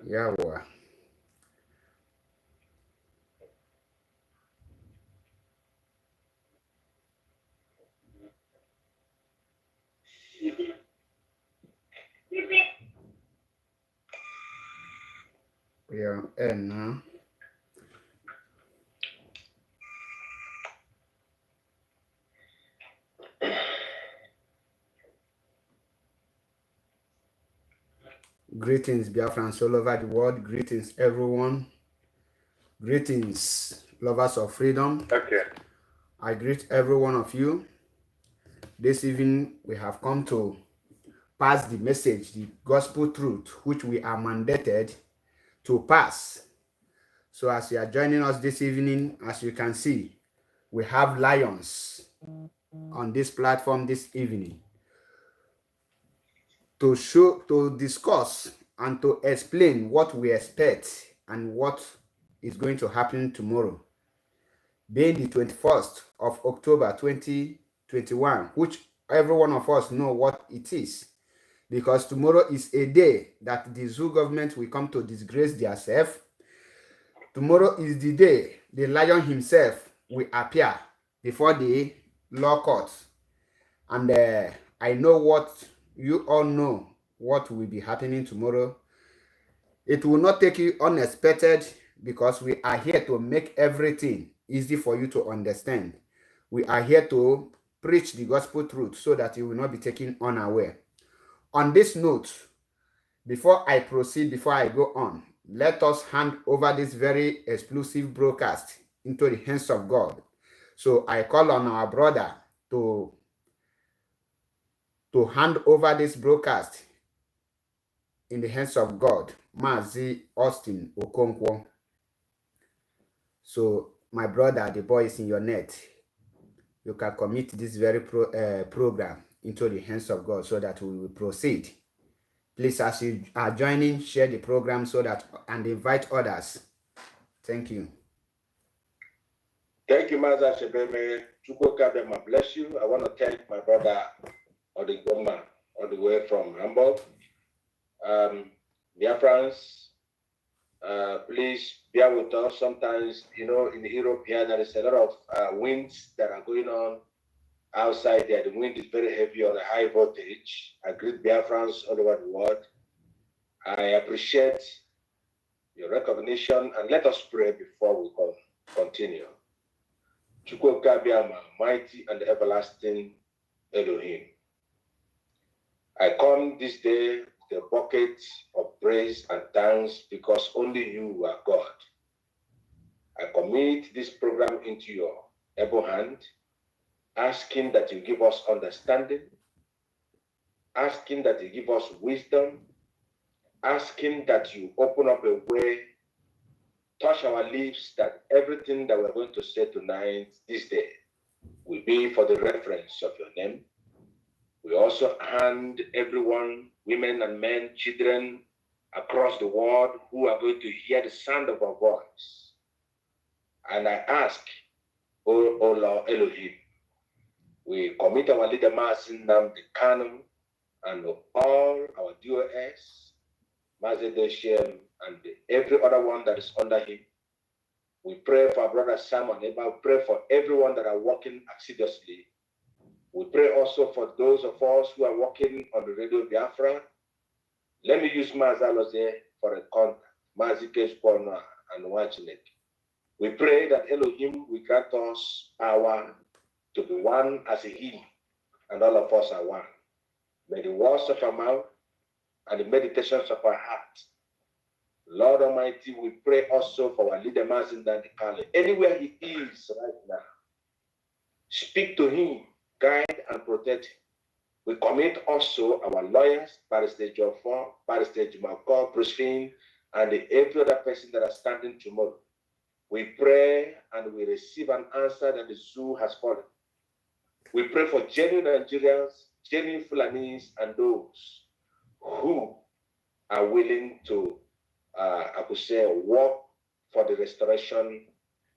Yahweh. We are on air now. Greetings, Biafrans all over the world. Greetings, everyone. Greetings, lovers of freedom. Okay. I greet every one of you. This evening, we have come to pass the message, the gospel truth, which we are mandated to pass. So as you are joining us this evening, as you can see, we have lions on this platform this evening to discuss and to explain what we expect and what is going to happen tomorrow, being the 21st of October 2021, which every one of us know what it is, because tomorrow is a day that the zoo government will come to disgrace themselves. Tomorrow is the day the lion himself will appear before the law court. And I know what you all know what will be happening tomorrow. It will not take you unexpected because we are here to make everything easy for you to understand. We are here to preach the gospel truth so that you will not be taken unaware. On this note, before I proceed, before I go on, let us hand over this very exclusive broadcast into the hands of God. So I call on our brother to hand over this broadcast in the hands of God, Mazi Austin Okonkwo. So my brother, the boy is in your net. You can commit this very program into the hands of God so that we will proceed. Please, as you are joining, share the program so that and invite others. Thank you. Thank you, Maza Shebeme. Chukwukabema bless you. I want to thank my brother Odigoma all the way from Hamburg. Dear friends, please bear with us. Sometimes, in Europe here, there is a lot of winds that are going on outside there. The wind is very heavy on a high voltage. I greet Biafrans all over the world. I appreciate your recognition, and let us pray before we continue. Chukwukabiyama, mighty and everlasting Elohim, I come this day with a bucket of praise and thanks because only you are God. I commit this program into your able hand, asking that you give us understanding, asking that you give us wisdom, asking that you open up a way, touch our lips, that everything that we're going to say tonight, this day, will be for the reference of your name. We also hand everyone, women and men, children across the world who are going to hear the sound of our voice. And I ask, O Lord Elohim, we commit our leader Masin Nnamdi Kanu and all our DOS, Mazede Shem, and every other one that is under him. We pray for our brother Simon. We pray for everyone that are working assiduously. We pray also for those of us who are working on the Radio Biafra. Let me use Mazaloze for a contact. Mazike Spona and Wachinek. We pray that Elohim will grant us power to be one as a he, and all of us are one. May the words of our mouth and the meditations of our heart, Lord Almighty, we pray also for our leader Mazin Dandikale. Anywhere he is right now, speak to him, guide and protect him. We commit also our lawyers, Barrister Joffon, Barrister Jumako, Bruce, and every other person that are standing tomorrow. We pray and we receive an answer that the zoo has fallen. We pray for genuine Nigerians, genuine Fulanese, and those who are willing to, work for the restoration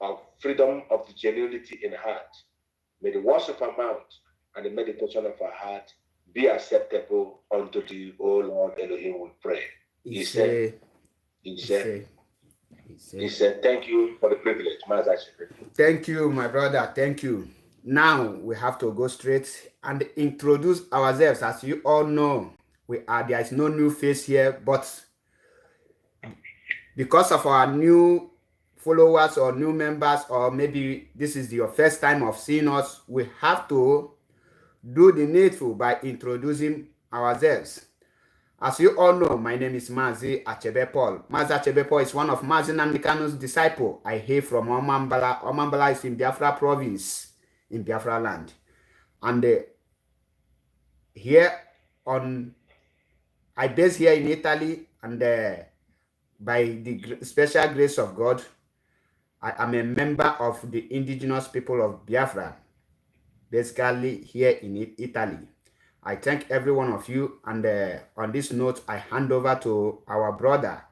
of freedom of the genuinity in heart. May the words of our mouth and the meditation of our heart be acceptable unto thee, O Lord Elohim, we pray. He said, He said, thank you for the privilege, Master Achebe. Thank you, my brother. Thank you. Now we have to go straight and introduce ourselves. As you all know, there is no new face here, but because of our new followers or new members, or maybe this is your first time of seeing us, we have to do the needful by introducing ourselves. As you all know, my name is Mazi Achebe Paul. Mazi Achebe Paul is one of Mazi Nnamdi Kanu's disciples. I hail from Omambala. Omambala is in Biafra province, in Biafra land. And I base here in Italy, and by the special grace of God, I am a member of the indigenous people of Biafra, basically here in Italy. I thank every one of you, and on this note, I hand over to our brother,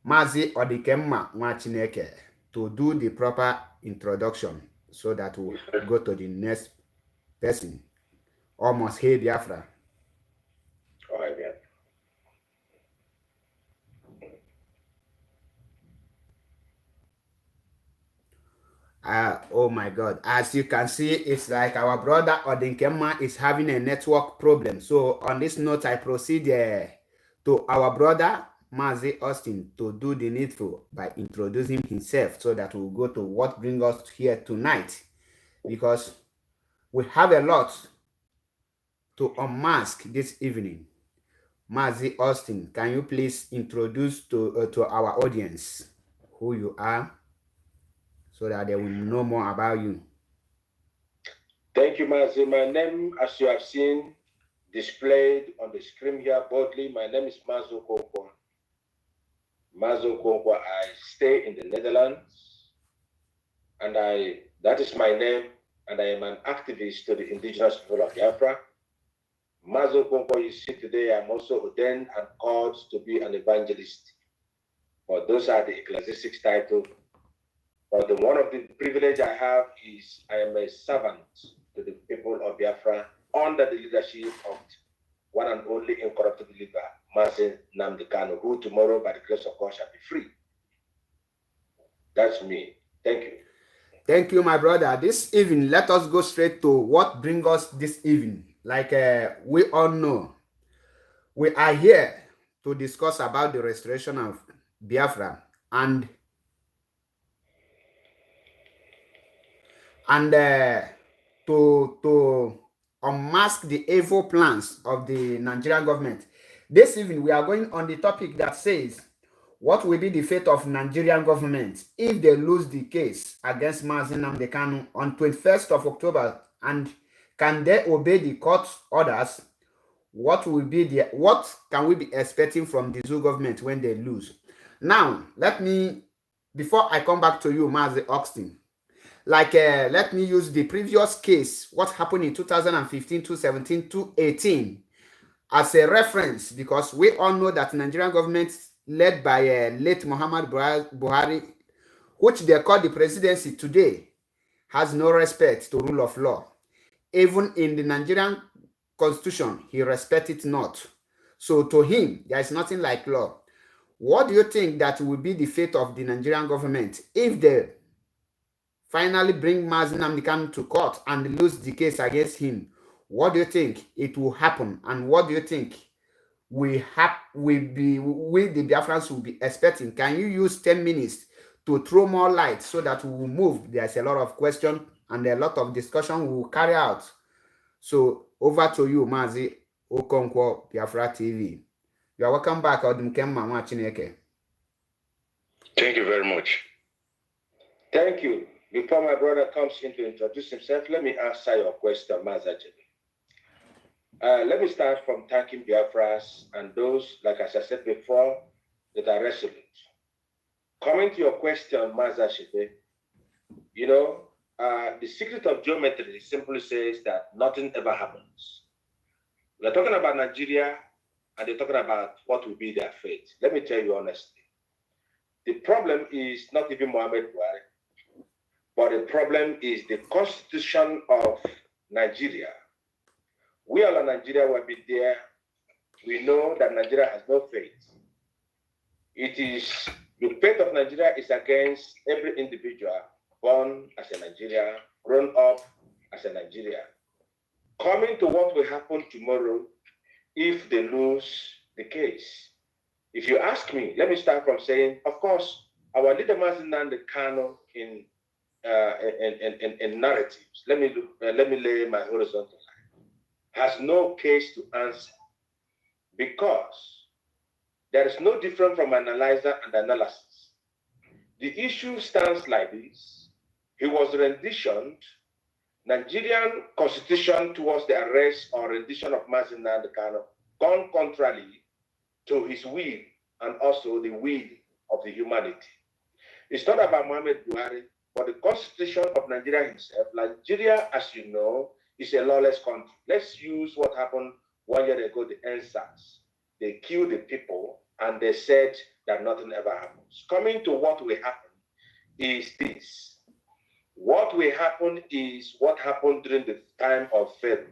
Mazi Odikemma Nwachineke, to do the proper introduction so that we'll go to the next person. Almost hey Biafra. All right, yeah. Oh my God. As you can see, it's like our brother Odinkemma is having a network problem. So on this note, I proceed to our brother Mazi Austin to do the needful by introducing himself so that we'll go to what brings us here tonight. Because we have a lot to unmask this evening. Mazi Austin, can you please introduce to our audience who you are, so that they will know more about you? Thank you, Mazi. My name, as you have seen displayed on the screen here boldly, my name is Mazo Okonkwo. Mazo Okonkwo. I stay in the Netherlands, and that is my name, and I am an activist to the indigenous people of Biafra. Mazo Okonkwo, you see today, I'm also ordained and called to be an evangelist. But those are the ecclesiastic titles. But one of the privilege I have is I am a servant to the people of Biafra under the leadership of one and only incorruptible leader, Mazi Nnamdi Kanu, who tomorrow, by the grace of God, shall be free. That's me. Thank you. Thank you, my brother. This evening, let us go straight to what brings us this evening. Like we all know, we are here to discuss about the restoration of Biafra and to unmask the evil plans of the Nigerian government. This evening, we are going on the topic that says, what will be the fate of Nigerian government if they lose the case against Mazi Nnamdi Kanu on 21st of October, and can they obey the court orders? What can we be expecting from the Zoo government when they lose? Now, before I come back to you, Mazi Austin, let me use the previous case, what happened in 2015, 2017, 2018, as a reference, because we all know that Nigerian government, led by late Muhammad Buhari, which they call the presidency today, has no respect to rule of law. Even in the Nigerian constitution, he respects it not. So to him, there is nothing like law. What do you think that will be the fate of the Nigerian government if they finally bring Mazi Nnamdi Kanu to court and lose the case against him? What do you think it will happen, and what do you think we the Biafrans will be expecting? Can you use 10 minutes to throw more light so that we will move? There's a lot of questions and a lot of discussion we will carry out. So over to you, Mazi Okonkwo, Biafra TV. You are welcome back, Odimkemma Nwachineke. Thank you very much. Thank you. Before my brother comes in to introduce himself, let me answer your question, Mazi Achebe. Let me start from thanking Biafras and those, like as I said before, that are resolute. Coming to your question, Mazi Achebe, the secret of geometry simply says that nothing ever happens. We're talking about Nigeria, and they're talking about what will be their fate. Let me tell you honestly. The problem is not even Muhammad Buhari, but the problem is the constitution of Nigeria. We all in Nigeria will be there. We know that Nigeria has no fate. It is the fate of Nigeria is against every individual born as a Nigerian, grown up as a Nigerian. Coming to what will happen tomorrow if they lose the case. If you ask me, let me start from saying, of course, our leader Mazi Nnamdi Kanu in narratives. Let me lay my horizontal line. Has no case to answer because there is no different from analyzer and analysis. The issue stands like this. He was renditioned. Nigerian constitution towards the arrest or rendition of Mazi Nnamdi Kanu gone contrary to his will and also the will of the humanity. It's not about Muhammad Buhari, but the constitution of Nigeria himself. Nigeria, as you know, is a lawless country. Let's use what happened 1 year ago, the NSAS. They killed the people and they said that nothing ever happens. Coming to what will happen is this. What will happen is what happened during the time of Pharaoh.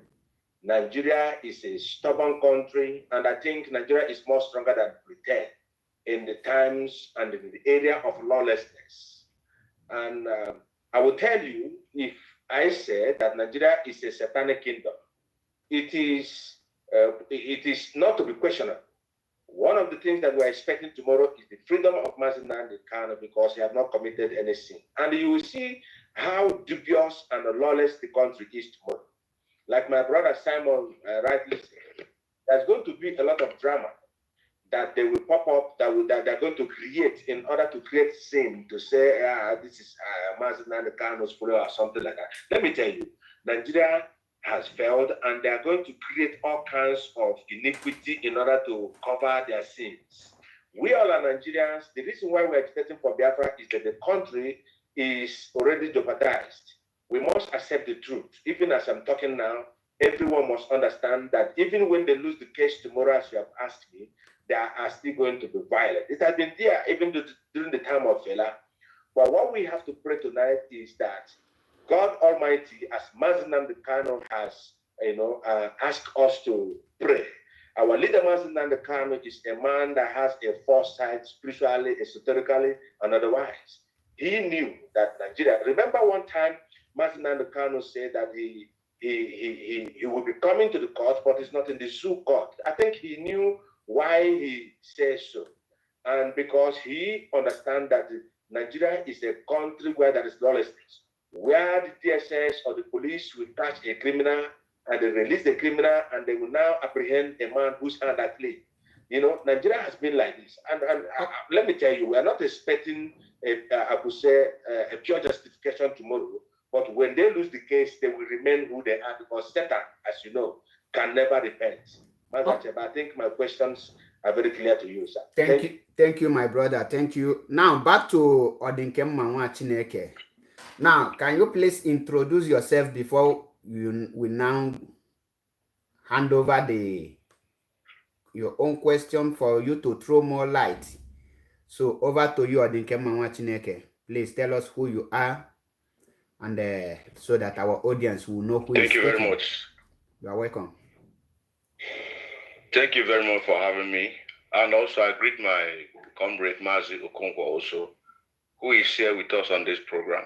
Nigeria is a stubborn country, and I think Nigeria is more stronger than Britain in the times and in the area of lawlessness. And I will tell you, if I say that Nigeria is a satanic kingdom, it is not to be questioned. One of the things that we're expecting tomorrow is the freedom of Mazi Nnamdi Kanu because he has not committed any sin. And you will see how dubious and lawless the country is tomorrow. Like my brother Simon rightly said, there's going to be a lot of drama that they will pop up that they're going to create in order to create sin to say, this is Mazi Nnamdi Kanu's follower or something like that. Let me tell you, Nigeria has failed and they are going to create all kinds of iniquity in order to cover their sins. We all are Nigerians. The reason why we're agitating for Biafra is that the country is already jeopardized. We must accept the truth. Even as I'm talking now, everyone must understand that even when they lose the case tomorrow, as you have asked me, they are still going to be violent. It has been there even during the time of Fela. But what we have to pray tonight is that God Almighty, as Mazi Nnamdi Kanu has, asked us to pray. Our leader Mazi Nnamdi Kanu is a man that has a foresight spiritually, esoterically, and otherwise. He knew that Nigeria. Remember one time, Mazi Nnamdi Kanu said that he will be coming to the court, but it's not in the Zoo court. I think he knew why he says so, and because he understands that Nigeria is a country where there is lawlessness, where the DSS or the police will catch a criminal and they release the criminal and they will now apprehend a man who's under clean. Nigeria has been like this, and let me tell you, we are not expecting a pure justification tomorrow. But when they lose the case, they will remain who they are because Satan, as you know, can never repent. I think my questions are very clear to you, sir. Thank you, my brother. Thank you. Now, back to Odinkem Manwa Chineke. Now, can you please introduce yourself before we now hand over your own question for you to throw more light? So, over to you, Odinkem Manwa Chineke. Please tell us who you are, and so that our audience will know who is speaking. Thank you very much. You are welcome. Thank you very much for having me. And also I greet my comrade Mazi Okonkwo also, who is here with us on this program.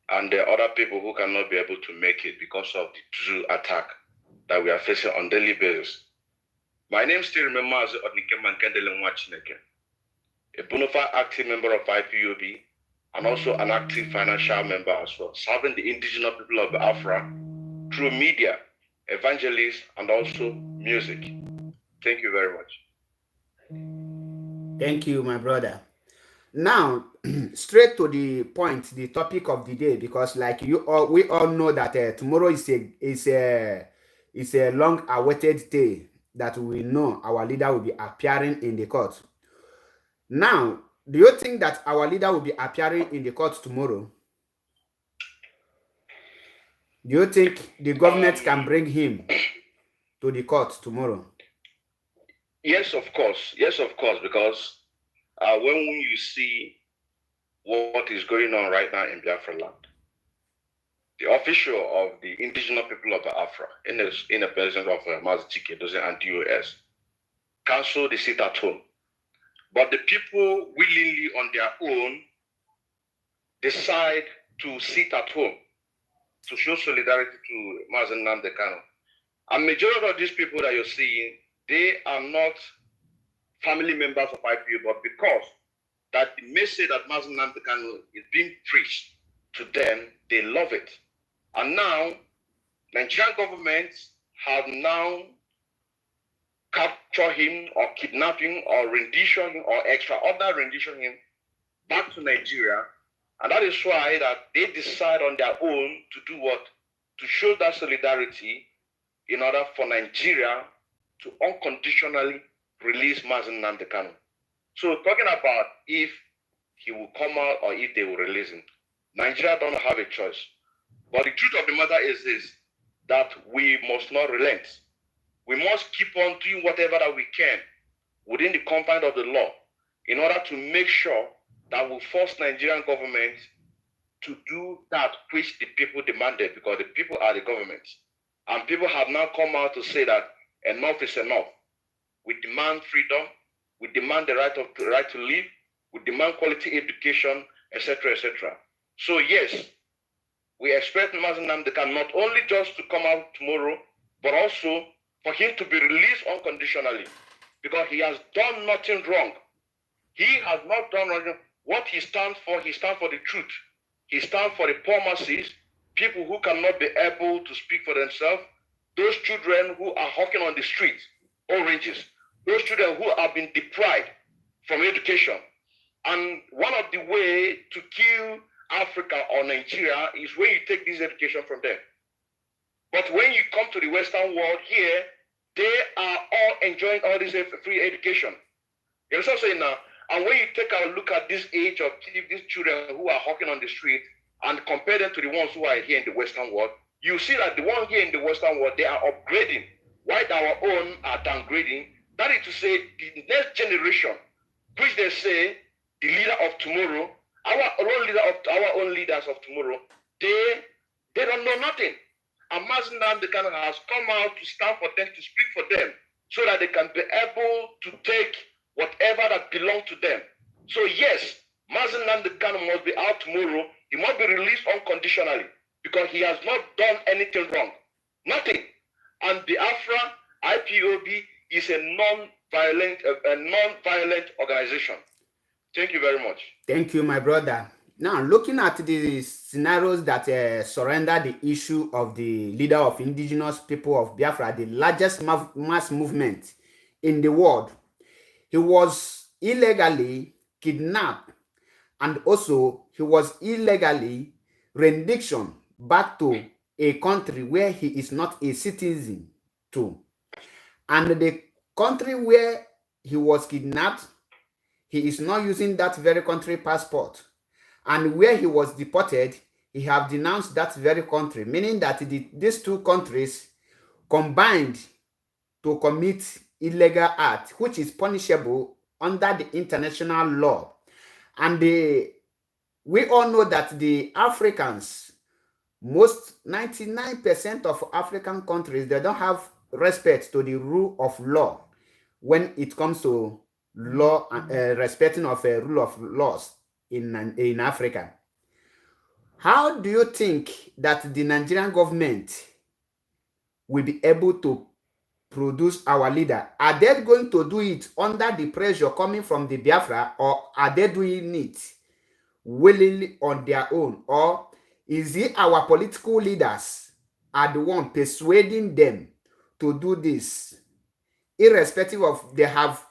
And the other people who cannot be able to make it because of the zoo attack that we are facing on daily basis. My name still remains Mazi Odinkem Mankendele Nwachineke, a bona fide active member of IPOB, and also an active financial member as well, serving the indigenous people of Biafra through media, evangelists, and also music. Thank you very much. Thank you, my brother. Now, straight to the point, the topic of the day, because like we all know that tomorrow is a long-awaited day that we know our leader will be appearing in the court. Now, do you think that our leader will be appearing in the court tomorrow? Do you think the government can bring him to the court tomorrow? Yes, of course. Yes, of course, because when you see what is going on right now in Biafra land, the official of the indigenous people of Biafra, in the presence of Mazi Chike Dozie and DOS, cancel the sit at home. But the people willingly on their own decide to sit at home to show solidarity to Mazen Nnamdi Kanu. And majority of these people that you're seeing, they are not family members of IPOB, but because that the message that Mazen Nnamdi Kanu is being preached to them, they love it. And now, Nigerian government have now captured him or kidnapped him or rendition him or extraordinary rendition him back to Nigeria. And that is why that they decide on their own to do what? To show that solidarity in order for Nigeria to unconditionally release Mazen Nnamdi Kanu. So talking about if he will come out or if they will release him, Nigeria don't have a choice. But the truth of the matter is this, that we must not relent. We must keep on doing whatever that we can within the confines of the law in order to make sure that we force Nigerian government to do that which the people demanded, because the people are the government. And people have now come out to say that enough is enough. We demand freedom, we demand the right to live, we demand quality education, etc., etc. So yes, we expect Mazen Nnamdi Kanu not only just to come out tomorrow, but also for him to be released unconditionally, because he has done nothing wrong. He has not done wrong. What he stands for the truth. He stands for the poor masses, people who cannot be able to speak for themselves, those children who are hawking on the streets, oranges, those children who have been deprived from education. And one of the ways to kill Africa or Nigeria is when you take this education from them. But when you come to the Western world here, they are all enjoying all this free education. You understand what I'm saying now? And when you take a look at this age of these children who are hawking on the street and compare them to the ones who are here in the Western world, you see that the ones here in the Western world, they are upgrading, while our own are downgrading. That is to say, the next generation, which they say, the leader of tomorrow, our own leaders of tomorrow, they don't know nothing. And Mazen Nnamdi Kanu has come out to stand for them, to speak for them, so that they can be able to take whatever that belongs to them. So yes, Mazen Nnamdi Kanu must be out tomorrow. He must be released unconditionally, because he has not done anything wrong. Nothing. And Biafra, IPOB, is a non-violent organization. Thank you very much. Thank you, my brother. Now, looking at the scenarios that surrender the issue of the leader of indigenous people of Biafra, the largest mass movement in the world, he was illegally kidnapped, and also he was illegally renditioned back to a country where he is not a citizen to. And the country where he was kidnapped, he is not using that very country passport. And where he was deported, he have denounced that very country, meaning that these two countries combined to commit illegal act, which is punishable under the international law. And we all know that the Africans, most 99% of African countries, they don't have respect to the rule of law when it comes to law and respecting of a rule of laws in Africa. How do you think that the Nigerian government will be able to produce our leader? Are they going to do it under the pressure coming from the Biafra, or are they doing it willingly on their own? Or is it our political leaders are the one persuading them to do this, irrespective of they have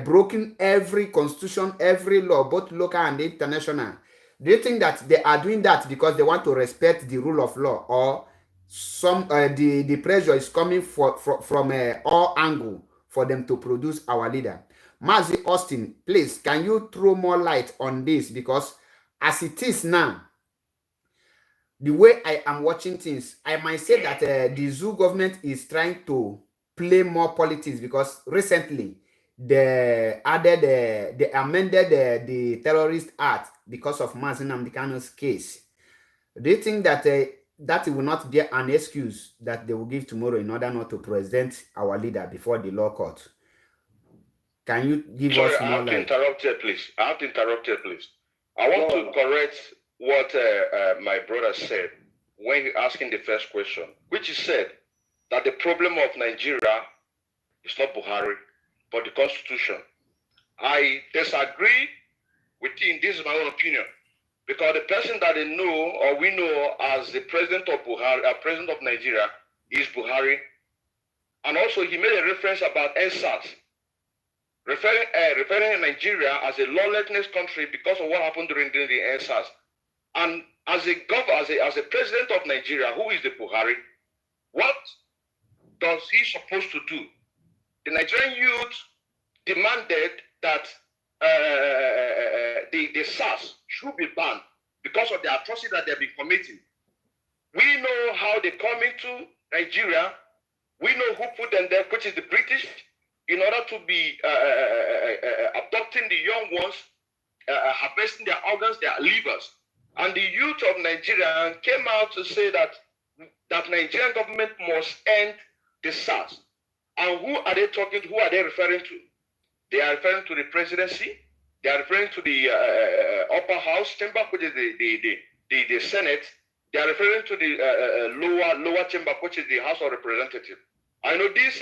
broken every constitution, every law, both local and international? Do you think that they are doing that because they want to respect the rule of law, or the pressure is coming from all angle for them to produce our leader? Mazi Austin, please, can you throw more light on this? Because as it is now, the way I am watching things, I might say that the Zoo government is trying to play more politics, because recently they amended the terrorist act because of Mazen Nnamdi Kanu's case. Do you think that that will not be an excuse that they will give tomorrow in order not to present our leader before the law court? Can you give Sorry, us I more have to light? interrupt here, please. I want to correct what my brother said when he asking the first question, which is said that the problem of Nigeria is not Buhari, but the constitution. I disagree with him. This is my own opinion. Because the person that they know or we know as the president of president of Nigeria is Buhari. And also he made a reference about NSAS, referring Nigeria as a lawlessness country because of what happened during the NSAS. And as a president of Nigeria, who is the Buhari, what does he supposed to do? The Nigerian youth demanded that the SARS should be banned because of the atrocity that they've been committing. We know how they come into Nigeria. We know who put them there, which is the British, in order to be abducting the young ones, harvesting their organs, their livers. And the youth of Nigeria came out to say that Nigerian government must end the SARS. And who are they talking to? Who are they referring to? They are referring to the presidency. They are referring to the upper house chamber, which is the Senate. They are referring to the lower chamber, which is the House of Representatives. I know this,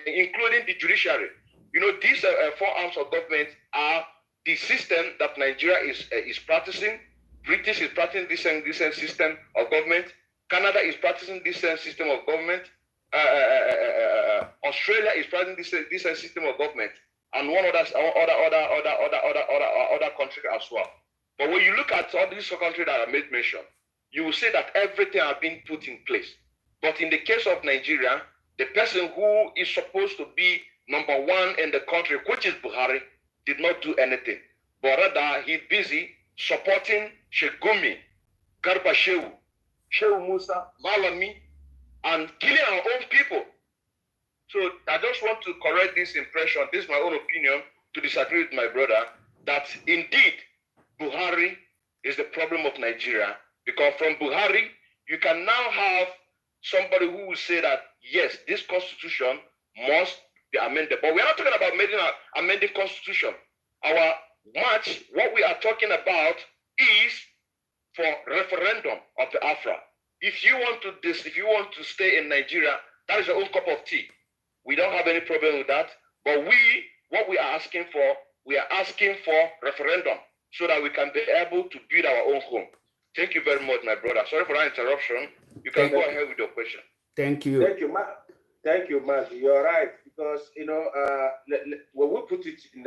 including the judiciary. You know, these 4 arms of government are the system that Nigeria is practicing. British is practicing this system of government. Canada is practicing this system of government. Australia is practicing this system of government, and one other country as well. But when you look at all these countries that I made mention, you will see that everything has been put in place. But in the case of Nigeria, the person who is supposed to be number 1 in the country, which is Buhari, did not do anything. But rather, he's busy supporting Sheikh Gumi, Garba Shehu, Shehu Musa, Malami, and killing our own people. So I just want to correct this impression. This is my own opinion, to disagree with my brother, that indeed Buhari is the problem of Nigeria. Because from Buhari, you can now have somebody who will say that, yes, this constitution must be amended. But we're not talking about amending constitution. Our match, what we are talking about is for referendum of the Afra. If you want to stay in Nigeria, that is your own cup of tea. We don't have any problem with that. But what we are asking for referendum so that we can be able to build our own home. Thank you very much, my brother. Sorry for that interruption. You can go ahead with your question. Thank you. Thank you, Mark. Thank you, Mark. You're right, because when we put it in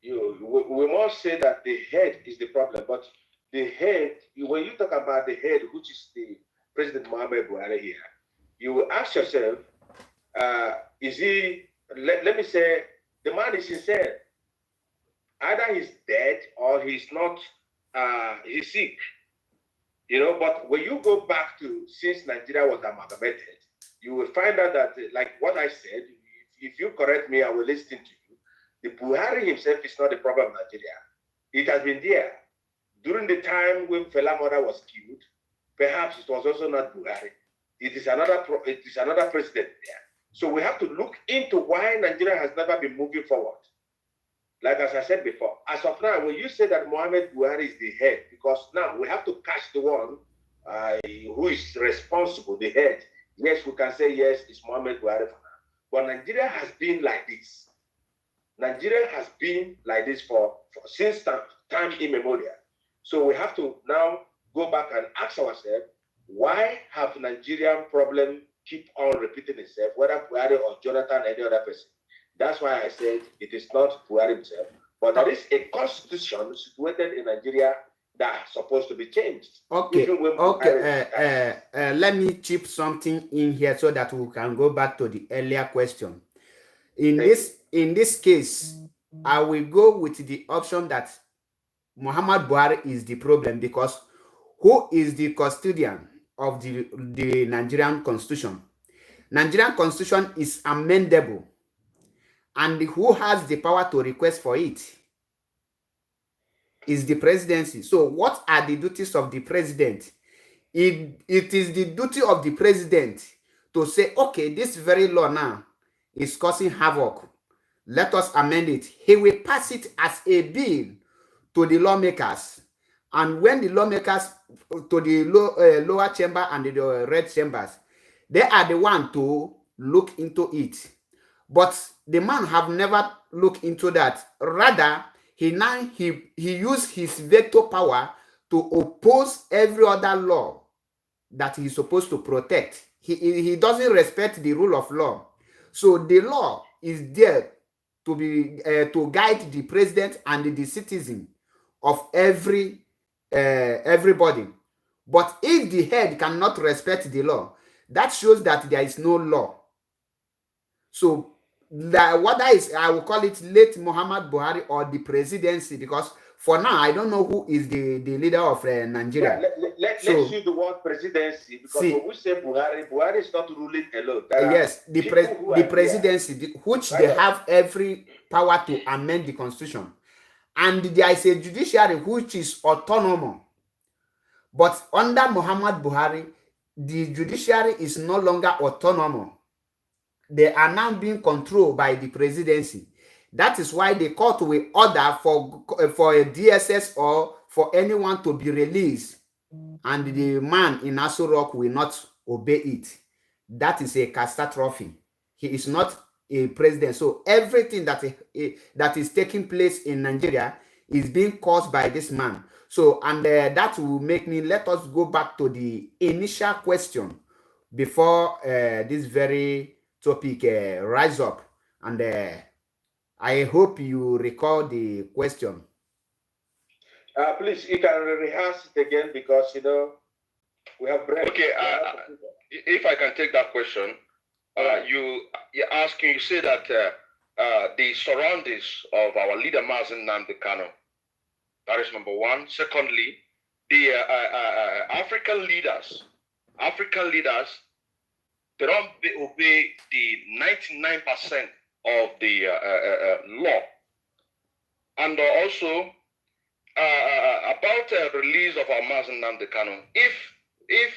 we must say that the head is the problem, but the head, when you talk about the head, which is the President Muhammad Buhari here, you will ask yourself, is he, let me say, the man is sincere. Either he's dead or he's not, he's sick. But when you go back to since Nigeria was amalgamated, you will find out that, like what I said, if you correct me, I will listen to you. The Buhari himself is not the problem of Nigeria. It has been there. During the time when Fela Mother was killed, perhaps it was also not Buhari. It is another president there. So we have to look into why Nigeria has never been moving forward. Like as I said before, as of now, when you say that Muhammad Buhari is the head, because now we have to catch the one who is responsible, the head. Yes, we can say yes, it's Muhammad Buhari for now. But Nigeria has been like this. Nigeria has been like this for since time immemorial. So we have to now go back and ask ourselves, why have Nigerian problem keep on repeating itself, whether Buhari or Jonathan or any other person? That's why I said it is not Buhari himself, but there is a constitution situated in Nigeria that's supposed to be changed. Okay. Let me chip something in here so that we can go back to the earlier question. In this case, I will go with the option that Muhammad Buhari is the problem, because who is the custodian of the Nigerian constitution? Nigerian constitution is amendable, and who has the power to request for it is the presidency. So what are the duties of the president? It is the duty of the president to say, okay, this very law now is causing havoc. let us amend it. He will pass it as a bill to the lawmakers. And when the lawmakers, to the lower chamber and the red chambers, they are the one to look into it. But the man have never looked into that. Rather, he used his veto power to oppose every other law that he's supposed to protect. He doesn't respect the rule of law. So the law is there to be to guide the president and the citizen of everybody. But if the head cannot respect the law, that shows that there is no law. So what that is, I will call it late Muhammad Buhari or the presidency, because for now I don't know who is the leader of Nigeria. Let's use the word presidency, because when we say Buhari is not ruling alone. Yes, the presidency, which they have every power to amend the constitution. And there is a judiciary which is autonomous. But under Muhammad Buhari, the judiciary is no longer autonomous. They are now being controlled by the presidency. That is why the court will order for a DSS or for anyone to be released, and the man in Aso Rock will not obey it. That is a catastrophe. He is not a president. So everything that is taking place in Nigeria is being caused by this man. So, and that will make me, let us go back to the initial question before this very topic rise up. And I hope you recall the question. Please, you can rehearse it again, because we have break. Okay, if I can take that question, you're asking. You say that the surroundings of our leader Mazen Nnamdi Kanu. That is number one. Secondly, the African leaders, they don't obey the 99% of the law. And also about the release of our Mazen Nnamdi Kanu, if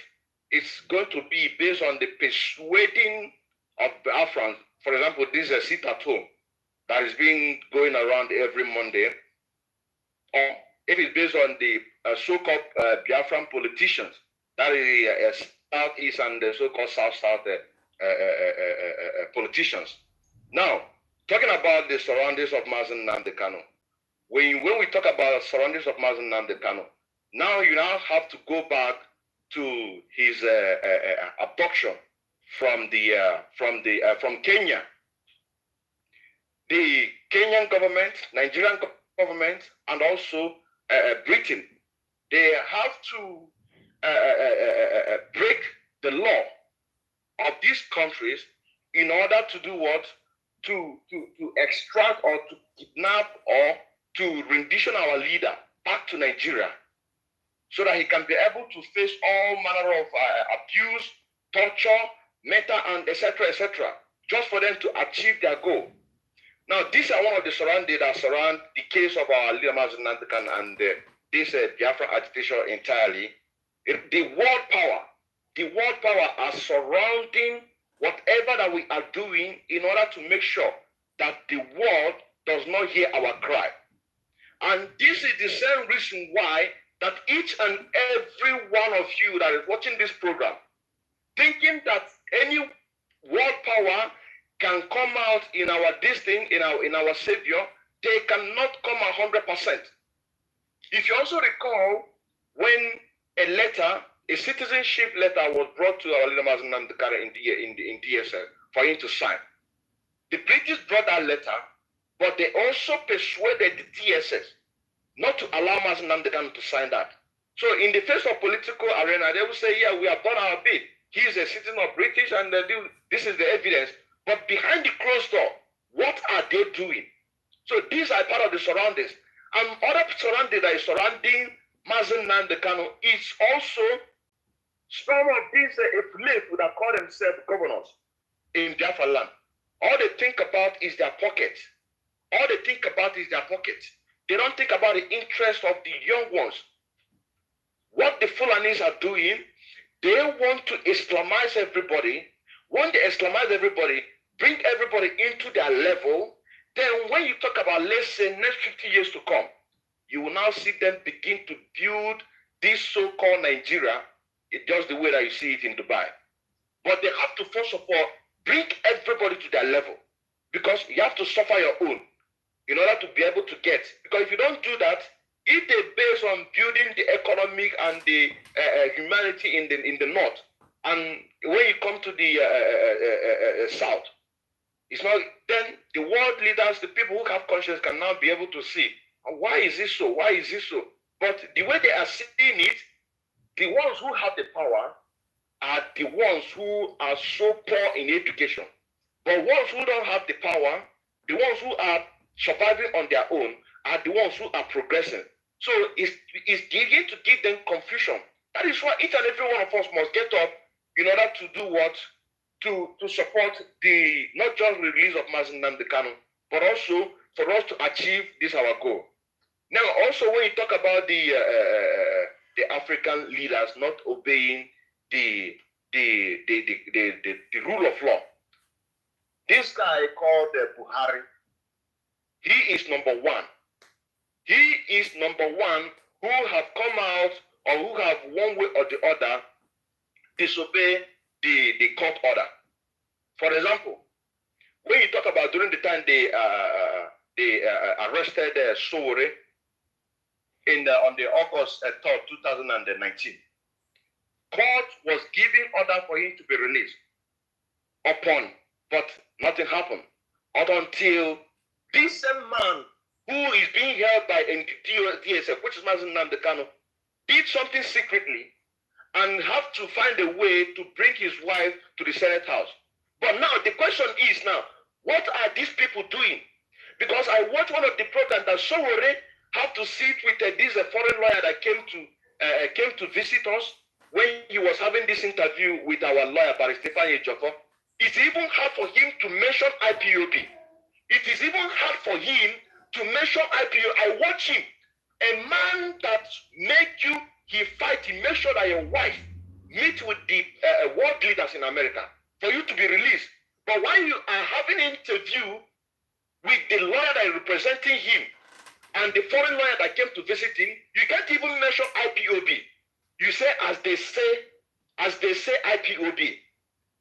it's going to be based on the persuading of Biafrans, for example, this is a sit at home that is being going around every Monday, or if it's based on the so-called Biafran politicians, that is Southeast and the so-called South-South politicians. Now, talking about the surroundings of Mazen Nnamdi Kanu, when we talk about surroundings of Mazen Nnamdi Kanu, now you have to go back to his abduction from Kenya. The Kenyan government, Nigerian government, and also Britain, they have to break the law of these countries in order to do what? To extract or to kidnap or to rendition our leader back to Nigeria, so that he can be able to face all manner of abuse, torture, mental, and etc., just for them to achieve their goal. Now, these are one of the surroundings that surround the case of our leader Mazen Nnamdi Kanu and this Biafra agitation entirely. The world power are surrounding whatever that we are doing in order to make sure that the world does not hear our cry. And this is the same reason why that each and every one of you that is watching this program, thinking that any world power can come out in our in our savior, they cannot come 100%. If you also recall, when a citizenship letter was brought to our leader Mazen Nnamdi Kanu in DSS for him to sign, the British brought that letter, but they also persuaded the DSS not to allow Mazen Nnamdi Kanu to sign that. So in the face of political arena, they will say, yeah, we have done our bit. He is a citizen of British and this is the evidence. But behind the closed door, what are they doing? So these are part of the surroundings. And other surroundings that is surrounding Mazen Nnamdi Kanu is also some of these affiliates that call themselves governors in Biafra land. All they think about is their pocket. They don't think about the interest of the young ones. What the Fulanis are doing, they want to Islamize everybody. When they Islamize everybody, bring everybody into their level, Then when you talk about, let's say, next 50 years to come, you will now see them begin to build this so-called Nigeria, just the way that you see it in Dubai. But they have to, first of all, bring everybody to their level, because you have to suffer your own in order to be able to get. Because if you don't do that, if they base on building the economic and the humanity in the north, and when you come to the south, it's not, then the world leaders, the people who have conscience, can now be able to see, why is this so? Why is this so? But the way they are seeing it, the ones who have the power are the ones who are so poor in education. But ones who don't have the power, the ones who are surviving on their own, are the ones who are progressing. So it's beginning to give them confusion. That is why each and every one of us must get up in order to do what? To support the, not just release of Mazi Nnamdi Kanu, but also for us to achieve this our goal. Now, also when you talk about the African leaders not obeying the rule of law, this guy called Buhari, he is number one. He is number one who have come out, or who have one way or the other disobey the court order. For example, when you talk about during the time they arrested Sowore on the August 3rd, 2019, court was giving order for him to be released but nothing happened until this same man who is being held by DSF, which is Mazi Nnamdi Kanu, did something secretly and have to find a way to bring his wife to the Senate House. But now the question is now, what are these people doing? Because I watched one of the programs that Sowore had to sit with this foreign lawyer that came to visit us when he was having this interview with our lawyer, Barrister Ifeanyi Ejiofor. It's even hard for him to mention IPOB. It is even hard for him to mention IPOB. I watch him. A man that make you, he fight, he make sure that your wife meet with the world leaders in America for you to be released. But while you are having an interview with the lawyer that is representing him and the foreign lawyer that came to visit him, you can't even mention IPOB. You say, as they say IPOB.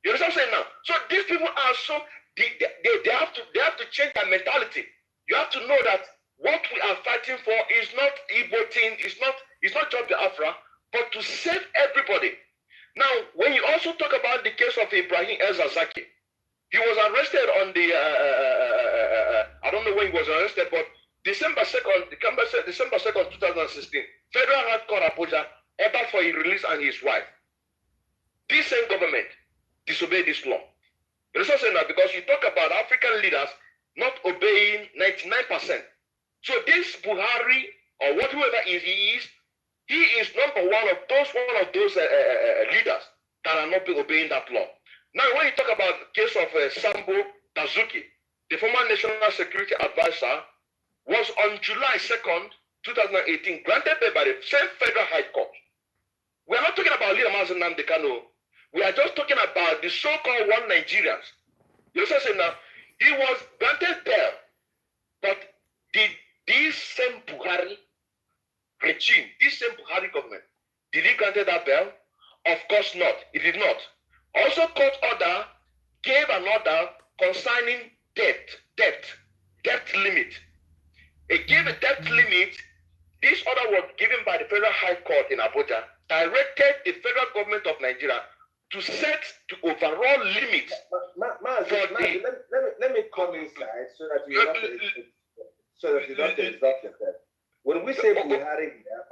You understand what I'm saying now? So these people are so, they have to change their mentality. You have to know that what we are fighting for is not Igbo thing, it's not just Biafra, but to save everybody. Now, when you also talk about the case of Ibrahim El-Zakzaky, he was arrested on the, I don't know when he was arrested, but December 2nd, 2016, Federal High Court Abuja ordered for his release and his wife. This same government disobeyed this law. You know what I'm saying now? Because you talk about African leaders not obeying 99%. So this Buhari, or whatever he is number one of those leaders that are not obeying that law. Now, when you talk about the case of Sambo Dazuki, the former National Security Advisor, was on July 2nd, 2018, granted by the same Federal High Court. We are not talking about Leader Mazi Nnamdi Kanu. We are just talking about the so-called one Nigerians. You know what I'm saying now? He was granted bail, but this same Buhari regime, this same Buhari government, did he grant that bail? Of course not. It did not. Also, court order gave an order concerning debt limit. It gave a debt limit. This order was given by the Federal High Court in Abuja, directed the federal government of Nigeria to set the overall limit. Let me come inside so that you don't exhaust yourself. When we say Buhari here,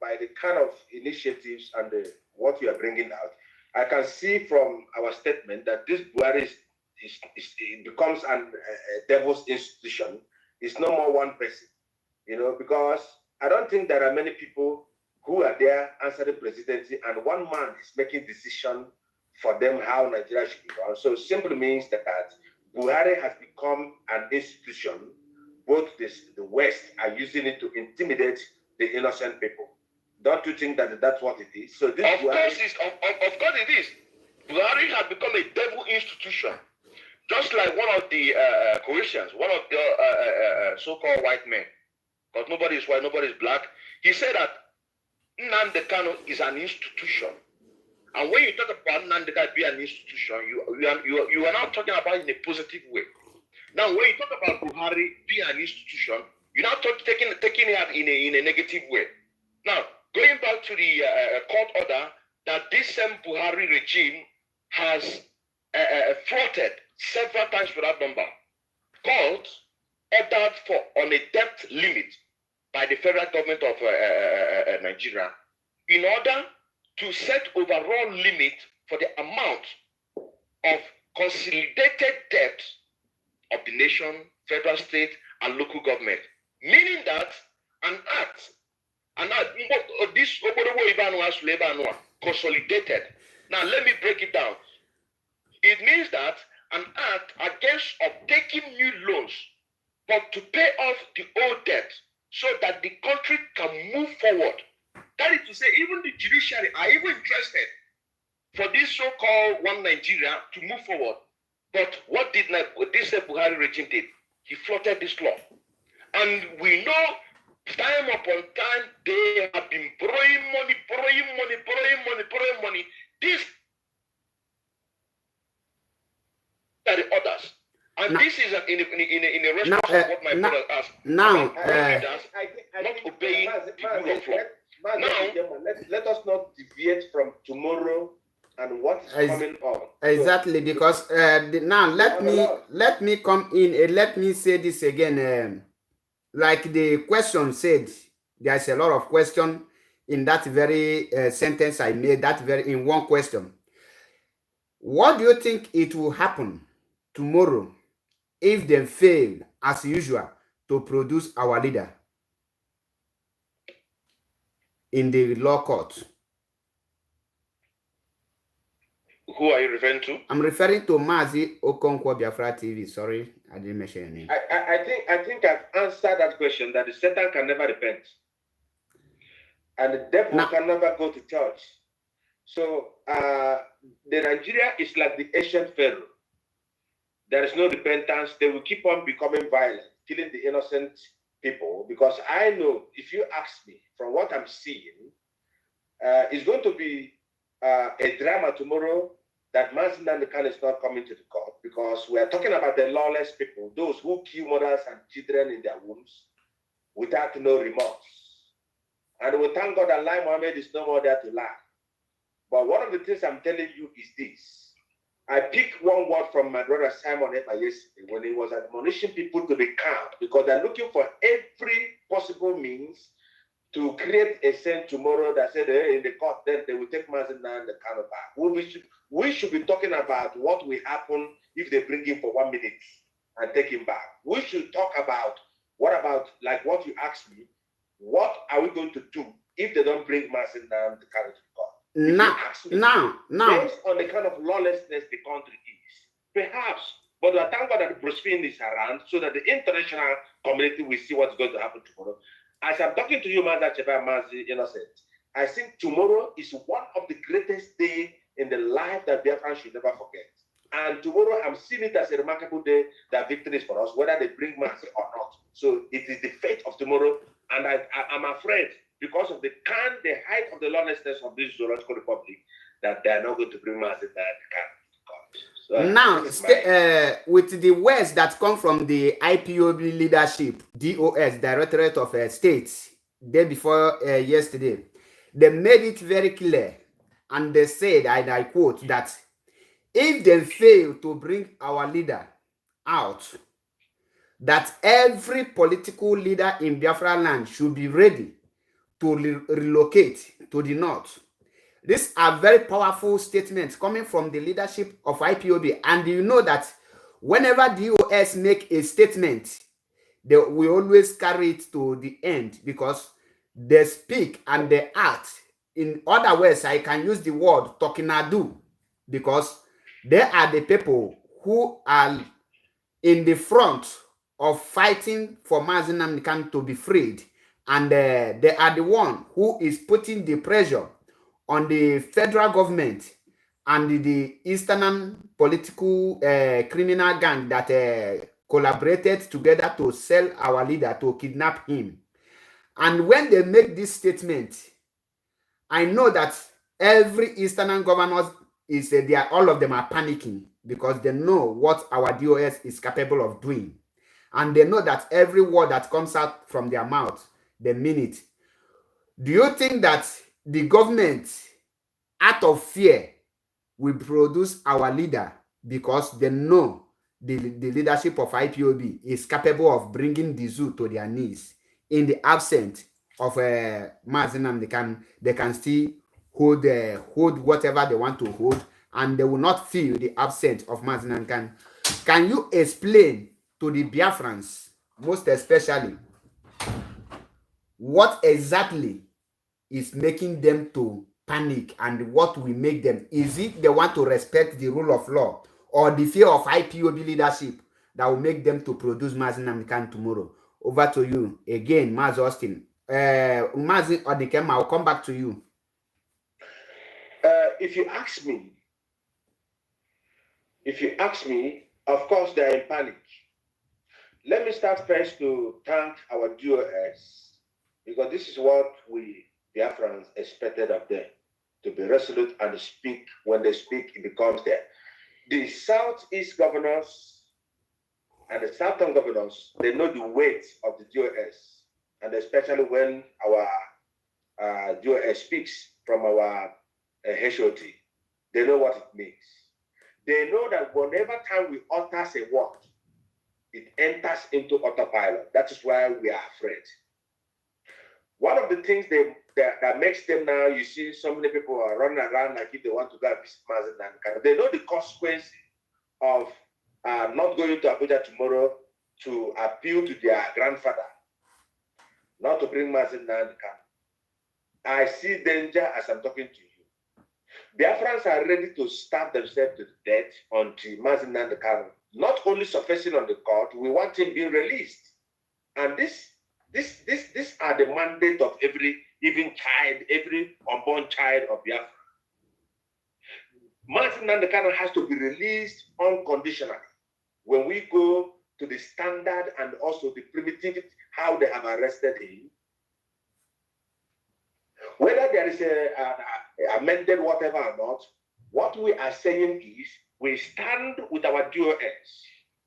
by the kind of initiatives and what you are bringing out, I can see from our statement that this Buhari it becomes a devil's institution. It's no more one person, because I don't think there are many people who are there answering presidency, and one man is making decision for them how Nigeria should be run. So it simply means that Buhari has become an institution. Both the West are using it to intimidate the innocent people. Don't you think that that's what it is? So this of course it is. Buhari has become a devil institution. Just like one of the Croatians, one of the so-called white men, because nobody is white, nobody is black, he said that Nnamdi Kanu is an institution. And when you talk about Nnamdi Kanu being an institution, you are not talking about it in a positive way. Now, when you talk about Buhari being an institution, you're not taking it in a negative way. Now, going back to the court order that this same Buhari regime has flouted several times for that number, court ordered for on a debt limit by the federal government of Nigeria in order to set overall limit for the amount of consolidated debt of the nation, federal, state, and local government. Meaning that an act, this consolidated. Now let me break it down. It means that an act against of taking new loans, but to pay off the old debt so that the country can move forward. That is to say, even the judiciary are even interested for this so-called One Nigeria to move forward. But what did this Buhari regime did? He flouted this law. And we know time upon time they have been borrowing money. These are the others. And this is in a response to what my brother asked. Now, not obeying the rule of law. Let us not deviate from tomorrow and what is coming on. Exactly, because now let me come in and let me say this again. Like the question said, there's a lot of question in that very sentence I made, that very in one question. What do you think it will happen tomorrow if they fail, as usual, to produce our leader in the law court? Who are you referring to? I'm referring to Mazi Okonkwo Biafra TV. Sorry, I didn't mention your name. I think I've answered that question, that the Satan can never repent. And the devil can never go to church. So the Nigeria is like the ancient Pharaoh. There is no repentance. They will keep on becoming violent, killing the innocent people. Because I know, if you ask me, from what I'm seeing, it's going to be a drama tomorrow that Mazi Nnamdi Kanu is not coming to the court, because we are talking about the lawless people, those who kill mothers and children in their wombs without no remorse. And we thank God that Lai Mohammed is no more there to lie. But one of the things I'm telling you is this. I picked one word from my brother Simon Epa yesterday when he was admonishing people to be calm, because they're looking for every possible means to create a scene tomorrow that said in the court, then they will take Mazi Nnamdi Kanu back. We should be talking about what will happen if they bring him for 1 minute and take him back. We should talk about, what about, like what you asked me, what are we going to do if they don't bring Mazi Nnamdi Kanu to the court? Now, based on the kind of lawlessness the country is, perhaps, but I thank God that Bruce Finn is around so that the international community will see what's going to happen tomorrow. As I'm talking to you, Mazi Innocent, I think tomorrow is one of the greatest days in the life that Biafran should never forget. And tomorrow, I'm seeing it as a remarkable day that victory is for us, whether they bring Mazi or not. So it is the fate of tomorrow. And I'm afraid, because of the height of the lawlessness of this zoological republic, that they are not going to bring Mazi Nnamdi Kanu. So now, with the words that come from the IPOB leadership, DOS, Directorate of States, day before yesterday, they made it very clear, and they said, and I quote, that if they fail to bring our leader out, that every political leader in Biafra land should be ready to relocate to the north. These are very powerful statements coming from the leadership of IPOB. And you know that whenever DOS make a statement, they will always carry it to the end, because they speak and they act. In other words, I can use the word Tokinadu, because they are the people who are in the front of fighting for Mazi Nnamdi Kanu to be freed. And they are the one who is putting the pressure on the federal government and the Eastern political criminal gang that collaborated together to sell our leader, to kidnap him. And when they make this statement, I know that every Eastern governors they are, all of them are panicking because they know what our DOS is capable of doing. And they know that every word that comes out from their mouth, they mean it. Do you think that the government, out of fear, will produce our leader because they know the leadership of IPOB is capable of bringing the zoo to their knees? In the absence of Mazinam, they can still hold whatever they want to hold, and they will not feel the absence of Mazinam. Can you explain to the Biafrans, most especially, what exactly is making them to panic, and what will make them? Is it they want to respect the rule of law, or the fear of IPOB leadership that will make them to produce Mazi Nnamdi Kanu tomorrow? Over to you again, Mazi Austin. Mazi Odikem, I'll come back to you. If you ask me, of course they are in panic. Let me start first to thank our DOS, because this is what we Biafrans expected of them, to be resolute and speak. When they speak, it becomes there. The Southeast governors and the Southern governors, they know the weight of the DOS, and especially when our DOS speaks from our HOT, they know what it means. They know that whenever time we utter a word, it enters into autopilot. That is why we are afraid. One of the things that makes them now, you see so many people are running around like if they want to go and visit Mazi Nnamdi Kanu. They know the consequence of not going to Abuja tomorrow to appeal to their grandfather, not to bring Mazi Nnamdi Kanu. I see danger as I'm talking to you. Biafrans are ready to starve themselves to death until Mazi Nnamdi Kanu not only surfacing on the court, we want him being released. And these are the mandate of every unborn child of Biafra. Mazi Nnamdi Kanu has to be released unconditionally. When we go to the standard and also the primitive, how they have arrested him, whether there is a amended whatever or not, what we are saying is we stand with our DOS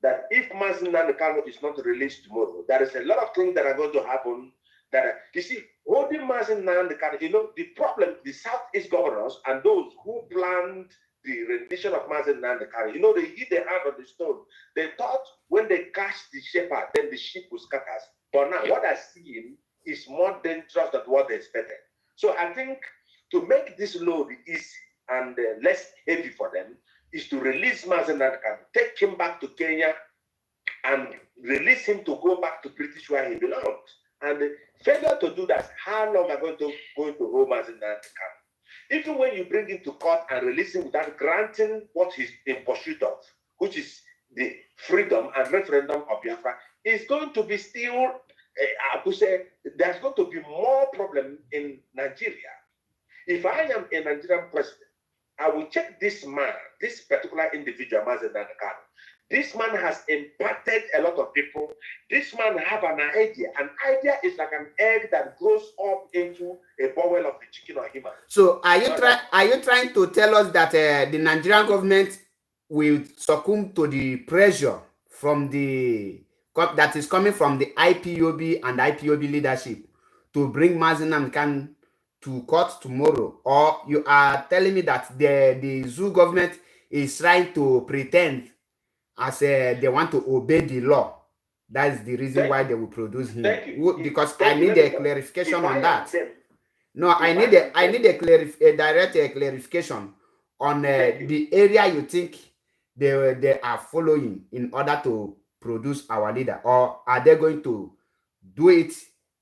that if Mazi Nnamdi Kanu is not released tomorrow, there is a lot of things that are going to happen. You see, holding Mazi Nnamdi Kanu, the problem, the Southeast governors and those who planned the rendition of Mazi Nnamdi Kanu, they hit their hand on the stone. They thought when they catch the shepherd, then the sheep will scatter. But now what I see is more dangerous than what they expected. So I think to make this load easy and less heavy for them is to release Mazi Nnamdi Kanu, take him back to Kenya and release him to go back to British where he belongs. And the failure to do that, how long are going to hold Mazi Nnamdi Kanu? Even when you bring him to court and release him without granting what he's in pursuit of, which is the freedom and referendum of Biafra, is going to be still, I would say, there's going to be more problem in Nigeria. If I am a Nigerian president, I will check this man, this particular individual, Mazi Nnamdi Kanu. This man has impacted a lot of people. This man have an idea. An idea is like an egg that grows up into a bowel of the chicken or human. So are you trying to tell us that the Nigerian government will succumb to the pressure from that is coming from the IPOB and IPOB leadership to bring Mazi Nnamdi Kanu to court tomorrow? Or you are telling me that the zoo government is trying to pretend as they want to obey the law? That is the reason why they will produce him. Because I need a clarification on that. No, I need a direct clarification on the area you think they are following in order to produce our leader, or are they going to do it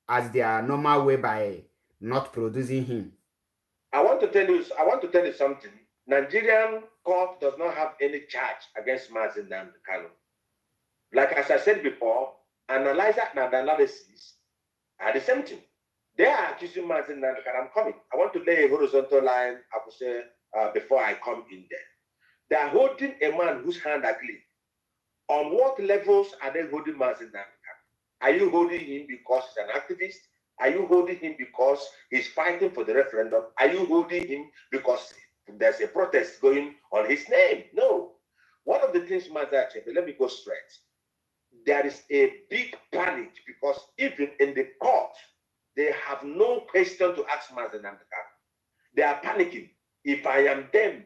as their normal way by not producing him? I want to tell you something. Nigerian court does not have any charge against Mazi Nnamdi Kanu. Like as I said before, analyzer and analysis are the same thing. They are accusing Mazi Nnamdi Kanu. I'm coming. I want to lay a horizontal line, I would say, before I come in there. They are holding a man whose hand are clean. On what levels are they holding Mazi Nnamdi Kanu? Are you holding him because he's an activist? Are you holding him because he's fighting for the referendum? Are you holding him because there's a protest going on his name? No. One of the things, let me go straight. There is a big panic because even in the court, they have no question to ask Mazi Nnamdi Kanu. They are panicking. If I am them,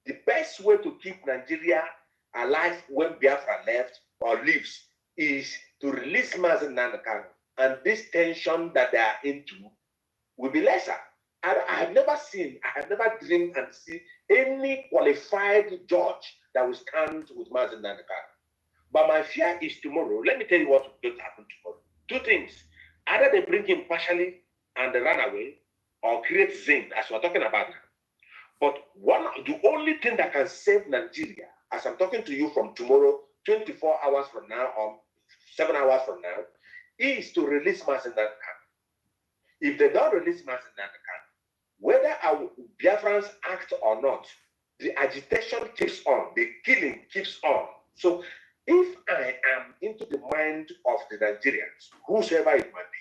the best way to keep Nigeria alive when Biafra left or leaves is to release Mazi Nnamdi Kanu. And this tension that they are into will be lesser. I have never seen, I have never dreamed and seen any qualified judge that will stand with Mazi Nnamdi Kanu. But my fear is tomorrow. Let me tell you what will happen tomorrow. Two things. Either they bring him partially and they run away, or create zing, as we're talking about now. But the only thing that can save Nigeria, as I'm talking to you from tomorrow, 24 hours from now, or 7 hours from now, is to release Mazi Nnamdi Kanu. If they don't release Mazi Nnamdi Kanu, whether our Biafrans act or not, the agitation keeps on, the killing keeps on. So if I am into the mind of the Nigerians, whosoever it might be,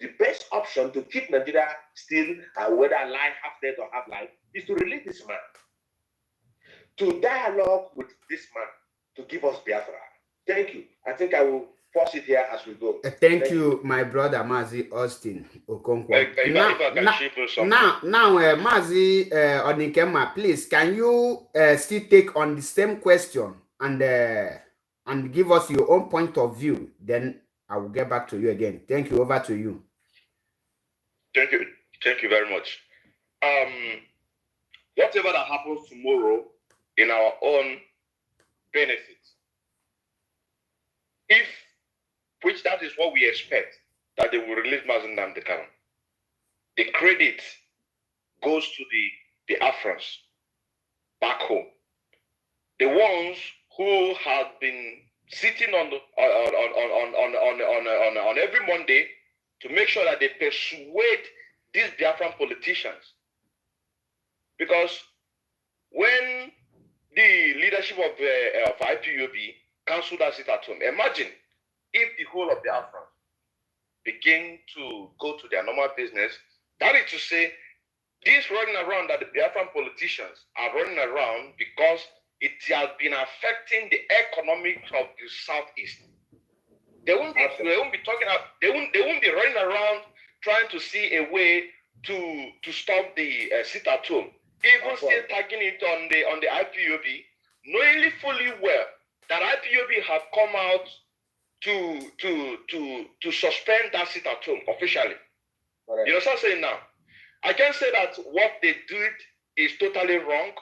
the best option to keep Nigeria still, whether alive, half dead or half life, is to release this man, to dialogue with this man, to give us Biafra. Thank you. I think I will pause it here as we go. Thank you, my brother Mazi Austin Okonkwo. Now, Mazi Oninkema, please, can you still take on the same question and give us your own point of view? Then I will get back to you again. Thank you. Over to you. Thank you. Thank you very much. Whatever that happens tomorrow in our own benefit, which that is what we expect, that they will release Mazi Nnamdi Kanu, the credit goes to the Afrans back home, the ones who have been sitting on every Monday to make sure that they persuade these Biafran politicians. Because when the leadership of IPOB canceled that sit at home, imagine if the whole of the Afrans begin to go to their normal business. That is to say, this running around that the Biafran politicians are running around because it has been affecting the economics of the Southeast. They won't be running around trying to see a way to stop the sit at home. Even still tagging it on the IPOB, knowingly fully well that IPOB have come out to suspend that sit at home officially. Correct. You know what I'm saying now? I can't say that what they did is totally wrong,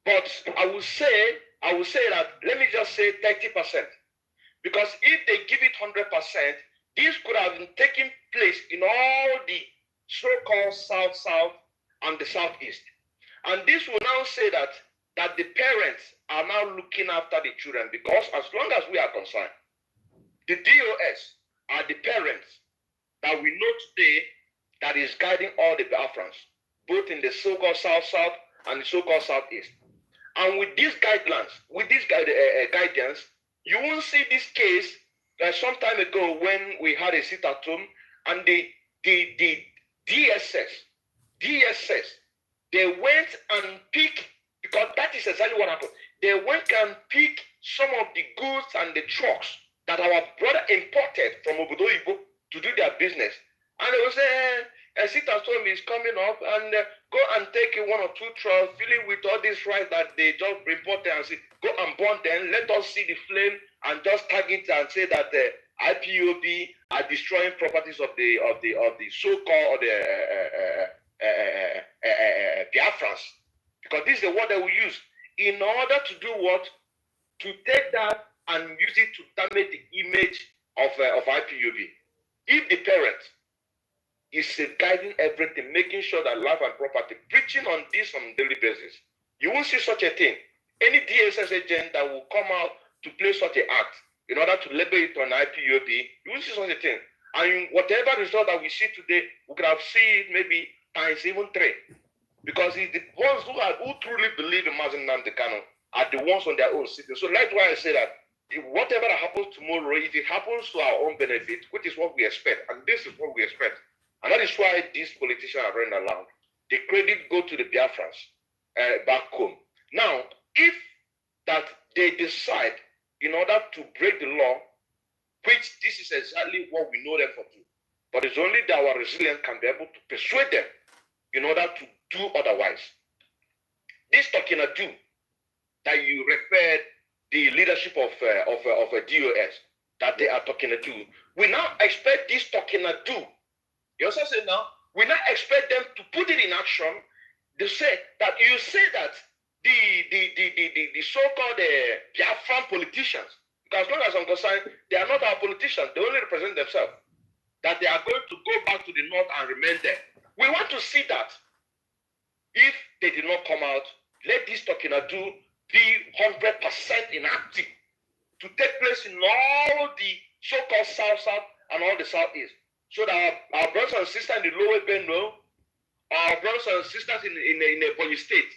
but I will say that, let me just say 30%. Because if they give it 100%, this could have been taking place in all the so-called South and the Southeast. And this will now say that the parents are now looking after the children, because as long as we are concerned, the DOS are the parents that we know today that is guiding all the Biafrans, both in the so-called South and the so-called Southeast. And with these guidelines, guidance, you won't see this case some time ago when we had a sit at home and the DSS, they went and picked, because that is exactly what happened. They went and picked some of the goods and the trucks that our brother imported from Obodo Igbo to do their business. And they will say, a sit at home is coming up, and go and take 1 or 2 trucks, fill it with all this rice that they just imported, and say, go and burn them, let us see the flame, and just tag it and say that the IPOB are destroying properties of the so-called Biafrans. Because this is the word they will use in order to do what? To take that and use it to damage the image of IPOB. If the parent is guiding everything, making sure that life and property, preaching on this on a daily basis, you won't see such a thing. Any DSS agent that will come out to play such an act in order to label it on IPOB, you won't see such a thing. And whatever result that we see today, we could have seen it maybe times even 3. because it's the ones who truly believe in Mazi Nnamdi Kanu are the ones on their own sitting. So that's why I say that whatever that happens tomorrow, if it happens to our own benefit, which is what we expect, and this is what we expect, and that is why these politicians are running around. The credit go to the Biafrans back home. Now, if that they decide in order to break the law, which this is exactly what we know them for do, but it's only that our resilience can be able to persuade them in order to do otherwise. This talking do that you referred the leadership of DOS that they are talking to, we now expect this talking do. You also say now, we now expect them to put it in action. They say that you say that the so-called Biafran politicians, because as long as I'm concerned, they are not our politicians, they only represent themselves, that they are going to go back to the north and remain there. We want to see that. If they did not come out, let this talking do be 100% inactive to take place in all the so-called South and all the Southeast, so that our brothers and sisters in the Lower Benue, our brothers and sisters in a Ebonyi state,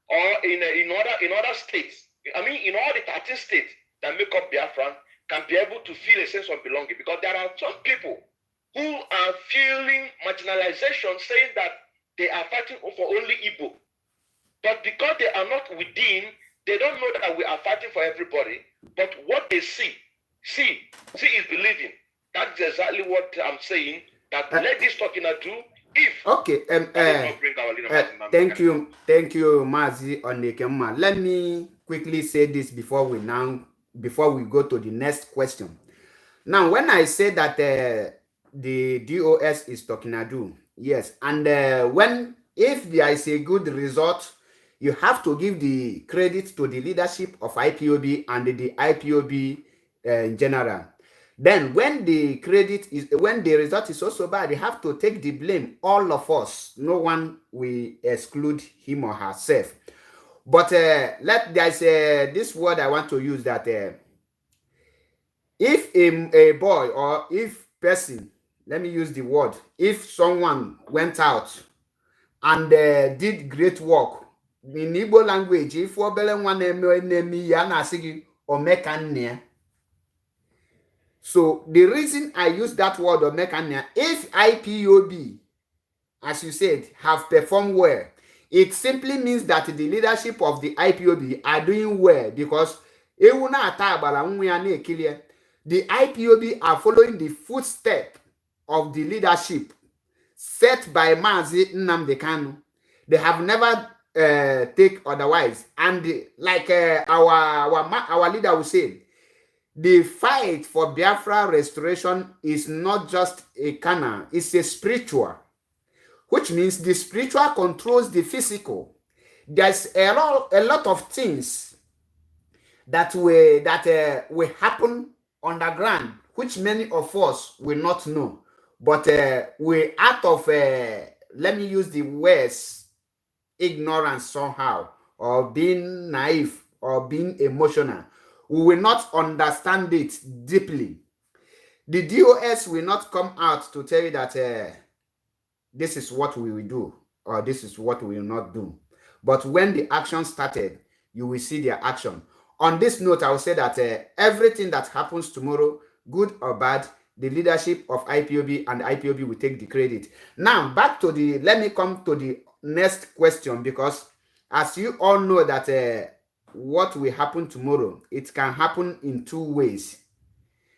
or in other states, I mean in all the 13 states that make up Biafran, can be able to feel a sense of belonging, because there are some people who are feeling marginalization, saying that they are fighting for only Igbo. But because they are not within, they don't know that we are fighting for everybody. But what they see is believing. That's exactly what I'm saying. That let this talking do. If okay, bring our leader, thank you, Mazi Onekema. Let me quickly say this before we go to the next question. Now, when I say that the DOS is talking do, yes, and if there is a good result, you have to give the credit to the leadership of IPOB and the IPOB in general. Then when the result is also bad, you have to take the blame, all of us. No one will exclude him or herself. But there's this word I want to use, that if a boy or if person, let me use the word, if someone went out and did great work, in Igbo language, if so the reason I use that word omekania, if IPOB, as you said, have performed well, it simply means that the leadership of the IPOB are doing well, because the IPOB are following the footsteps of the leadership set by Mazi Nnamdi Kanu. They have never take otherwise. And like our leader will say, the fight for Biafra restoration is not just a carnal, it's a spiritual, which means the spiritual controls the physical. There's a lot of things that will happen underground, which many of us will not know. But we're out of, let me use the words, ignorance somehow, or being naive, or being emotional. We will not understand it deeply. The DOS will not come out to tell you that this is what we will do, or this is what we will not do. But when the action started, you will see their action. On this note, I will say that everything that happens tomorrow, good or bad, the leadership of IPOB and IPOB will take the credit. Now, let me come to the next question, because as you all know that what will happen tomorrow, it can happen in two ways.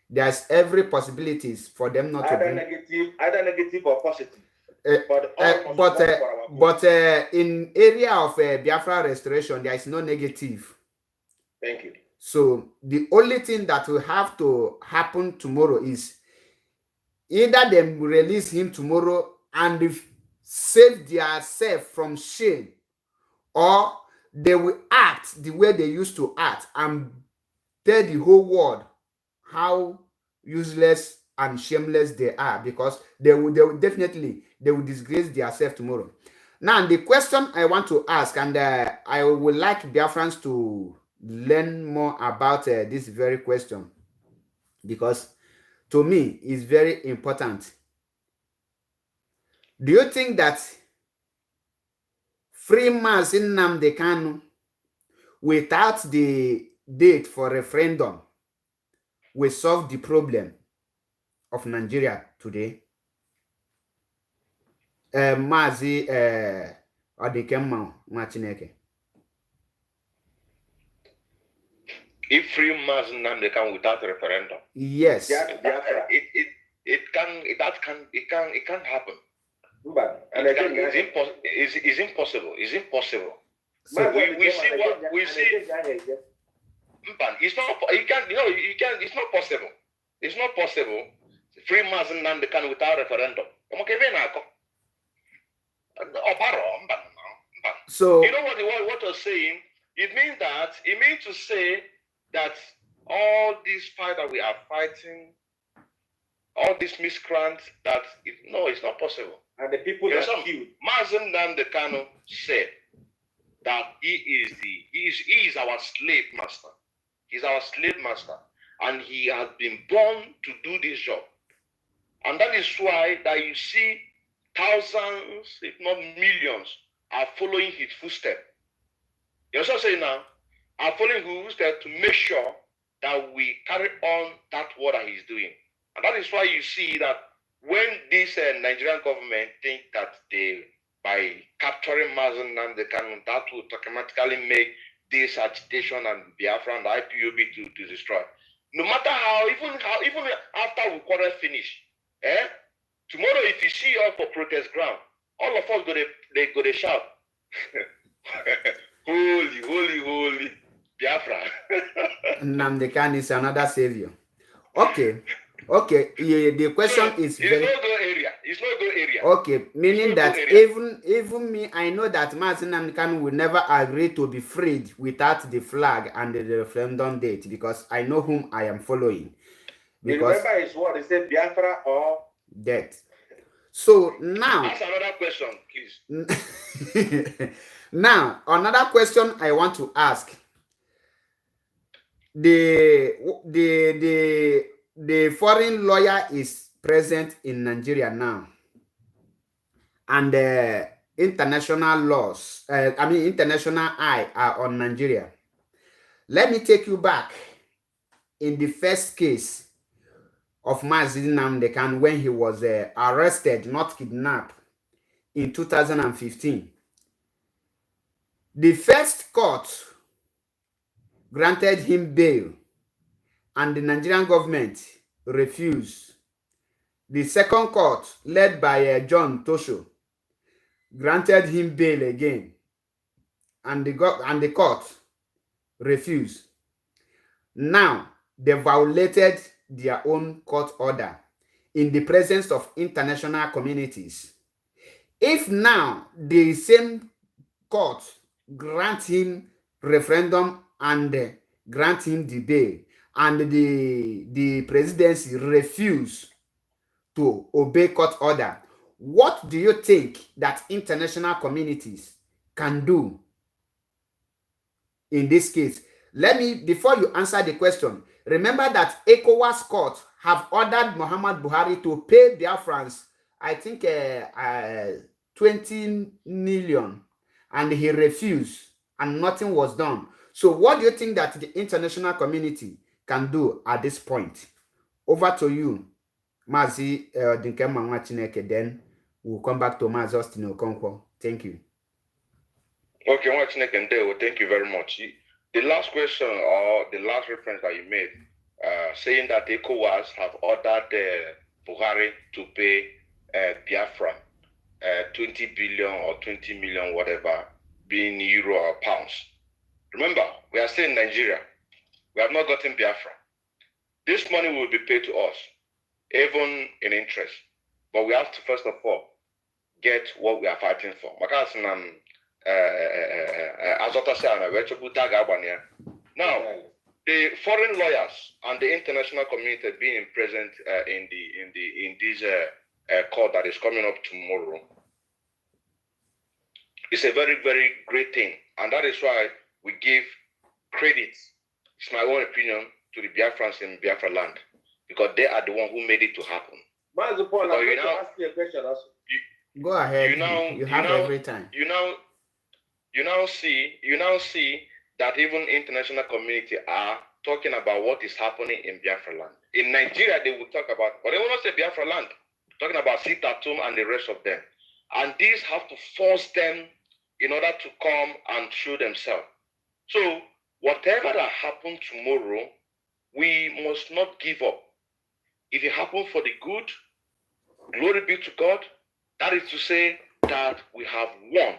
There's every possibilities for them not either to negative or positive. But in area of Biafra restoration, there is no negative. Thank you. So the only thing that will have to happen tomorrow is either they release him tomorrow and save themselves from shame, or they will act the way they used to act and tell the whole world how useless and shameless they are, because they will definitely disgrace themselves tomorrow. Now, the question I want to ask, and I would like Biafrans to learn more about this very question, because to me it's very important. Do you think that free Mazi Nnamdi Kanu without the date for referendum will solve the problem of Nigeria today. Mazi Odikemma Nwachineke. If free Mazi Nnamdi Kanu without a referendum, yes, it can't happen. But It's impossible. It's impossible. So we see what we see. It's not. You can't. You know. You can't. It's not possible. It's not possible. Free Mazi Nnamdi Kanu without referendum. So you know what you're saying? It means to say that all this fight that we are fighting, all these miscreants, it's not possible. And the people that killed Mazi Nnamdi Kanu said that he is our slave master. He's our slave master, and he has been born to do this job. And that is why that you see thousands, if not millions, are following his footsteps. You know what I'm saying now? Are following his footsteps to make sure that we carry on that work that he's doing. And that is why you see that when this Nigerian government think that by capturing Mazi Nnamdi Kanu, that will automatically make this agitation and Biafra and the IPOB to destroy. No matter how, even after we quarrel finish, tomorrow if you see us for protest ground, all of us go to shout, holy, holy, holy Biafra. Nnamdi Kanu is another savior. Okay. Yeah, the question is it's very. Not good area. It's not good area. Okay, meaning that even me, I know that Mazi Nnamdi Kanu will never agree to be freed without the flag and the referendum date, because I know whom I am following. Because remember his word, he said Biafra or death. So now, ask another question, please. Now, another question I want to ask. The foreign lawyer is present in Nigeria now, and international laws, international eye are on Nigeria. Let me take you back in the first case of Mazi Nnamdi Kanu when he was arrested, not kidnapped, in 2015. The first court granted him bail, and the Nigerian government refused. The second court, led by John Tosho, granted him bail again, and the court refused. Now, they violated their own court order in the presence of international communities. If now the same court grant him referendum and grant him the bail, and the presidency refuse to obey court order, what do you think that international communities can do in this case? Before you answer the question, remember that ECOWAS court have ordered Muhammad Buhari to pay Biafrans, I think 20 million, and he refused, and nothing was done. So what do you think that the international community can do at this point? Over to you, Mazi Odikemma Nwachineke. Then we'll come back to Mazi Austin Okonkwo. Thank you. Okay, Nwachineke, thank you very much. The last question or the last reference that you made, saying that ECOWAS have ordered Buhari to pay Biafra 20 billion or 20 million, whatever, being euro or pounds. Remember, we are still in Nigeria. We have not gotten Biafra. This money will be paid to us, even in interest. But we have to, first of all, get what we are fighting for. Now, the foreign lawyers and the international community being present in this court that is coming up tomorrow, it's a very, very great thing. And that is why we give credit, it's my own opinion, to the Biafrans in Biafra land, because they are the one who made it to happen. Mazi Paul, I'm going to ask you a question also. Go ahead. You have every time. you now see that even international community are talking about what is happening in Biafra land. In Nigeria, they will talk about, but they will not say Biafra land, talking about Sit-at-Home and the rest of them. And these have to force them in order to come and show themselves. So whatever that happens tomorrow, we must not give up. If it happens for the good, glory be to God. That is to say that we have won.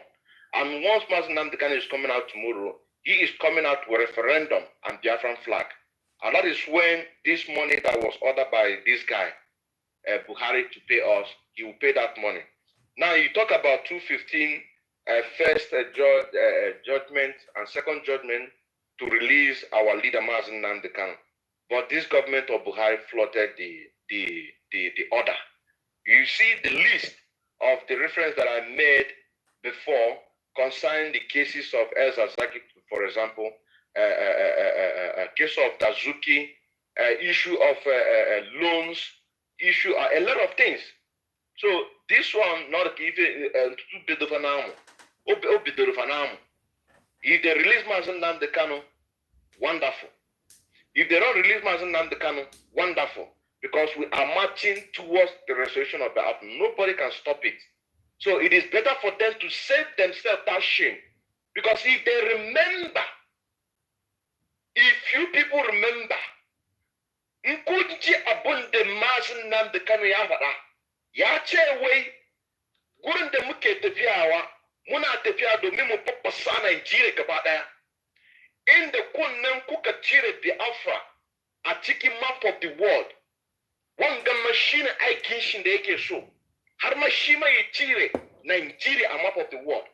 And once Mazi Nnamdi Kanu is coming out tomorrow, he is coming out with a referendum and Biafran flag. And that is when this money that was ordered by this guy, Buhari, to pay us, he will pay that money. Now you talk about 215 first judgment and second judgment to release our leader Mazi Nnamdi Kanu. But this government of Buhari floated the order. You see the list of the reference that I made before concerning the cases of El Zazaki, for example, case of Dazuki, issue of loans, issue a lot of things. So this one not even if they release Mazi Nnamdi Kanu, wonderful. If they don't release Mazi Nnamdi Kanu, wonderful. Because we are marching towards the restoration of the earth. Nobody can stop it. So it is better for them to save themselves that shame. Because if they remember, if you people remember, Nkuji abunde Mazi Nnamdi Kanu yahara, yache way, gurin da muke tafiyawa, muna tafiya domin mu faffasa Nigeria gaba daya. Inda kunnen kuka cire Biafra a cikin map of the world, wanga machine aikin shi da yake so, har ma shi ma ya cire Nigeria a map of the world.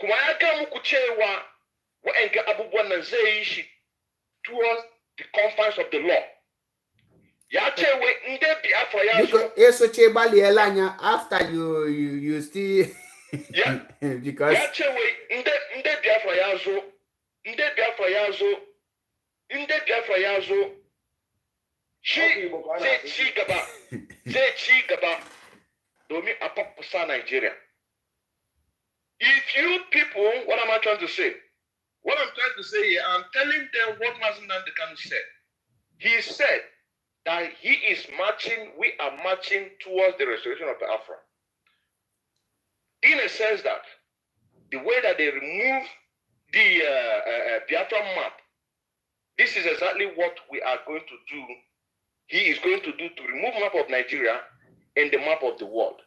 Kuma ya ga muku cewa wa'anga abubuwan nan zai yi shi towards the confines of the law. Ya ce wai inda Biafra ya so. Eso ce bali elanya after you still Yeah. because Ya ce wai inda Biafra ya zo. Nde Biafra ya zo, shi zai ci gaba domin a faffasa Nigeria. If you people, what am I trying to say? What I'm trying to say here, I'm telling them what Mazi Nnamdi Kanu said. He said that he is marching, we are marching towards the restoration of Biafra. In a sense that the way that they remove the Biafra map, this is exactly what we are going to do. He is going to do to remove map of Nigeria and the map of the world.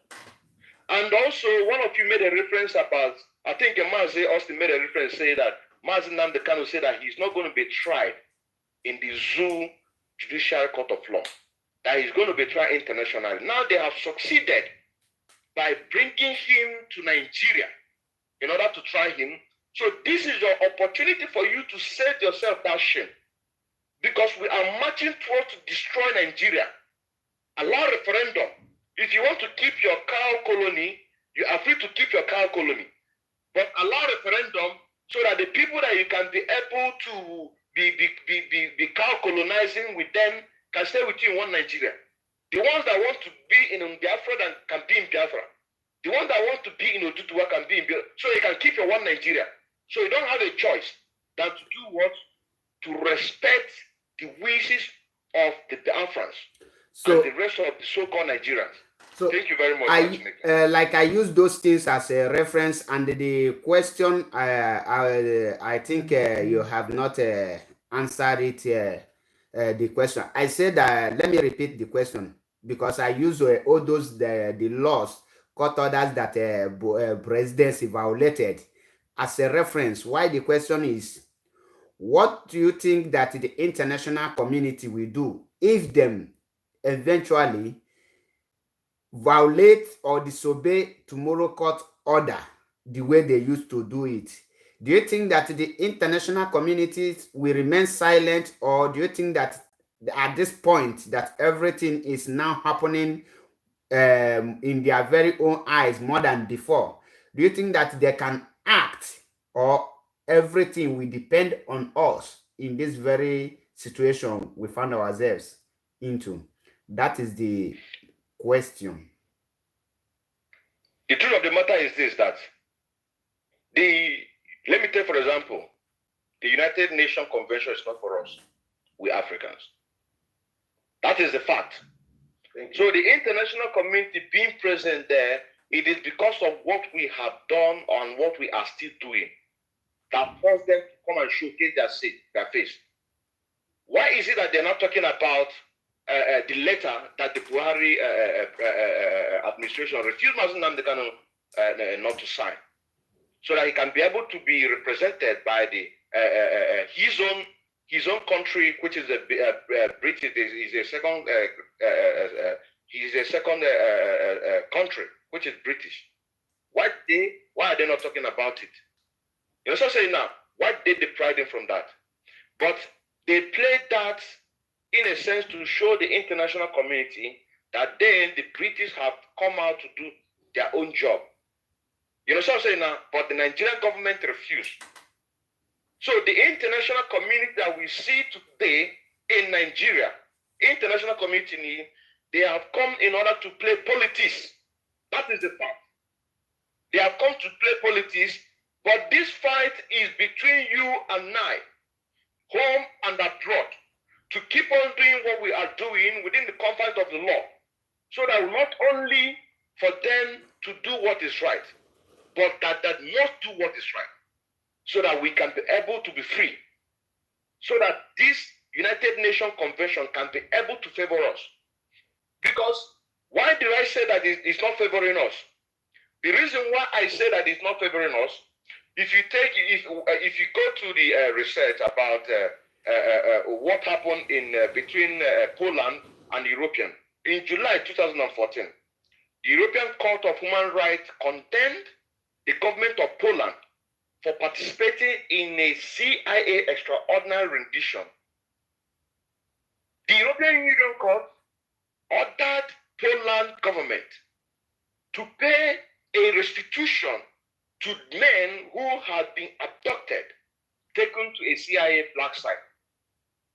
And also, one of you made a reference about, I think Mazi Austin made a reference, say that Mazi Nnamdi Kanu said that he's not going to be tried in the Zoo Judicial Court of Law, that he's going to be tried internationally. Now they have succeeded by bringing him to Nigeria in order to try him. So this is your opportunity for you to save yourself that shame. Because we are marching towards to destroy Nigeria. Allow referendum. If you want to keep your cow colony, you are free to keep your cow colony. But allow referendum so that the people that you can be able to be cow colonizing with them can stay with you in one Nigeria. The ones that want to be in Biafra can be in Biafra. The ones that want to be in Otutuwa can be in Biafra. So you can keep your one Nigeria. So you don't have a choice than to do what? To respect the wishes of the Biafrans and the rest of the so-called Nigerians. So thank you very much. I use those things as a reference, and the question I think you have not answered it. The question I said, let me repeat the question, because I use all those the laws, court orders that presidency violated as a reference. Why the question is, what do you think that the international community will do if them eventually violate or disobey tomorrow court order the way they used to do it? Do you think that the international communities will remain silent, or do you think that at this point that everything is now happening in their very own eyes more than before? Do you think that they can act, or everything will depend on us in this very situation we found ourselves into? That is the question. The truth of the matter is this, that the Let me take, for example, the United Nations Convention is not for us. We Africans. That is the fact. So the international community being present there, it is because of what we have done and what we are still doing that forced them to come and showcase their face. Why is it that they're not talking about the letter that the Buhari administration refused Mazi Nnamdi Kanu not to sign, so that he can be able to be represented by the his own country, which is British, is a second he's a second country, which is British. Why are they not talking about it? You know what I'm saying now? Why did they pride him from that? But they played that in a sense to show the international community that then the British have come out to do their own job. You know what I'm saying now? But the Nigerian government refused. So the international community that we see today in Nigeria, international community, they have come in order to play politics. That is the fact. They have come to play politics, but this fight is between you and I, home and abroad, to keep on doing what we are doing within the confines of the law, so that not only for them to do what is right, but that must do what is right, so that we can be able to be free, so that this United Nations Convention can be able to favor us. Because why did I say that it's not favoring us? The reason why I say that it's not favoring us, if you go to the research about what happened in between Poland and European in July 2014, the European Court of Human Rights condemned the government of Poland for participating in a CIA extraordinary rendition. The European Union Court ordered Poland government to pay a restitution to men who had been abducted, taken to a CIA black site.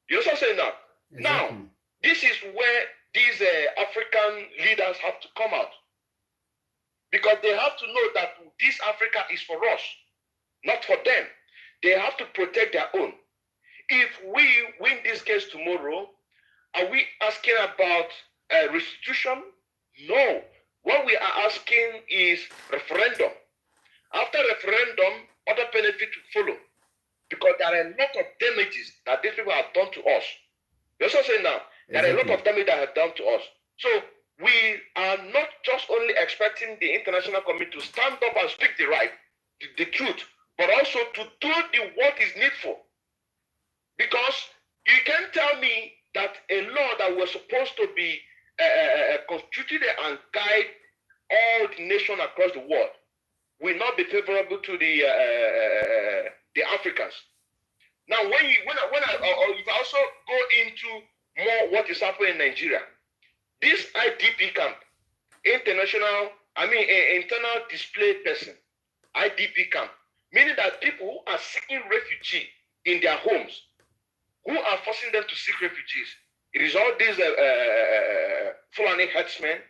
You know what I'm saying now? Exactly. Now, this is where these African leaders have to come out. Because they have to know that this Africa is for us, not for them. They have to protect their own. If we win this case tomorrow, are we asking about restitution? No. What we are asking is referendum. After referendum, other benefits will follow. Because there are a lot of damages that these people have done to us. You know what I'm saying now? There are a lot of damage that have done to us. So we are not just only expecting the international community to stand up and speak the right, the truth, but also to do what is needful. Because you can't tell me that a law that was supposed to be constituted and guide all the nations across the world will not be favorable to the Africans. Now, if I also go into more what is happening in Nigeria, this IDP camp, internal displaced person, IDP camp, meaning that people who are seeking refugee in their homes, who are forcing them to seek refugees. It is all these Fulani herdsmen,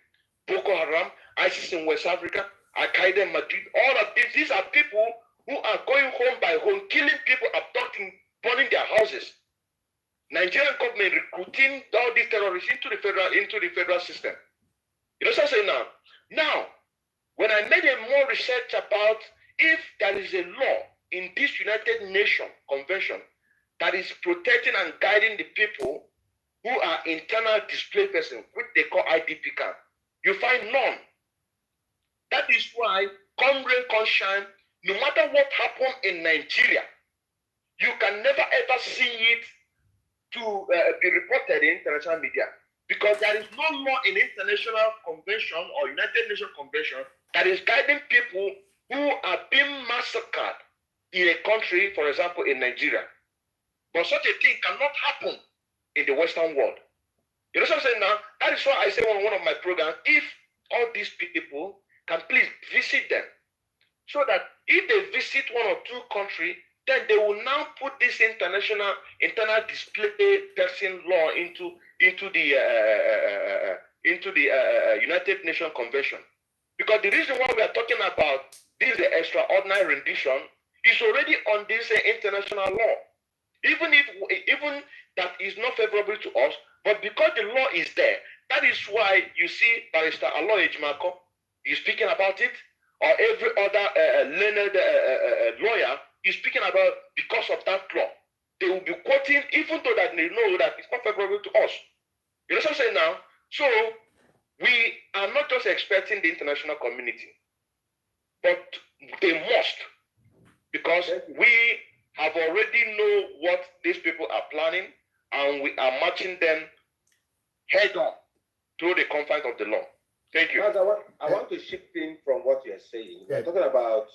Boko Haram, ISIS in West Africa, Al-Qaeda in Madrid, all of these are people who are going home by home, killing people, abducting, burning their houses. Nigerian government recruiting all these terrorists into the federal system. You know what I'm saying now? Now, when I made a more research about if there is a law in this United Nations Convention that is protecting and guiding the people who are internal displaced persons, which they call IDP camp, you find none. That is why, come rain, come shine, no matter what happened in Nigeria, you can never ever see it to be reported in international media, because there is no law in international convention or United Nations Convention that is guiding people who are being massacred in a country, for example, in Nigeria. But such a thing cannot happen in the Western world. You know what I'm saying now? That is why I say on one of my programs, if all these people can please visit them, so that if they visit one or two countries, then they will now put this internal display person law into the United Nations Convention. Because the reason why we are talking about this extraordinary rendition is already on this international law. Even that is not favorable to us, but because the law is there, that is why you see Barrister Aloy Ejimako is speaking about it, or every other learned lawyer is speaking about because of that law. They will be quoting, even though that they know that it's not favorable to us. You know what I'm saying now? So we are not just expecting the international community, but they must, because we have already know what these people are planning, and we are matching them head on through the confines of the law. Thank you. I want to shift in from what you are saying. We're talking about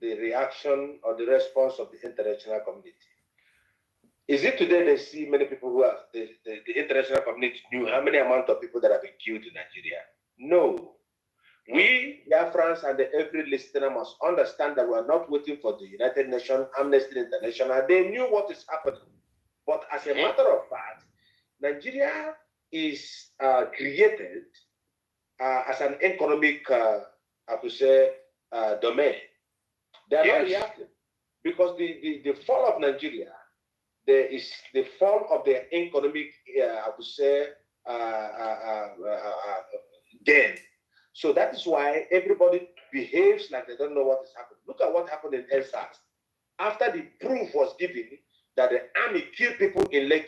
the reaction or the response of the international community. Is it today they see many people who are the international community knew how many amount of people that have been killed in Nigeria? No. We, Biafrans, and every listener must understand that we are not waiting for the United Nations, Amnesty International. They knew what is happening. But as a matter of fact, Nigeria is created as an economic, I could say, domain. They are not reacting. Because the fall of Nigeria, there is the fall of the economic, I would say, gain. So that is why everybody behaves like they don't know what is happening. Look at what happened in EndSARS. After the proof was given that the army killed people in Lekki,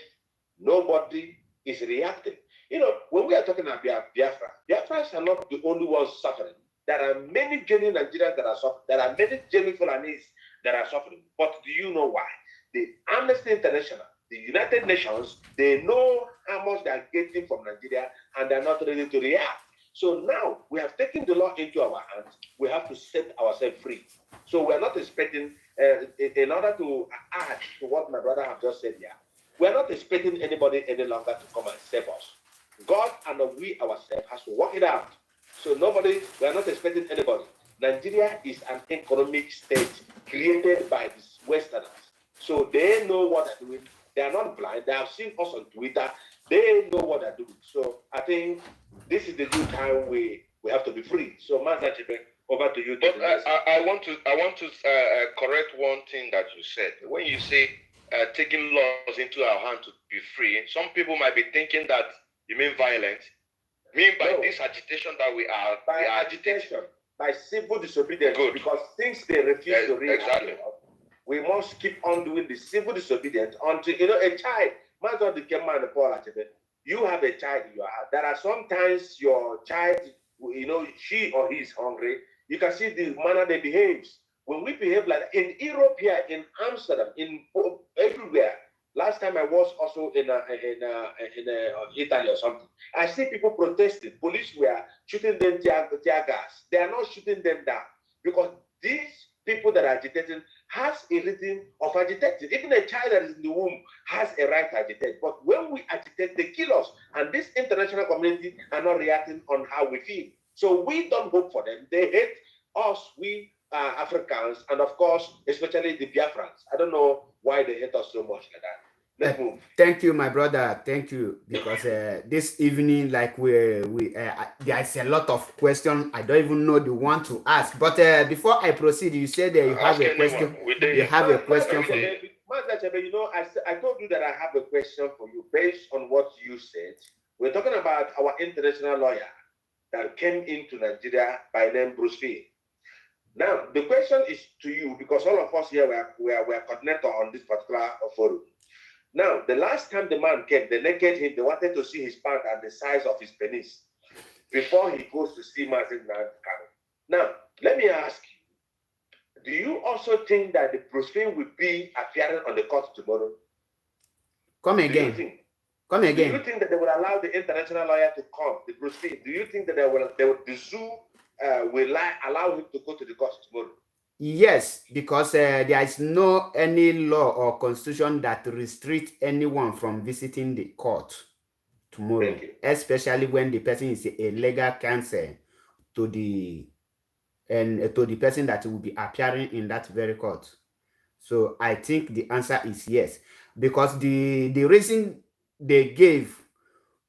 nobody is reacting. You know, when we are talking about Biafra, Biafrans are not the only ones suffering. There are many genuine Nigerians that are suffering. There are many genuine Fulanese that are suffering. But do you know why? The Amnesty International, the United Nations, they know how much they are getting from Nigeria, and they're not ready to react. So now we have taken the law into our hands. We have to set ourselves free. So we're not expecting, in order to add to what my brother have just said here, we're not expecting anybody any longer to come and save us. God and we ourselves has to work it out. So we're not expecting anybody. Nigeria is an economic state created by these Westerners. So they know what they're doing. They are not blind. They have seen us on Twitter. They know what they're doing. So I think this is the new time we have to be free. So Master Chibe, over to you. But I want to correct one thing that you said. When you say taking laws into our hands to be free, some people might be thinking that you mean violence. By this agitation that we are agitating. By civil disobedience. Good. Because things they refuse to read. Exactly. We must keep on doing the civil disobedience until, a child, you have a child in your house. There are sometimes your child, she or he is hungry. You can see the manner they behave. When we behave like that, in Europe here, in Amsterdam, everywhere. Last time I was also in Italy or something. I see people protesting. Police were shooting them tear gas. They are not shooting them down because these people that are agitating has a rhythm of agitating. Even a child that is in the womb has a right to agitate. But when we agitate, they kill us. And this international community are not reacting on how we feel. So we don't vote for them. They hate us, we Africans, and of course, especially the Biafrans. I don't know why they hate us so much like that. Let's move. Thank you, my brother. Thank you. Because this evening, like there's a lot of questions. I don't even know the one to ask. But before I proceed, you said you have a question. You have a question for me. I told you that I have a question for you based on what you said. We're talking about our international lawyer that came into Nigeria by name Bruce Fee. Now, the question is to you because all of us here we are coordinator on this particular forum. Now, the last time the man came, they naked him. They wanted to see his pant and the size of his penis before he goes to see Mazin Kano. Now, let me ask you, do you also think that the Bruce Fee will be appearing on the court tomorrow? Come again. Do you think that they will allow the international lawyer to come, the Bruce Fee? Do you think that the zoo will allow him to go to the court tomorrow? Yes, because there is no any law or constitution that restricts anyone from visiting the court tomorrow, especially when the person is a legal counsel to the person that will be appearing in that very court. So I think the answer is yes, because the reason they gave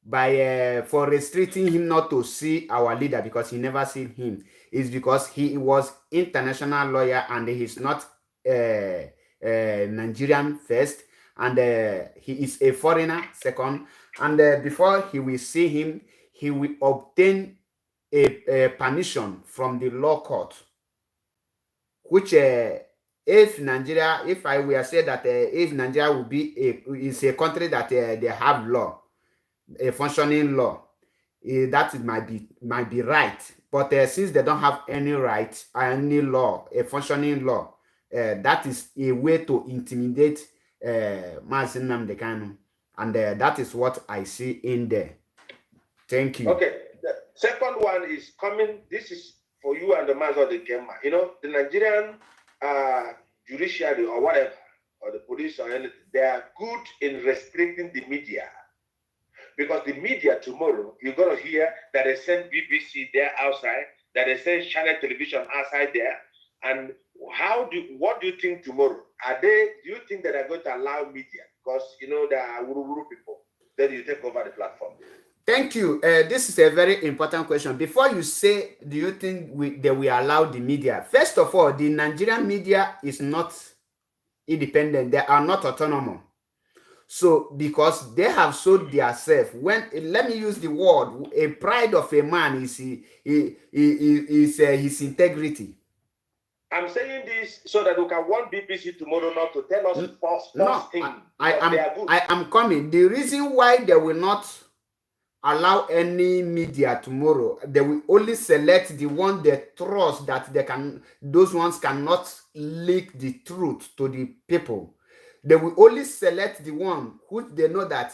by for restricting him not to see our leader because he never seen him is because he was international lawyer and he's not Nigerian first, and he is a foreigner second, and before he will see him, he will obtain a permission from the law court, which if Nigeria, if I were say that if Nigeria will be is a country that they have law, a functioning law, that might be right. But since they don't have any right, any law, a functioning law, that is a way to intimidate Mazi Nnamdi Kanu, and that is what I see in there. Thank you. Okay, the second one is coming. This is for you and the Mazi of the Gemma. You know, the Nigerian judiciary or whatever, or the police or anything, they are good in restricting the media. Because the media tomorrow, you're going to hear that they send BBC there outside, that they send channel television outside there. And what do you think tomorrow? Do you think that they're going to allow media? Because, you know, there are Wuru people. Then you take over the platform. Thank you. This is a very important question. Before you say, do you think they will allow the media? First of all, the Nigerian media is not independent. They are not autonomous. So, because they have sold themselves, let me use the word, a pride of a man is his integrity. I'm saying this so that we can want BBC tomorrow not to tell us false things. I am coming. The reason why they will not allow any media tomorrow, they will only select the one they trust that those ones cannot leak the truth to the people. They will only select the one which they know that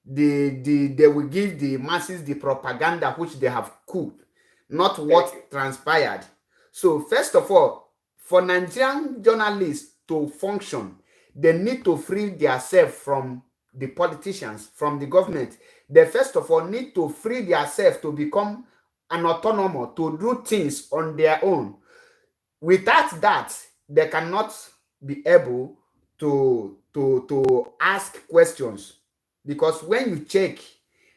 they will give the masses the propaganda which they have cooked, not what transpired. So first of all, for Nigerian journalists to function, they need to free themselves from the politicians, from the government. They first of all need to free themselves to become an autonomous, to do things on their own. Without that, they cannot be able to ask questions, because when you check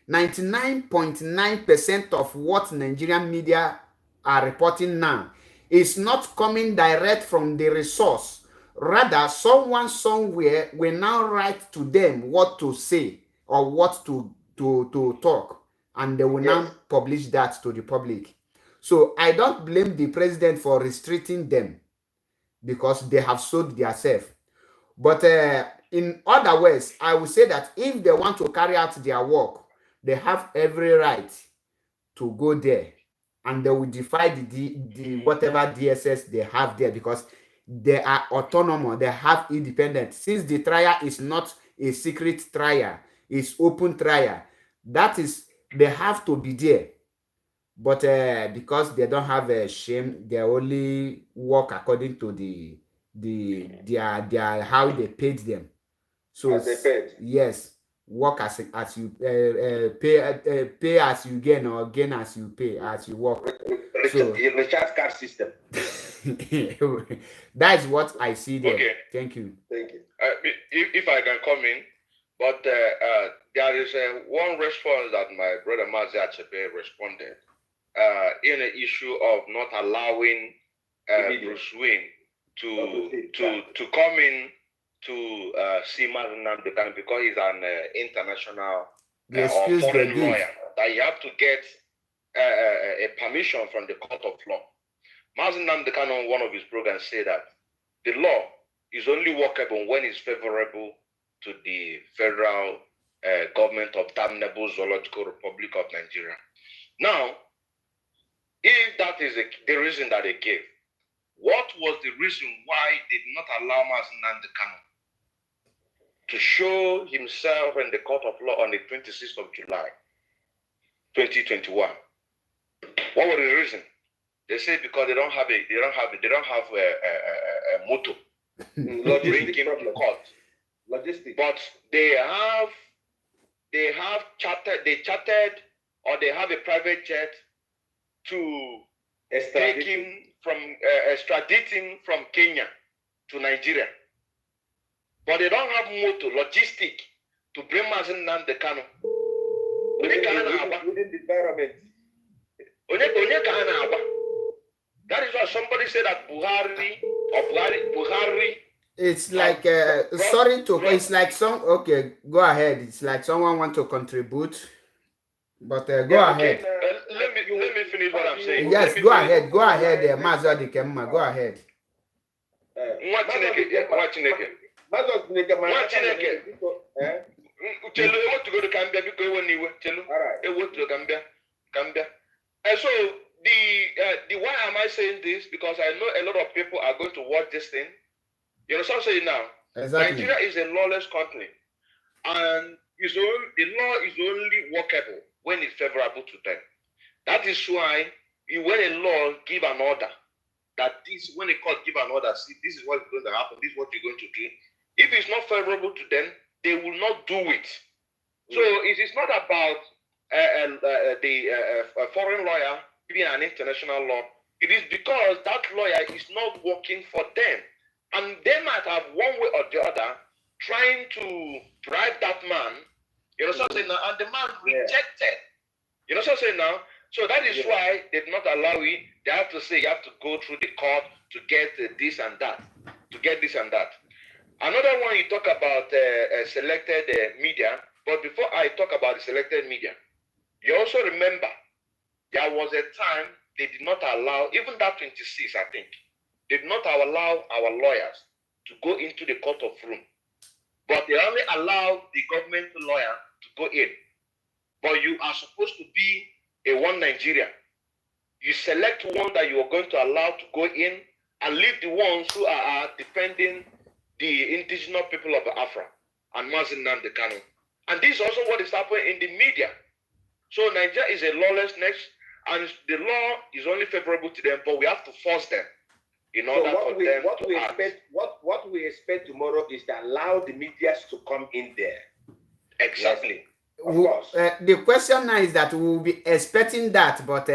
99.9% of what Nigerian media are reporting now is not coming direct from the resource. Rather, someone somewhere will now write to them what to say or what to talk, and they will now publish that to the public. So I don't blame the president for restricting them, because they have sold themselves. But in other words, I would say that if they want to carry out their work, they have every right to go there, and they will defy the whatever DSS they have there, because they are autonomous, they have independence. Since the trial is not a secret trial, it's open trial, that is, they have to be there. But because they don't have a shame, they only work according to their how they paid them. So as they paid. Yes, work as you pay as you gain, or gain as you pay as you work. So recharge card system. that is what I see there. Okay. Thank you. Thank you. If I can come in, but there is one response that my brother Mazi Achebe responded in the issue of not allowing Bruce Wayne to come in to see Mazi Nnamdi Kanu, because he's an international or foreign lawyer, that you have to get a permission from the court of law. Mazi Nnamdi Kanu, on one of his programs, said that the law is only workable when it's favorable to the federal government of Damnable Zoological Republic of Nigeria. Now, if that is the reason that they gave, what was the reason why they did not allow Mazi Nnamdi Kanu to show himself in the court of law on the 26th of July, 2021? What was the reason? They say because they don't have a motor. Logistic problem. Court. Logistic. But they chartered, or they have a private jet to take him from extradite him from Kenya to Nigeria. But they don't have motor, logistic, to bring Mazi Nnamdi Kanu. Within the environment. That is why somebody said that Buhari Buhari. It's like sorry to. It's like some. Okay, go ahead. It's like someone want to contribute, but go ahead. Let me finish what I'm saying. Yes, go ahead. Go ahead, Mazo Dikemma. Go ahead. Chelu, I want to go to Gambia because when you Chelu, I want to Gambia. And so the why am I saying this? Because I know a lot of people are going to watch this thing. You know what I'm saying now? Exactly. Nigeria is a lawless country, and the law is only workable when it's favorable to them. That is why when a law give an order, that this when a court give an order, see, this is what's going to happen, this is what you're going to do. If it's not favorable to them, they will not do it. So it is not about a foreign lawyer being an international law. It is because that lawyer is not working for them. And they might have one way or the other trying to bribe that man. You know what I'm saying now? And the man rejected. You know what I'm saying now? So that is why they did not allow it. They have to say you have to go through the court to get this and that. To get this and that. Another one, you talk about selected media. But before I talk about the selected media, you also remember there was a time they did not allow, even that 26, I think, they did not allow our lawyers to go into the court of room. But they only allowed the government lawyer to go in. But you are supposed to be a one Nigeria. You select one that you are going to allow to go in and leave the ones who are defending the indigenous people of Afra and Mazi Nnamdi Kanu. And this is also what is happening in the media. So Nigeria is a lawlessness, and the law is only favorable to them, but we have to force them in order for them to act. What we expect tomorrow is to allow the media to come in there. Exactly. Of course. The question now is that we will be expecting that, but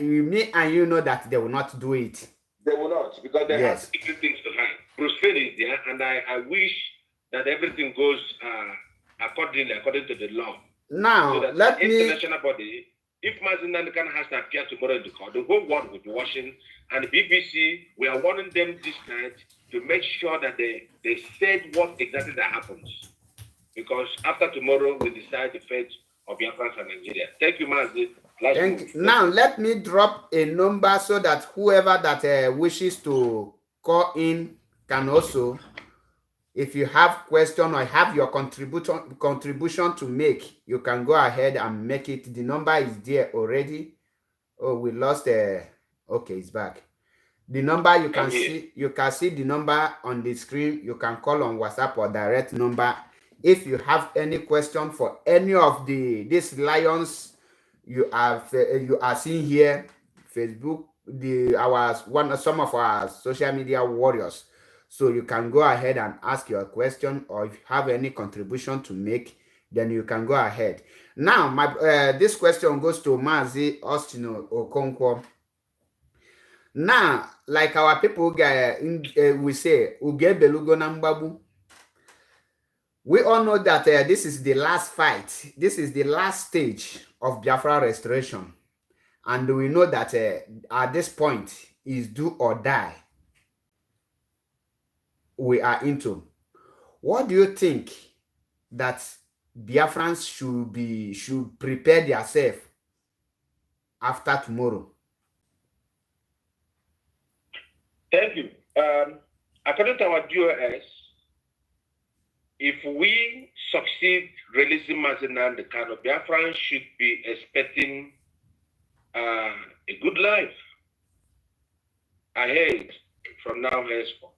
me and you know that they will not do it. They will not, because they have secret things to hand. Bruce Finn is there, and I wish that everything goes according to the law. Now, so that let the me... international body, if Mazi Nnamdi Kanu has to appear tomorrow in the court, the whole world will be watching, and the BBC, we are warning them this night to make sure that they said what exactly that happens. Because after tomorrow, we decide the fate of Biafra and Nigeria. Thank you, Mazi. Now, let me drop a number so that whoever that wishes to call in can also, if you have question or have your contribution to make, you can go ahead and make it. The number is there already. Oh, we lost okay, it's back. The number you can see the number on the screen. You can call on WhatsApp or direct number. If you have any question for any of these lions you are seeing here, Facebook, some of our social media warriors. So you can go ahead and ask your question, or if you have any contribution to make, then you can go ahead. Now, this question goes to Mazi Austin Okonkwo. Now, like our people we say, Uge Belugo Nambabu. We all know that this is the last fight. This is the last stage of Biafra restoration. And we know that at this point is do or die we are into. What do you think that Biafrans should prepare themselves after tomorrow? Thank you. According to our DOS, if we succeed releasing Mazi Nnamdi Kanu, Biafrans should be expecting a good life ahead from now henceforth.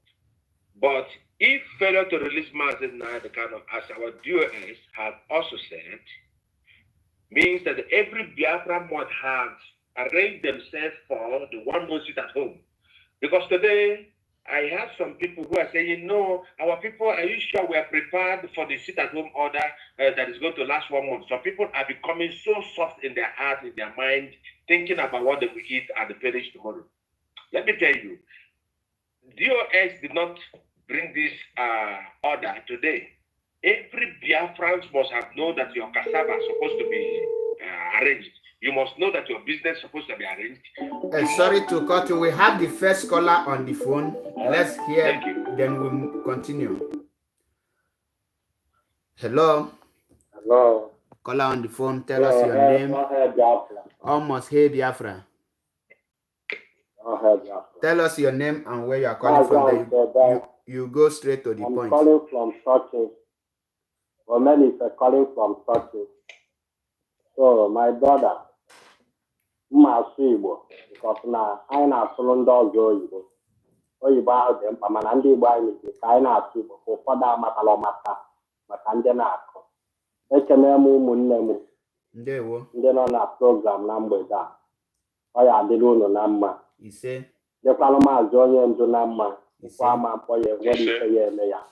But if failure to release Mazi Nnamdi Kanu, as our DOS have also said, means that every Biafran must have arranged themselves for the one who sit at home. Because today, I have some people who are saying, no, our people, are you sure we are prepared for the sit-at-home order that is going to last 1 month? Some people are becoming so soft in their heart, in their mind, thinking about what they will eat and the perish tomorrow. Let me tell you, DOS did not bring this order today. Every Biafran must have known that your cassava is supposed to be arranged. you must know that your business is supposed to be arranged. Sorry to cut you. We have the first caller on the phone. Let's hear, then we'll continue. Hello. Hello. Caller on the phone. Tell us your name. Almost hey Biafra. Tell us your name and where you are calling from. You go straight to the point. I'm calling from Turkey. Or many is calling from Turkey. So my brother, Igbo, because now I na solo ndị ọzọ oyibo. Oyibo ahụ dị mkpa mana ndị Igbo anyị ji ka anyị na-asụ Igbo ka ụfọdụ amatala ọmata maka ndị na-akụ. Ekene m ụmụnne m ndị nọ na program na mgbede a. Ọ ya adịrị unu na mma. Ise. Dịkwalụ maazị onye ndu na mma. Kwa ama mkpọ ya enwere ike ya eme ya.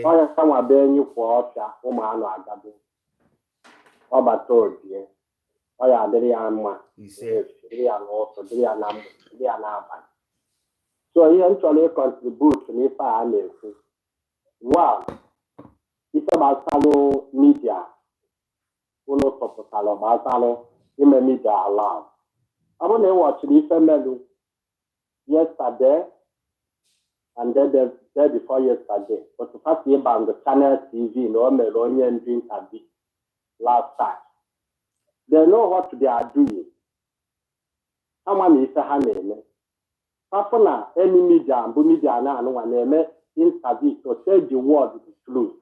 Ọ ya kanwabe enyi kwa ọfịa ụmụ anụ agabe. Ọ bata odie. Ọ ya adịrị ya mma. Dịrị ya n'ụtụ, dịrị ya na mgbede, dịrị ya n'abalị. So ihe m chọrọ ịkọntribut n'ife a na-ekwu. Wow. Ife gbasalụ midia unu tụpụtalụ gbasalụ ime midia ala. Ọ bụrụ na ị wọchiri ife melu yesterday and then the day before yesterday, but the first year on the channel TV na o mere onye ndu interview last time. They know what they are doing. Ama na ife ha na-eme. Afọ na any media mbụ media na-anụnwa na-eme interview to tell the world the truth.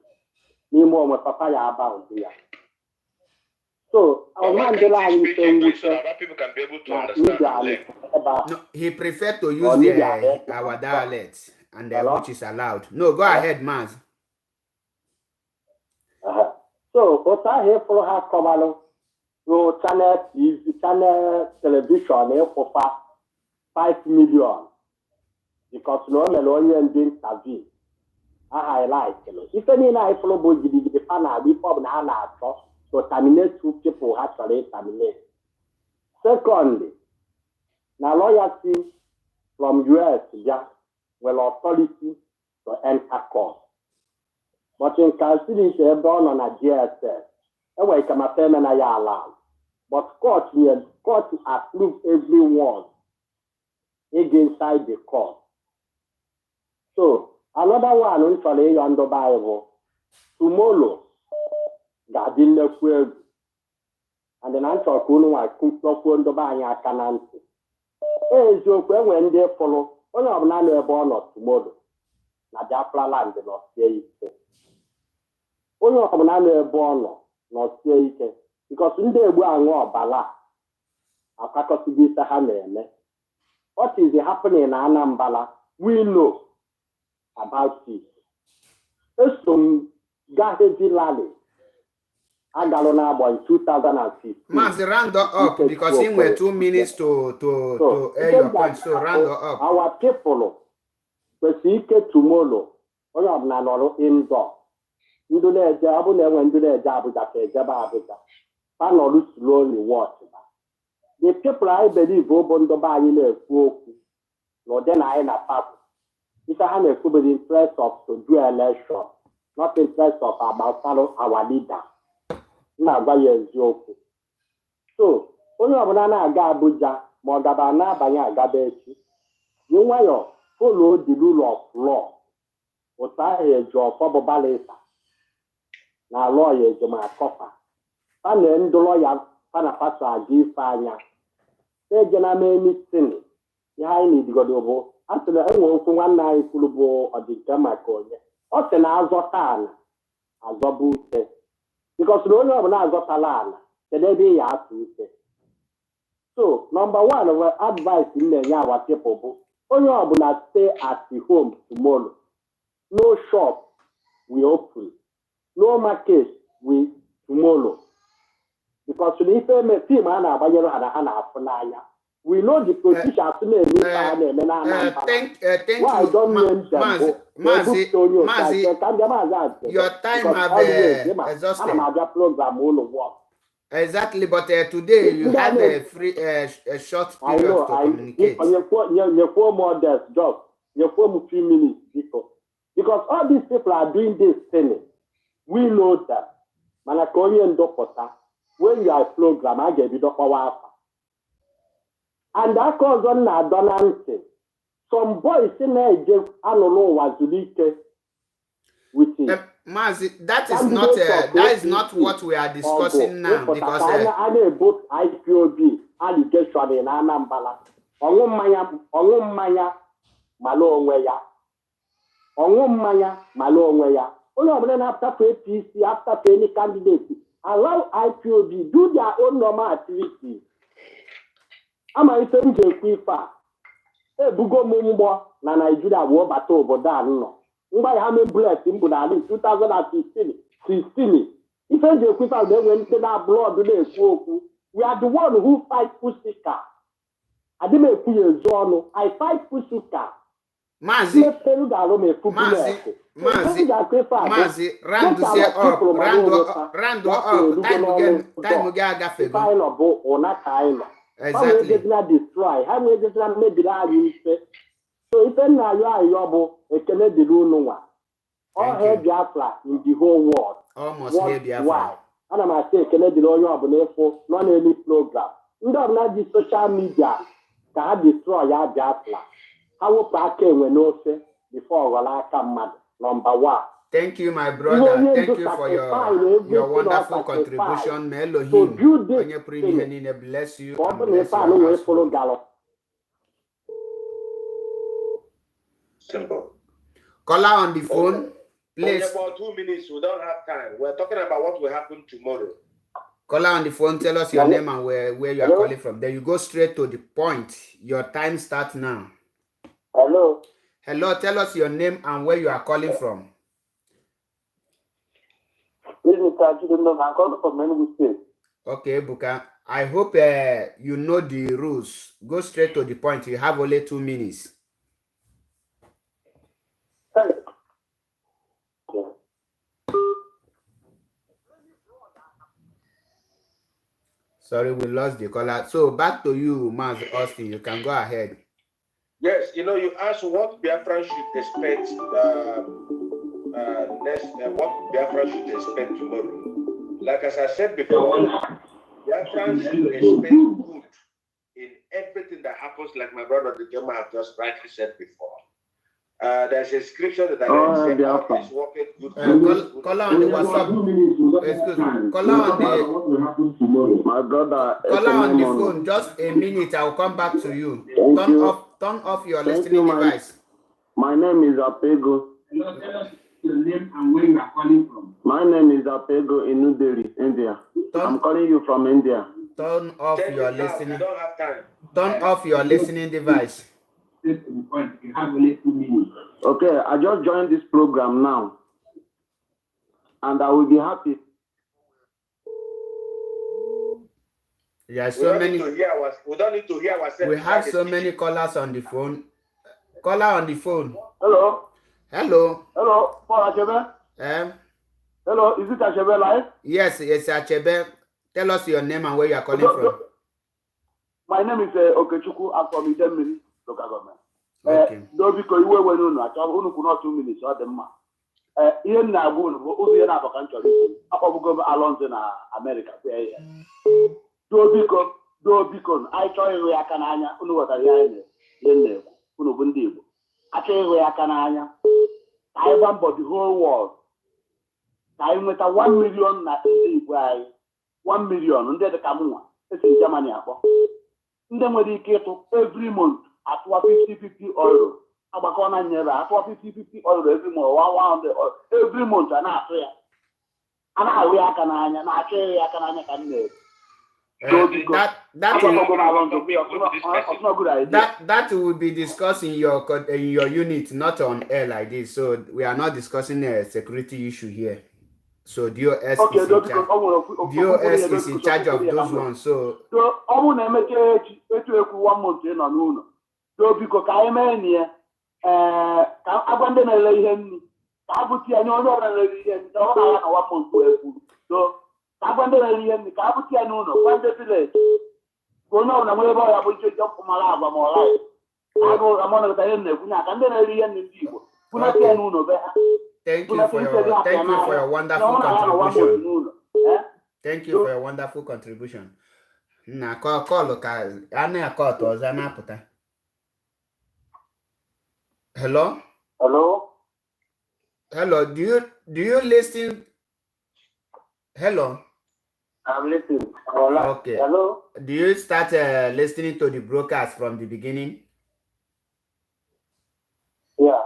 N'ime onwe papa ya abound ya. So, our man anyị ife nwute no, he preferred to use our dialect and which is allowed. No, go ahead, Maz. So, otu ahụ ịfụrụ ha kọbalụ no channel TV, channel television ịfụfa 5 million because na o mere onye ndị interview a highlight. Ife niile anyị fụrụ bụ gidigidi fa na-agba ife ọbụla ha na-achọ to terminate two people actually terminate. Secondly, now loyalty from US well authority to enter court. But in considering the born on a GSS, anyway, come a payment I allow. But court to approve everyone inside the court. So another one actually on the Bible tomorrow. Ga-adị nnekwu egwu and na nchọ ka unu nwa kwuo ndobe anyị aka na ntị. Eziokwu enwe ndị fụrụ onye ọbụla nọ ebe ọ nọ tomorrow na Biafra land nọsie ike. Onye ọbụla nọ ebe ọ nọ nọsie ike because ndị egbu aṅụ ọbala akakọsigo ise ha na-eme. What is happening na Anambra? We know about it. Eso m gaa heavy rally in 2015. Must round up because in were 2 minutes to air your point. So round up. Our people kwesịrị tomorrow onye ọbụla nọrọ indoor. Ndị na-eje abụ na enwe ndị na-eje Abuja ka ejebe Abuja. Ha nọrọ slowly watch. The people I believe bụ ndị be anyị na-ekwu okwu n'ụdị na anyị na pap. Ife ha na-ekwu bụ the interest of to do election, not the interest of our leader. Na-agwa ya eziokwu. So, onye ọbụla na-aga Abuja ma ọ gaba na-abanye agaba echi, nye nwayọ follow the rule of law. Otu ahụ eji ọfọ bụ balịsa na law ya eji ma akọfa. Ha na ndị lọya ha na pasọ aga ife anya. Eje na mee mitin ihe anyị na-edigodo bụ a sịrị enwe okwu nwanne anyị kwuru bụ ọdịnke maka onye. Ọ sị na azọta ala azọba ute. Because no one has got a land, the so, number one, our advice in the Yawa people, only have stay at the home tomorrow. No shop we open, no market we tomorrow. Because if a team we know the position thank you. Mazi, your time have exhausted. Exactly, but today you have a free a short period to communicate. You 4 more days, just you 4 3 minutes because all these people are doing this thing. We know that. Manakoni and Dokota, when you are program, I get the power. And that cause on Donante. Some boys in there, I don't know what to with it. Mazi, that is not what we are discussing now because I both IPOB allegation in Anambra. Ongo maya malo onweya. Ongo maya malo onweya. Only after APC, after any candidate, allow IPOB do their own normal activity. Ama ife nje kwifa. Bugo mumbo na Nigeria wo bata obodo anọ. Ngba ya me bullet mbu na 2016. Ife nje kwifa dey when na blood dey ekwu okwu. We are the one who fight Pusika. Adime ekwu yezo ọnụ. I fight Pusika. Mazi, round up, time exactly. Destroy. How many maybe so if a Kennedy all head Biafra in the whole world. Almost head Biafra. Why? And I'm say Kennedy for non any program. Not the social media can destroy your Biafra. How will pack when no say before number one. Thank you, my brother. Thank you for your wonderful contribution. May Elohim bless you. Simple. Caller on the phone, please. About 2 minutes, we don't have time. We're talking about what will happen tomorrow. Caller on the phone, tell us your name and where you are calling from. Then you go straight to the point. Your time starts now. Hello. Hello, tell us your name and where you are calling from. Okay, Buka. I hope you know the rules. Go straight to the point. You have only 2 minutes. Sorry, we lost the caller. So back to you, Maz Austin. You can go ahead. Yes, you asked what Biafra should expect what Biafra should expect tomorrow. Like as I said before, Biafra should expect good in everything that happens, like my brother the Gemma have just rightly said before. There's a scripture that I said is working good. Call on the WhatsApp. Excuse me. Call on the my brother. Call on the phone. Just a minute. I'll come back to you. Turn off your listening device. My name is Apego. Your name and where you are calling from. My name is Apego in New Delhi, India. I'm calling you from India. Turn off your listening. Turn off your listening device. You have only 2 minutes. Okay, I just joined this program now, and I will be happy. Yeah, so many. We don't need to hear ourselves. We have so many callers on the phone. Caller on the phone. Hello. Hello. Hello, Paul Achebe. Hello, is it Achebe live? Yes, Achebe. Tell us your name and where you are calling from. My name is Okechukwu. I'm from Idemili local government. Okay. Because you were unu not 2 minutes or the man. Ihe na-agụ unu bụ ụzọ ihe na-abụ ka m chọrọ ikwu. Akpọbugo m Alonso na America. Do biko, anyị chọọ ịhụ ya aka n'anya. Unu ghọtara ihe na-ekwu. Unu bụ ndị Igbo. Achọghị ịhụ ya aka n'anya. Ka anyị gba mbọ the whole world. Ka anyị nweta 1 million na ndị Igbo anyị. 1 million ndị dị ka mụnwa. Esi Germany akpọ. Ndị nwere ike ịtụ every month atụwa 50 euro. Agbakọ na nyere atụwa 50 euro every month, 100 every month a na-atụ ya. A na-ahụ ya aka n'anya, na-achọ ya aka n'anya ka m na-ekwu. That will be discussed in your unit, not on air like this. So we are not discussing a security issue here. So DOS is in charge of those ones. So ọmụ na-emecha etu ekwu 1 month nọ n'ụlọ. So biko ka anyị mee nye ka agwa ndị na-ele ihe nri ka abụti ya nye onye ọbụla na-ele ihe nri ọ na-ya na 1 month ekwu. So ka agwa ndị na-ele ihe nri ka abụti ya n'ụlọ gwa ndị village ka onye ọbụla nwere ebe ọ ya bụ iche jọpụ mara agwa ma ọla agụ amonọta ihe na-ekwu ya ka ndị na-ele ihe nri ndị Igbo bunata ya n'ụlọ be ha. Thank you for your wonderful contribution. Thank you for your wonderful contribution. Na call ka ana call to ọzọ na-apụta. Hello? Hello? Hello, do you listen? Hello? I'm listening. Hola. Okay. Hello? Do you start listening to the broadcast from the beginning? Yeah.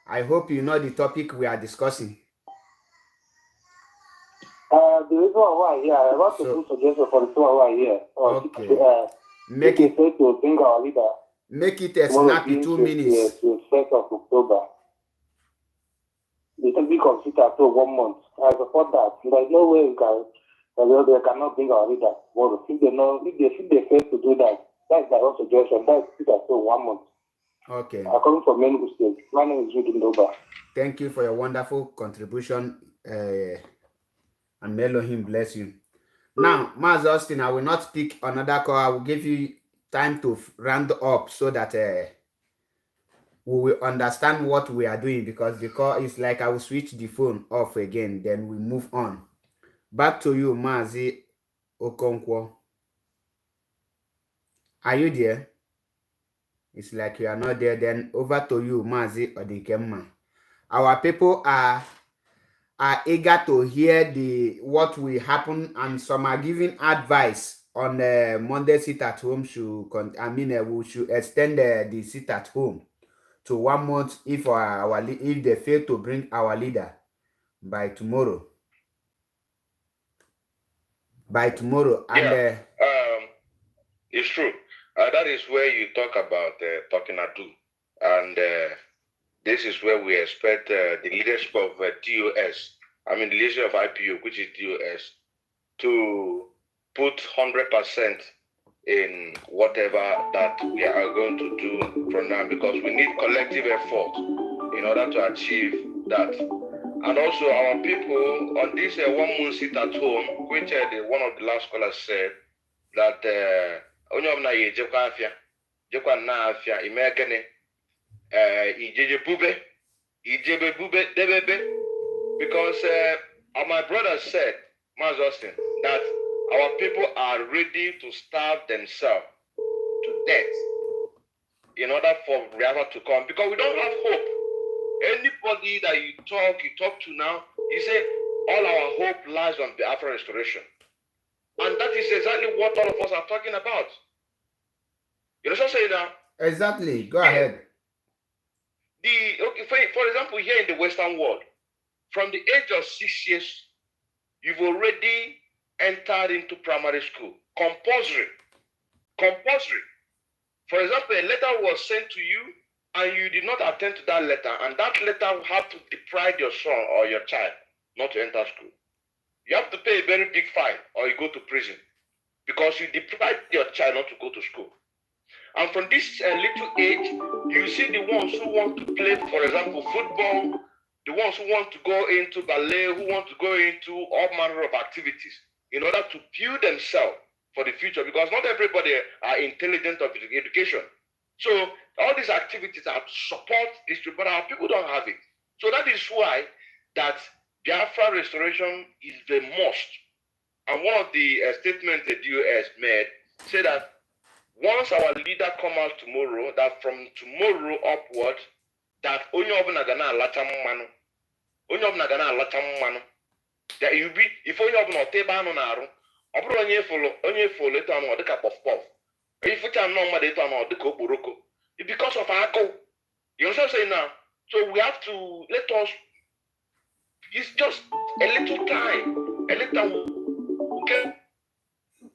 I hope you know the topic we are discussing. The reason why here, I want to put suggestion for the reason why here. Okay. Make it to bring our leader. Make it a snappy 2 minutes. 1st of October. The topic of it after 1 month. I support that. There's no way we can. They cannot bring our leader. Well, if they fail to do that, that's my own suggestion. That's it after 1 month. Okay. According to Enugu State. My name is Judy Ndoba. Thank you for your wonderful contribution. And may Elohim bless you. Now, Maz Austin, I will not speak another call. I will give you time to round up so that we will understand what we are doing, because the call is like I will switch the phone off again, then we move on. Back to you, Mazi Okonkwo. Are you there? It's like you are not there. Then over to you, Mazi Odikemma. Our people are eager to hear what will happen, and some are giving advice on the Monday sit at home. We should extend the sit at home to 1 month if they fail to bring our leader by tomorrow. And it's true. That is where you talk about talking ado, and this is where we expect the leadership of DOS, the leadership of IPO, which is DOS, to put 100% in whatever that we are going to do from now, because we need collective effort in order to achieve that. And also our people on this 1 month sit at home, which one of the last callers said, that because my brother said, Maz Austin, that our people are ready to starve themselves to death in order for Biafra to come, because we don't have hope. Anybody that you talk to now, he say all our hope lies on Biafra restoration. And that is exactly what all of us are talking about. You know what I'm saying now? Exactly. Go ahead. For example, here in the Western world, from the age of 6 years, you've already entered into primary school. Compulsory. For example, a letter was sent to you and you did not attend to that letter, and that letter will have to deprive your son or your child not to enter school. You have to pay a very big fine or you go to prison because you deprived your child not to go to school. And from this little age, you see the ones who want to play, for example, football, the ones who want to go into ballet, who want to go into all manner of activities in order to build themselves for the future, because not everybody are intelligent of education. So all these activities are to support this, but our people don't have it. So that is why that Biafra restoration is the must. And one of the statements the US made said that once our leader come out tomorrow, that from tomorrow upward, that onye ọbụla ga na-alacha mmanụ, that you be if onye ọbụla ọtebe anụ na-arụ, ọ bụrụ onye efolo eto anụ ọ dịka pọf-pọf, ifucha anụ mmadụ eto anụ ọ dịka okporoko, because of agụụ. You know what I'm saying now? So we have to let us. It's just a little time, okay.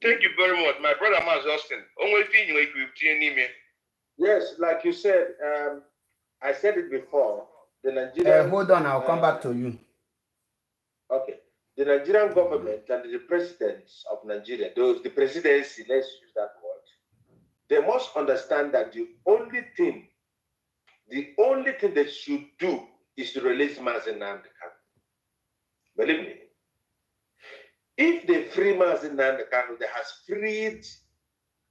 Thank you very much, my brother Maz Austin. Yes, like you said, I said it before. The Nigerian. Hold on, I'll come back to you. Okay, the Nigerian government and the presidents of Nigeria, the presidency, let's use that word, they must understand that the only thing they should do is to release Mazi Nnamdi Kanu. Believe me. If they free Mazi Nnamdi Kanu, they has freed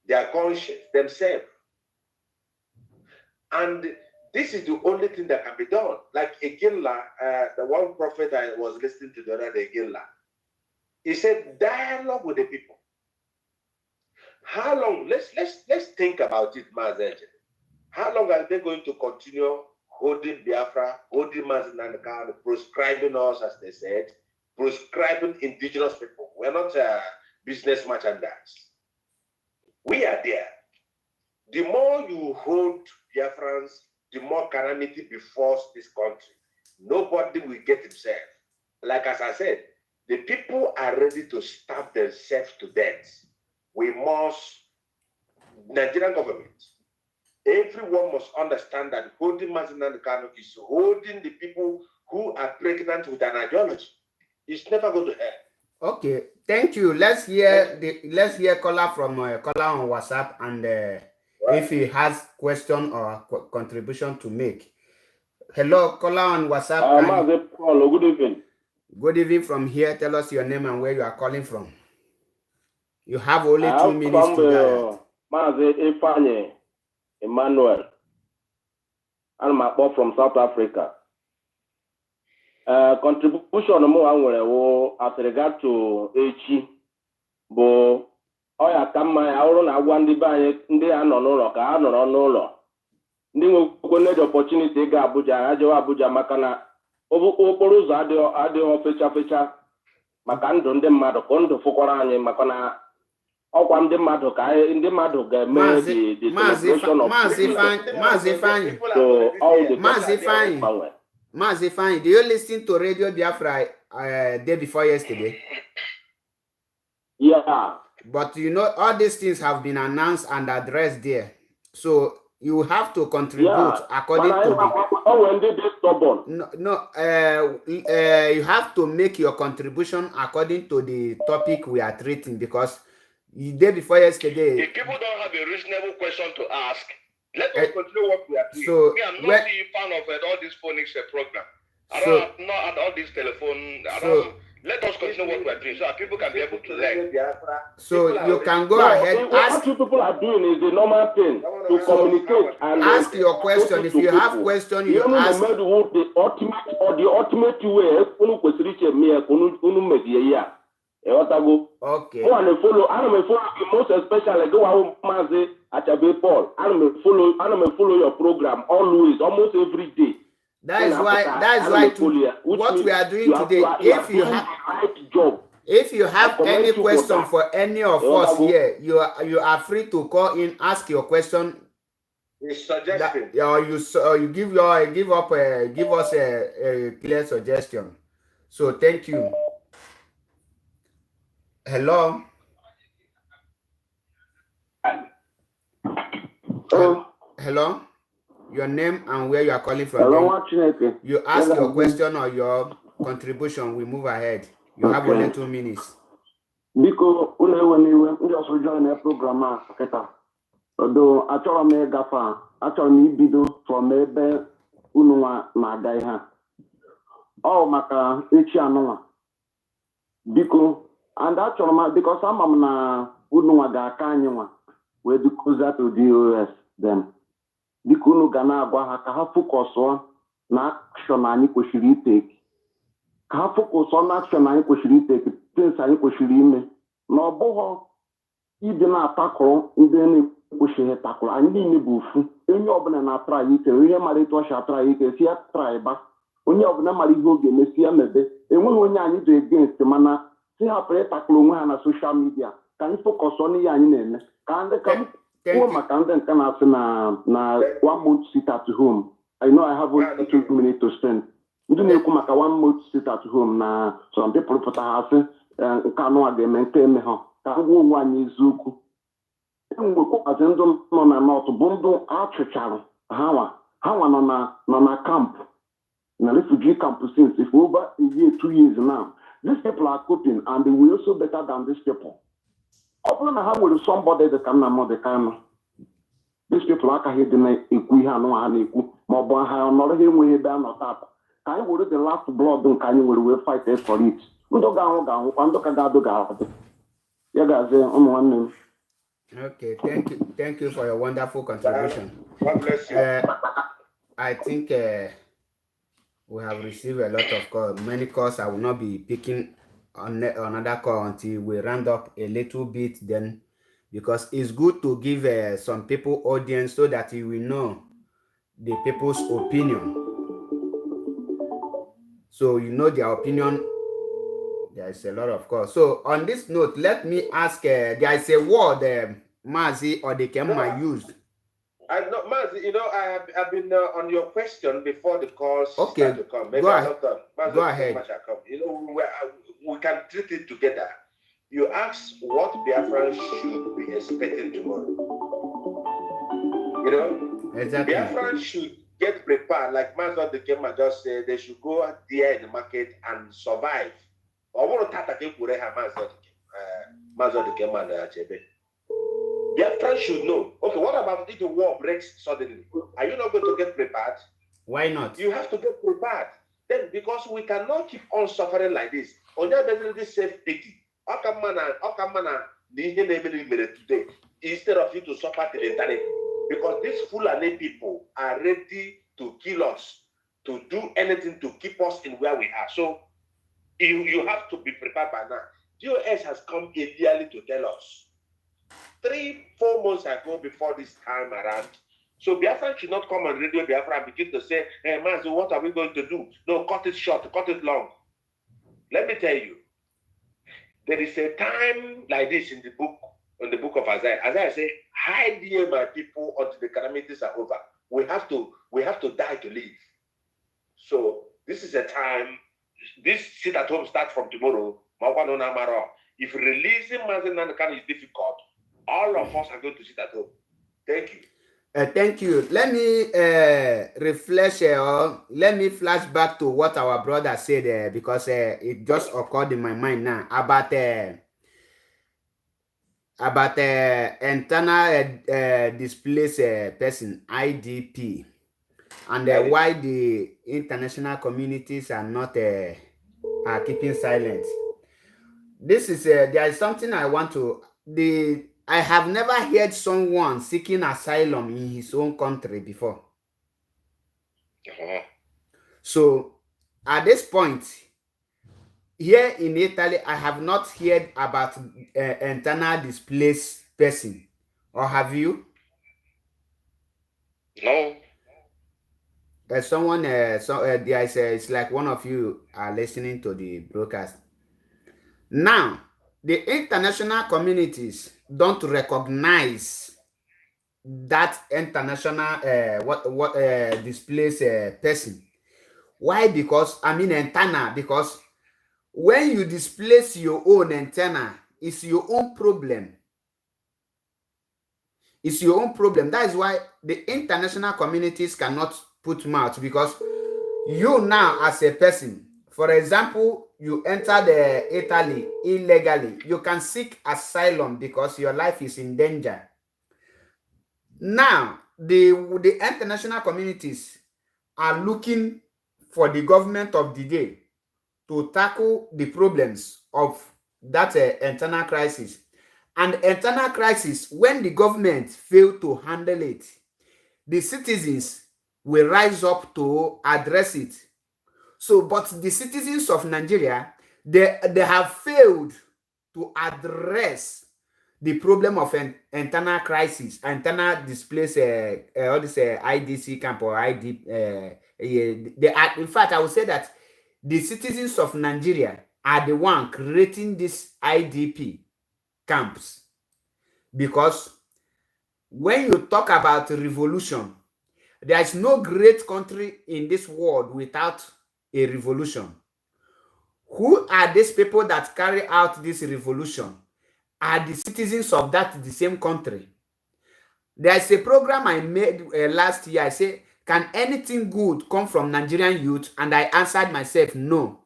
their conscience, themselves. And this is the only thing that can be done. Like Egilla, the one prophet I was listening to the other day, Egilla, He said, dialogue with the people. How long? Let's think about it, Mazenje. How long are they going to continue holding Biafra, holding Mazinandekano, proscribing us, as they said, proscribing indigenous people? We're not business merchandise. We are there. The more you hold Biafrans, the more calamity befalls this country. Nobody will get himself. Like as I said, the people are ready to starve themselves to death. We must, Nigerian government, everyone must understand that holding Mazinandekano is holding the people who are pregnant with an ideology. It's never going to help. Okay, thank you. Let's hear caller from caller on WhatsApp, and if he has question or contribution to make. Hello, caller on WhatsApp. Paul, good evening. Good evening from here. Tell us your name and where you are calling from. You have only 2 minutes to go. Mazi Ifanye Emmanuel. I'm from South Africa. Contribution mo as regard to Echi bo oya kama ya ọrụ na agwa ndị be anyị ndị a nọ n'ụlọ ka ha nọrọ n'ụlọ ndị nwekwe opportunity ga Abuja ha jewa Abuja maka na okporo ụzọ adịghị fecha maka ndụ ndị mmadụ ka ndụ fụkwara anyị maka na ọkwa ndị mmadụ ka ndị mmadụ ga-eme the celebration of Mazi Fine, do you listen to Radio Biafra day before yesterday? Yeah. But you know, all these things have been announced and addressed there. So you have to contribute according to you have to make your contribution according to the topic we are treating, because the day before yesterday, if people don't have a reasonable question to ask, let us continue what we are doing. So me, I'm not a fan of all this phonics program. I don't have all this telephone. Let us continue what we are doing so that people can be able to learn. So you can go ahead. What you people are doing is the normal thing to communicate and ask your question. If you have question, you ask. The ultimate way. Okay. Follow most especially go out Mazi Achabe Paul. I follow your program always, almost every day. That is why what we are doing today, if you have any question for any of us here, you are free to call in, ask your question. Or you give us a clear suggestion. So thank you. Hello. Hello. Your name and where you are calling from. You ask your question or your contribution. We move ahead. You have only 2 minutes. Because we just join the program. Although I told me gafa, I told me bido from ebe unwa na ha. Oh maka echi anwa. Because and actually because I'm na unwa ga aka anyị nwa we do closer to DOS them. Dịka unu ga na-agwa ha ka ha focus na action anyị kwesịrị iteke, ka ha focus na action anyị kwesịrị iteke, things anyị kwesịrị ime, na ọ bụghị ịdị na-atakụrụ ndị na-ekwesịghị takụrụ. Anyị niile bụ ofu. Onye ọbụla na-atara ike, onye mara etu ọ si atara ike si ya tara ịba, onye ọbụla mara ihe oge emesi ya mebe. Enweghị onye anyị dị against, mana si hapụrụ ịtakụrụ onwe ha na social media ka anyị focus n'ihe anyị na-eme. Ka ndị ka na 1 month sit at home. I know I have only 2 minutes to spend. Ndị na-ekwu maka 1 month sit at home na some people pụta ha sị nke anụ a ga-eme nke eme ha ka ngwa onwe anyị eziokwu. Enwekwazi ndụ nọ na north bụ ndụ achụchara ha nọ na camp, na refugee camp since if over a year, 2 years now. These people are coping and they will also better than these people. Ọ bụrụ na ha nwere somebody dị ka nna m dị ka anụ, these people akaghị dị na-ekwu ihe anụ ha na-ekwu ma ọ bụ ha nọrọ ha enweghị ebe a nọ tata. Ka anyị were the last blood nke anyị were wee fight for it. Ndụ ga-ahụkwa ndụ ka ga-adụ ga-adị. Ya gazie ụmụ nwanne m. Okay, thank you for your wonderful contribution. God bless you. I think we have received a lot of calls, many calls. I will not be picking on another call until we round up a little bit. Then, because it's good to give some people audience so that you will know the people's opinion. So you know their opinion. There is a lot of course. So on this note, let me ask. There is a word Mazi or the Kema used. I know, Mazi, you know, I've been on your question before the calls Okay, start to come. Maybe go I'm ahead. not done. Mazi, Go ahead. come. You know, we can treat it together. You asked what Biafran should be expecting tomorrow. You know, Exactly. Biafran should get prepared, like Mazi the Kema just said. They should go out there in the market and survive. I want to talk about Mazi the Kema and Achebe. Biafran should know. Okay, what about if the war breaks suddenly? Are you not going to get prepared? Why not? You have to get prepared. Then, because we cannot keep on suffering like this. On that basis, self-pity. How come today instead of you to suffer till eternity? Because these Fulani people are ready to kill us, to do anything to keep us in where we are. So you have to be prepared by now. DOS has come immediately to tell us 3-4 months ago before this time around. So Biafra should not come on radio Biafra and begin to say, hey man, so what are we going to do? No, cut it short, cut it long. Let me tell you, there is a time like this in the book of Isaiah. Isaiah says, hide ye my people until the calamities are over. We have to die to live. So this is a time, this sit at home starts from tomorrow. If releasing Mazenanakan is difficult, all of us are going to sit at home. Thank you. Thank you. Let me refresh or let me flash back to what our brother said because it just occurred in my mind now about internal displaced person IDP and why the international communities are not are keeping silent. This is there is something I want to I have never heard someone seeking asylum in his own country before. So at this point, here in Italy, I have not heard about internal displaced person. Or have you? No. Someone, there is it's like one of you are listening to the broadcast. Now, the international communities don't recognize that international displaced person. Why? Because antenna. Because when you displace your own antenna, it's your own problem. It's your own problem. That is why the international communities cannot put mouth, because you now as a person, for example, you entered Italy illegally, you can seek asylum because your life is in danger. Now, the international communities are looking for the government of the day to tackle the problems of that internal crisis. And internal crisis, when the government fail to handle it, the citizens will rise up to address it. So, but the citizens of Nigeria, they have failed to address the problem of internal crisis, internal displaced, all this IDC camp or ID. In fact, I would say that the citizens of Nigeria are the one creating this IDP camps, because when you talk about revolution, there is no great country in this world without a revolution. Who are these people that carry out this revolution? Are the citizens of the same country. There is a program I made last year. I say, can anything good come from Nigerian youth? And I answered myself, no.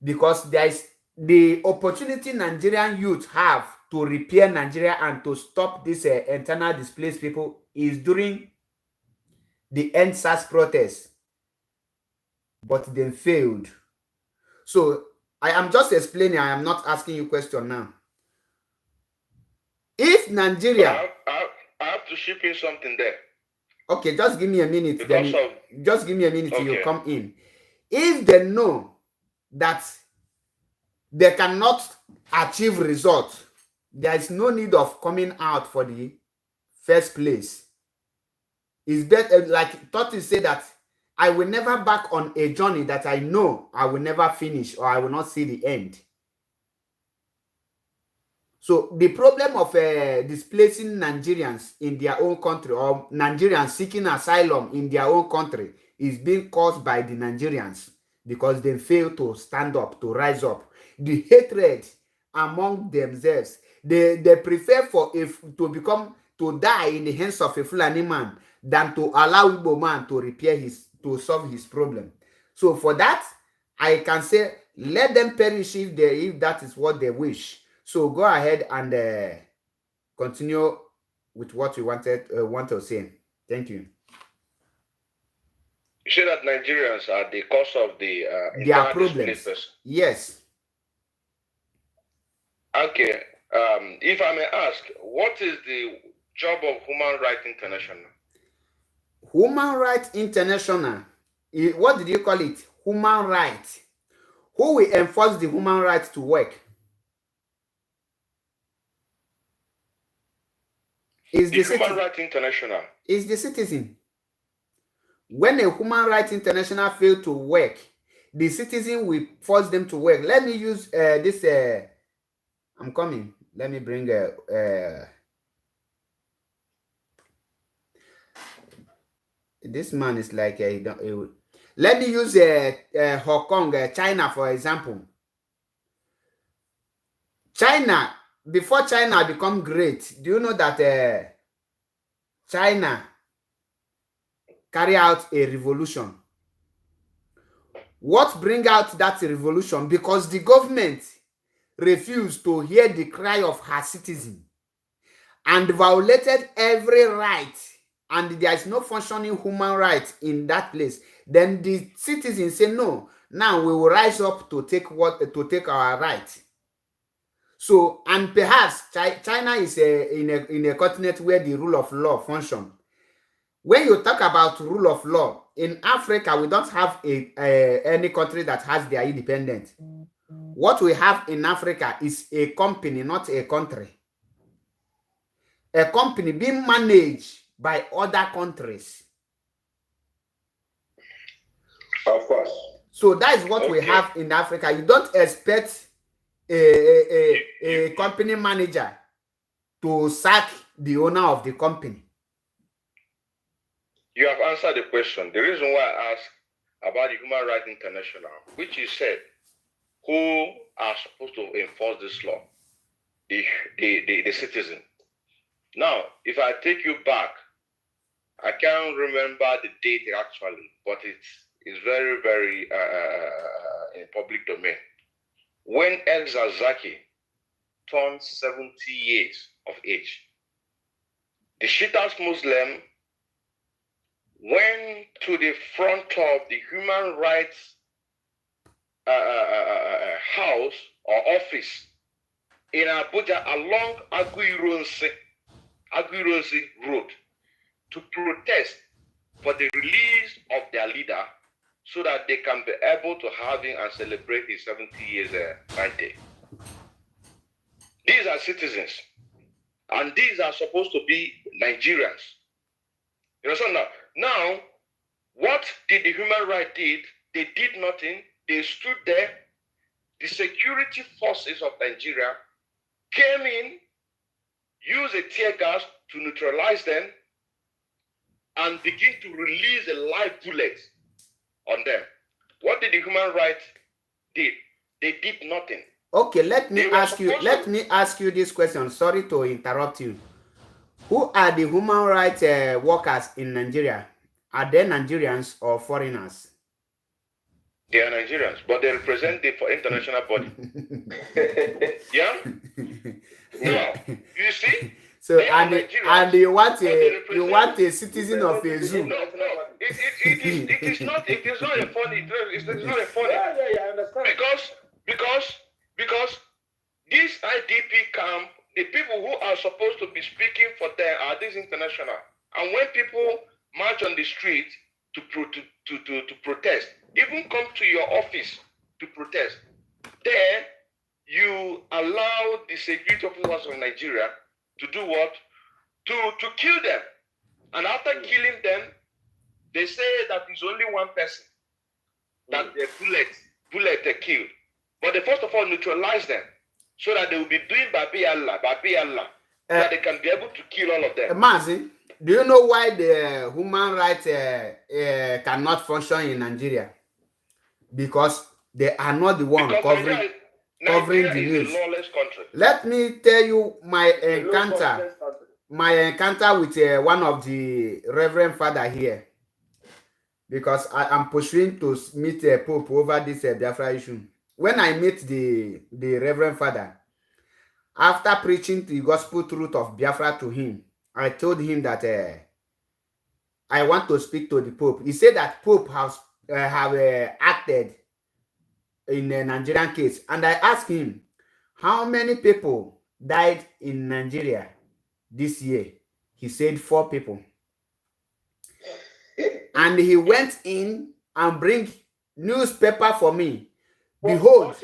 Because there is the opportunity Nigerian youth have to repair Nigeria and to stop this internal displaced people is during the EndSARS protest. But they failed. So I am just explaining. I am not asking you a question now. If Nigeria... I have to ship in something there. Okay, just give me a minute. Just give me a minute till you come in. If they know that they cannot achieve results, there is no need of coming out for the first place. It's better, like Totti said, that I will never back on a journey that I know I will never finish or I will not see the end. So the problem of displacing Nigerians in their own country, or Nigerians seeking asylum in their own country, is being caused by the Nigerians because they fail to stand up, to rise up. The hatred among themselves, they prefer to die in the hands of a Fulani man than to allow Igbo man to solve his problem. So for that, I can say, let them perish if that is what they wish. So go ahead and continue with what you want to say. Thank you. You say that Nigerians are the cause of their problems. Yes. Okay. If I may ask, what is the job of Human Rights International? Human Rights International, what did you call it? Human rights. Who will enforce the human rights to work? Is the Human Rights International. Is the citizen. When a Human Rights International fails to work, the citizen will force them to work. Let me use this. I'm coming. Let me bring this man is like let me use Hong Kong, China, for example. China, before China become great, do you know that China carry out a revolution? What bring out that revolution? Because the government refused to hear the cry of her citizen and violated every right, and there is no functioning human right in that place. Then the citizens say, no, now we will rise up to take our right. So, and perhaps China is in a continent where the rule of law function. When you talk about rule of law, in Africa, we don't have any country that has their independence. What we have in Africa is a company, not a country. A company being managed by other countries. Of course. So that is what we have in Africa. You don't expect a company manager to sack the owner of the company. You have answered the question. The reason why I asked about the Human Rights International, which you said, who are supposed to enforce this law? The citizen. Now, if I take you back, I can't remember the date actually, but it's very, very in public domain. When Elza Zaki turned 70 years of age, the Shiites Muslim went to the front of the Human Rights house or office in Abuja along Aguironsi Road to protest for the release of their leader so that they can be able to have him and celebrate his 70 years birthday. These are citizens, and these are supposed to be Nigerians. You understand now? Now, what did the human rights did? They did nothing. They stood there. The security forces of Nigeria came in, used a tear gas to neutralize them, and begin to release a live bullet on them. What did the human rights did? They did nothing. Okay, let me ask you this question. Sorry to interrupt you. Who are the human rights workers in Nigeria? Are they Nigerians or foreigners? They are Nigerians, but they represent the international body. Yeah? No, you see? So and you want a citizen of a zoo. No, it is not a funny. It's not a funny. Yeah, I understand. Because this IDP camp, the people who are supposed to be speaking for them are these international. And when people march on the street to protest, even come to your office to protest, then you allow the security officers of Nigeria to do what? To kill them. And after killing them, they say that it's only one person that the bullet killed. But they first of all neutralize them so that they will be doing Babi Allah, so that they can be able to kill all of them. Mazi, do you know why the human rights cannot function in Nigeria? Because they are not the one covering the news. Is a lawless country. Let me tell you my encounter with one of the Reverend Father here, because I am pursuing to meet Pope over this Biafra issue. When I meet the Reverend Father, after preaching the gospel truth of Biafra to him, I told him that I want to speak to the Pope. He said that Pope have acted in a Nigerian case. And I asked him, how many people died in Nigeria this year? He said 4 people. And he went in and bring newspaper for me. Behold,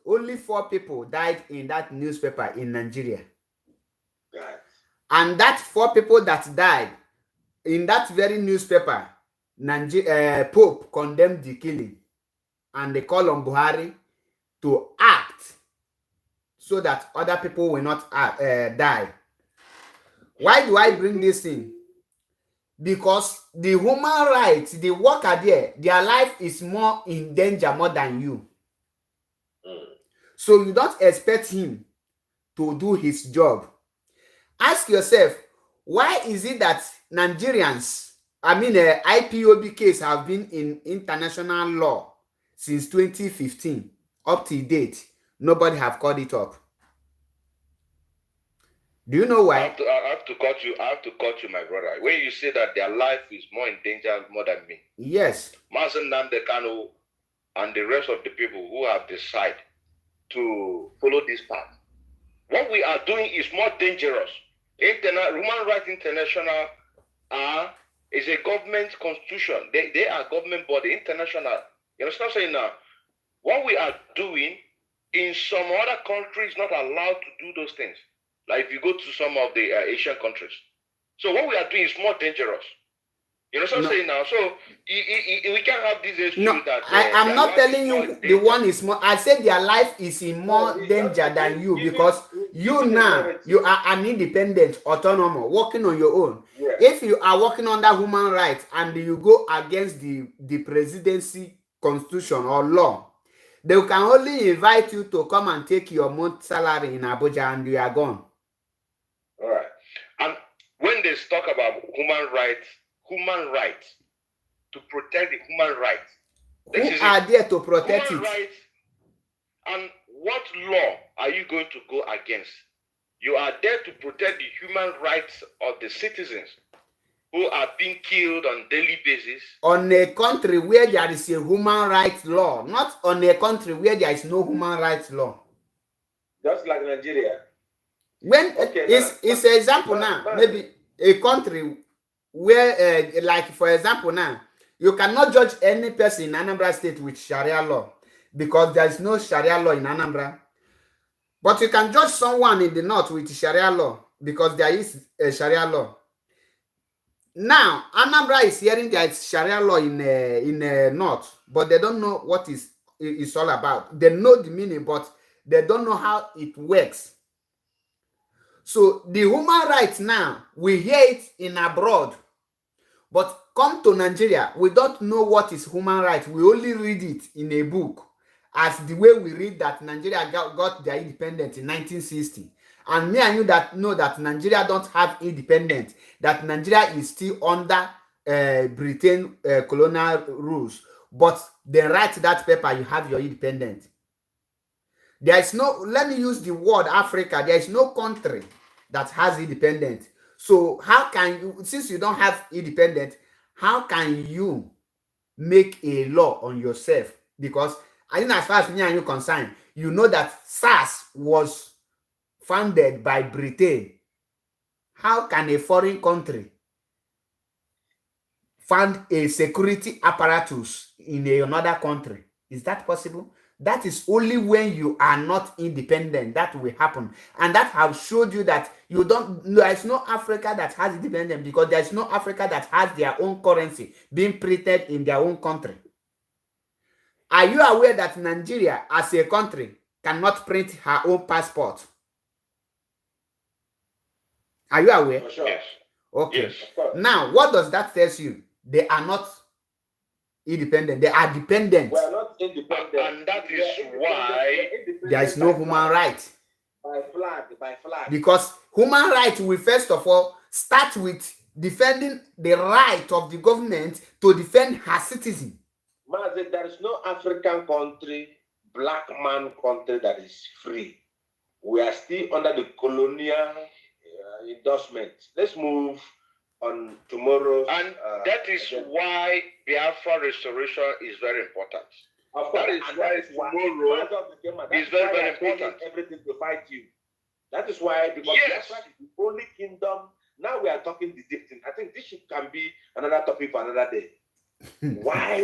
only 4 people died in that newspaper in Nigeria. God. And that 4 people that died in that very newspaper, Pope condemned the killing. And they call on Buhari to act so that other people will not die. Why do I bring this in? Because the human rights, the worker there, their life is more in danger more than you. So you don't expect him to do his job. Ask yourself, why is it that Nigerians, IPOB case have been in international law since 2015 up to date? Nobody have called it up. Do you know why? I have to cut you, my brother. When you say that their life is more in danger more than me. Yes. Mazen Nnamdi Kanu and the rest of the people who have decided to follow this path. What we are doing is more dangerous. Human Rights International is a government constitution. They are government body, international. You understand what I'm saying now? What we are doing in some other countries not allowed to do those things. Like if you go to some of the Asian countries. So what we are doing is more dangerous. You know what I'm saying now? So we can't have this issue that... I'm not telling you the one is more... I said their life is in more danger than you, because you now, you are an independent, autonomous, working on your own. Yeah. If you are working under human rights and you go against the presidency constitution or law, they can only invite you to come and take your month salary in Abuja and you are gone. All right. And when they talk about human rights, to protect the human rights. Who are there to protect human it? Rights, and what law are you going to go against? You are there to protect the human rights of the citizens who are being killed on a daily basis. On a country where there is a human rights law, not on a country where there is no human rights law. Just like Nigeria. When it's an example now, maybe a country where, like for example now, you cannot judge any person in Anambra State with Sharia law because there is no Sharia law in Anambra. But you can judge someone in the north with Sharia law because there is a Sharia law. Now, Anambra is hearing there is Sharia law in north, but they don't know what it's all about. They know the meaning, but they don't know how it works. So the human rights now, we hear it in abroad, but come to Nigeria, we don't know what is human rights. We only read it in a book, as the way we read that Nigeria got their independence in 1960. And me and you that know that Nigeria don't have independence, that Nigeria is still under Britain colonial rules. But they write that paper, you have your independence. There is no, let me use the word Africa, there is no country that has independence. So how can you, since you don't have independence, how can you make a law on yourself? Because I think as far as me and you concerned, you know that SARS was founded by Britain. How can a foreign country fund a security apparatus in another country? Is that possible? That is only when you are not independent that will happen. And that have showed you that you don't, there is no Africa that has independence, because there is no Africa that has their own currency being printed in their own country. Are you aware that Nigeria as a country cannot print her own passport? Are you aware? For sure. Yes. Okay. Yes. Of course. Now, what does that tell you? They are not independent. They are dependent. We are not independent. And that is why There is no human right. By flag. Because human rights will first of all start with defending the right of the government to defend her citizen. Mazi, there is no African country, black man country that is free. We are still under the colonial endorsement. Let's move on tomorrow. and that is why Biafra restoration is very important. Of course, that is why tomorrow is very, very important. Everything to fight you. That is why, because Yes. Biafra is the only kingdom. Now we are talking the deep thing. I think this can be another topic for another day. Why?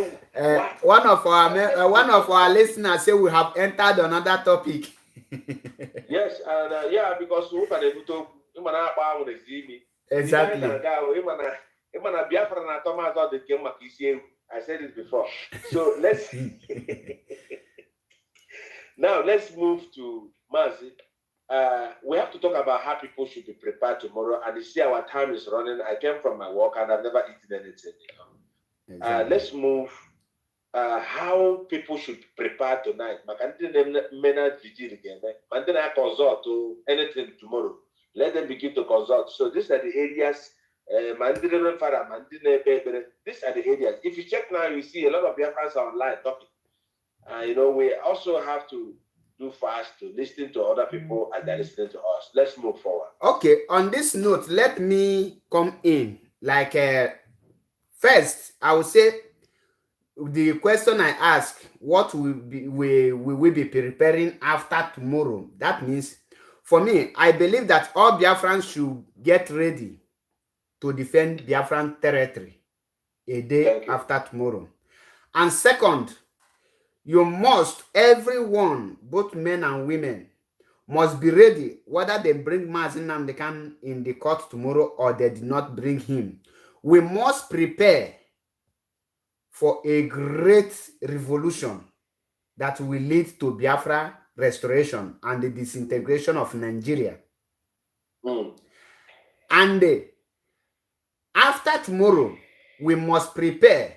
One of our listeners say we have entered another topic. Yes, and yeah, because who can do to Exactly. I said it before. So let's now let's move to Mazi. We have to talk about how people should be prepared tomorrow. And you see, our time is running. I came from my work and I've never eaten anything. Exactly. Let's move. How people should prepare tonight. Consult to anything tomorrow. Let them begin to consult. So these are the areas. These are the areas. If you check now, you see a lot of Biafrans are online talking. We also have to do fast to listen to other people and they're listening to us. Let's move forward. Okay, on this note, let me come in. Like, first, I will say the question I ask, what will we be preparing after tomorrow? That means, for me, I believe that all Biafrans should get ready to defend Biafran territory a day after tomorrow. And second, you must, everyone, both men and women, must be ready, whether they bring Mazi Nnamdi Kanu in the court tomorrow or they did not bring him. We must prepare for a great revolution that will lead to Biafra restoration and the disintegration of Nigeria. And after tomorrow, we must prepare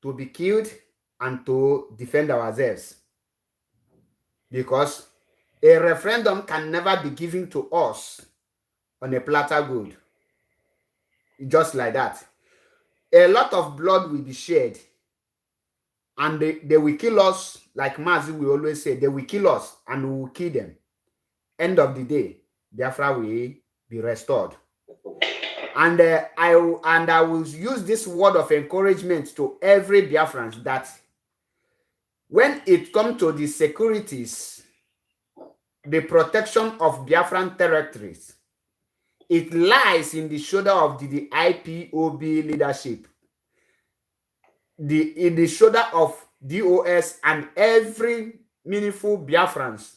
to be killed and to defend ourselves. Because a referendum can never be given to us on a platter good. Just like that. A lot of blood will be shed. And they will kill us, like Mazi will always say, they will kill us and we will kill them. End of the day, Biafra will be restored. And I will use this word of encouragement to every Biafran that when it comes to the securities, the protection of Biafran territories, it lies in the shoulder of the IPOB leadership, in the shoulder of DOS and every meaningful Biafrans.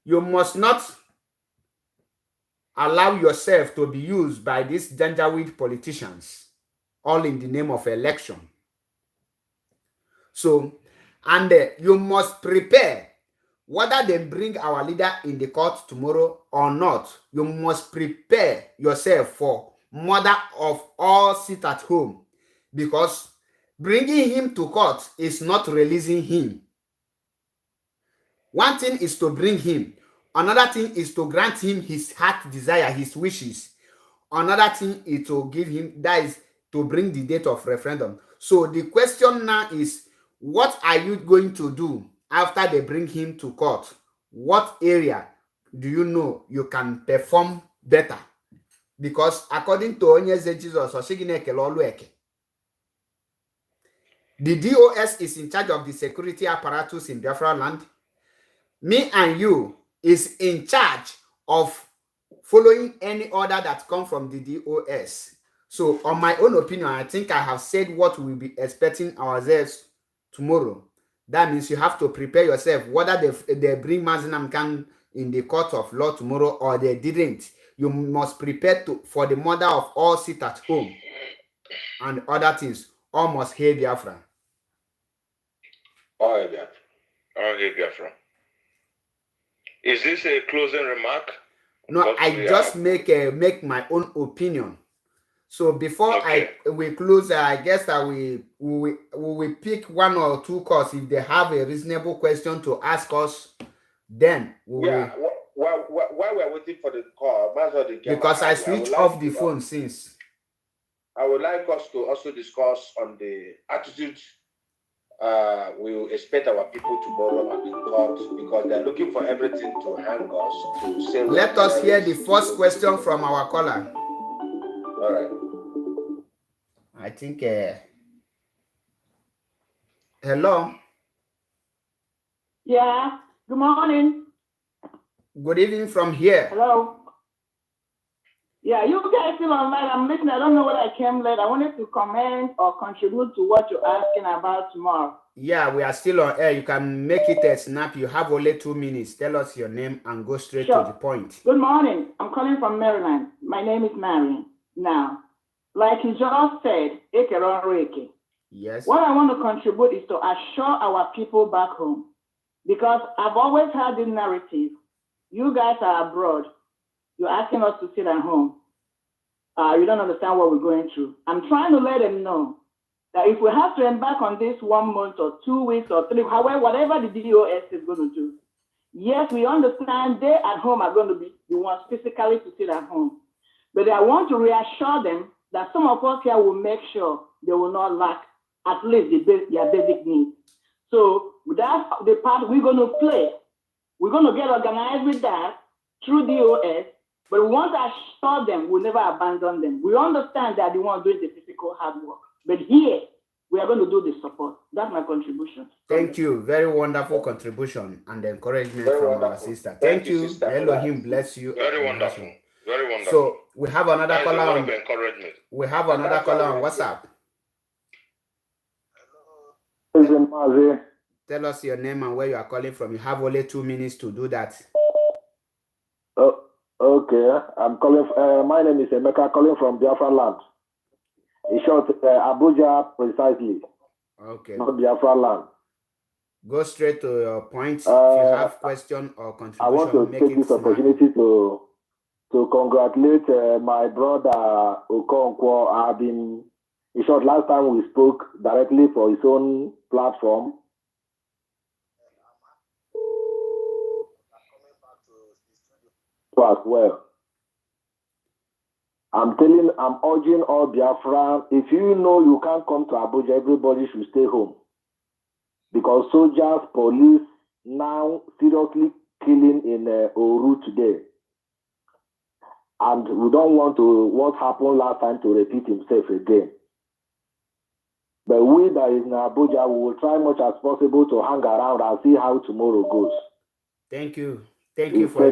You must not allow yourself to be used by these Janjaweed politicians, all in the name of election. So, and you must prepare, whether they bring our leader in the court tomorrow or not, you must prepare yourself for murder of all sit at home, because bringing him to court is not releasing him. One thing is to bring him. Another thing is to grant him his heart desire, his wishes. Another thing is to give him, that is to bring the date of referendum. So the question now is, what are you going to do after they bring him to court? What area do you know you can perform better? Because according to Onyeze Jesus, the DOS is in charge of the security apparatus in Biafra land. Me and you is in charge of following any order that comes from the DOS. So, on my own opinion, I think I have said what we'll be expecting ourselves tomorrow. That means you have to prepare yourself, whether they bring Mazi Nnamdi Kanu in the court of law tomorrow or they didn't. You must prepare for the mother of all sit at home and other things. All must hail Biafra. All hail Biafra. All hail Biafra. Is this a closing remark? No, Because I just make my own opinion. So before we close, I guess that we pick one or two calls if they have a reasonable question to ask us. Then while we're waiting for the call, because I switched off the phone since. I would like us to also discuss on the attitude we will expect our people tomorrow at the court, because they're looking for everything to hang us to say. Let us hear the first question from our caller. All right. I think. Hello. Yeah. Good morning. Good evening from here. Hello. Yeah, you guys still online. I'm listening. I don't know whether I came late. I wanted to comment or contribute to what you're asking about tomorrow. Yeah, we are still on air. You can make it a snap. You have only 2 minutes. Tell us your name and go straight to the point. Good morning. I'm calling from Maryland. My name is Marion. Now, like you just said, Ekeron Reiki. Yes. What I want to contribute is to assure our people back home, because I've always had the narrative. You guys are abroad. You're asking us to sit at home. You don't understand what we're going through. I'm trying to let them know that if we have to embark on this 1 month or 2 weeks or 3, however, whatever the DOS is going to do, yes, we understand they at home are going to be the ones physically to sit at home. But I want to reassure them that some of us here will make sure they will not lack at least their basic needs. So that's the part we're going to play. We're going to get organized with that through DOS, but we want to assure them we'll never abandon them. We understand that they want to do the physical hard work, but here we are going to do the support. That's my contribution. Thank you. Very wonderful contribution and encouragement from our sister. Thank you. Sister. Elohim bless you. Very wonderful. Very wonderful. So we have another caller on. Encouragement. We have another caller on WhatsApp. Hello. Tell us your name and where you are calling from. You have only 2 minutes to do that. Oh, okay. I'm calling. My name is Emeka, calling from Biafra land. In short, Abuja precisely. Okay. Not Biafra land. Go straight to your point. If you have question or contribution, I want to take this opportunity to congratulate my brother Okonkwo. I've been, in short, last time we spoke directly for his own platform. As well. I'm urging all Biafran, if you know you can't come to Abuja, everybody should stay home. Because soldiers, police, now seriously killing in Oru today. And we don't want what happened last time to repeat himself again. But we that is in Abuja, we will try much as possible to hang around and see how tomorrow goes. Thank you. Thank you for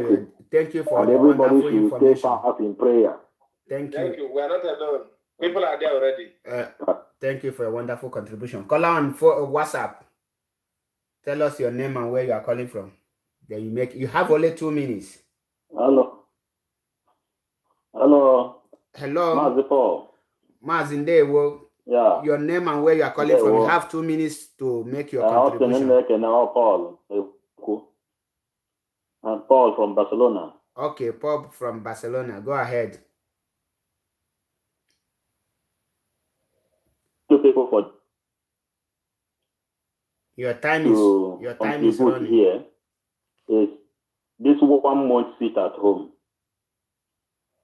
and everybody should stay fast in prayer. Thank you. Thank you. We are not alone. People are there already. Thank you for your wonderful contribution. Call on for WhatsApp. Tell us your name and where you are calling from. Then you have only 2 minutes. Hello. Mazi Paul. Mazindewo. Yeah. Your name and where you are calling from. You have 2 minutes to make your contribution. Paul. And Paul from Barcelona. Okay, Paul from Barcelona. Go ahead. 2 people for your time is running. Here is this 1 month sit at home.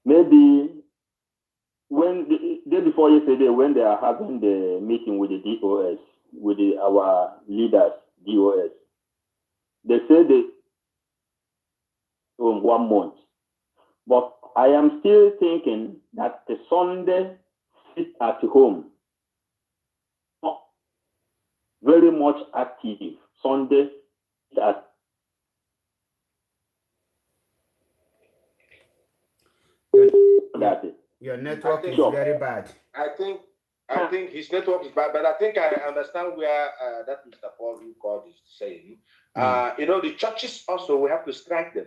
Maybe when the day before yesterday, when they are having the meeting with the DOS, with our leaders, DOS, they say they 1 month. But I am still thinking that the Sunday sit at home, very much active. Sunday at your network is very bad. I think I think his network is bad, but I think I understand where that Mr. Paul who called is saying. You know, the churches also, we have to strike them.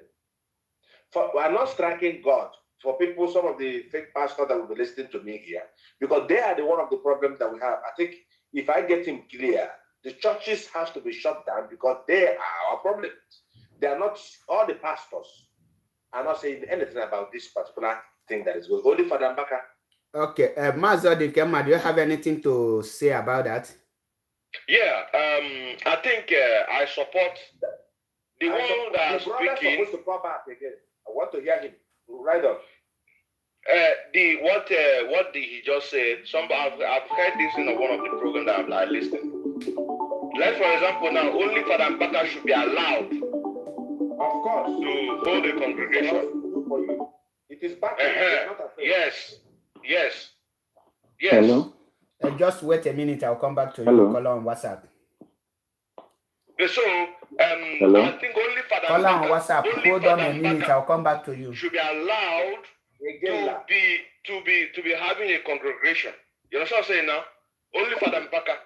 We are not striking God. For people, some of the fake pastors that will be listening to me here, because they are the one of the problems that we have. I think if I get him clear, the churches have to be shut down because they are our problems. They are not, all the pastors are not saying anything about this particular thing that is going on. Only Father Mbaka. Okay, Mazo Dikema, do you have anything to say about that? Yeah, I think I support the one that is speaking. Supposed to come back again. I want to hear him. Right on. What did he just say? I've heard this in one of the programs that I listened. Like for example, now only Father Mbaka should be allowed, of course, to hold a congregation. It is back. Yes. Hello. Just wait a minute. I'll come back to you. Call on WhatsApp. So, Hello? I think only Father Call on Mbaka, WhatsApp. Hold on a minute. I'll come back to you. Should be allowed to be having a congregation. You know what I'm saying now? Only Father Mbaka,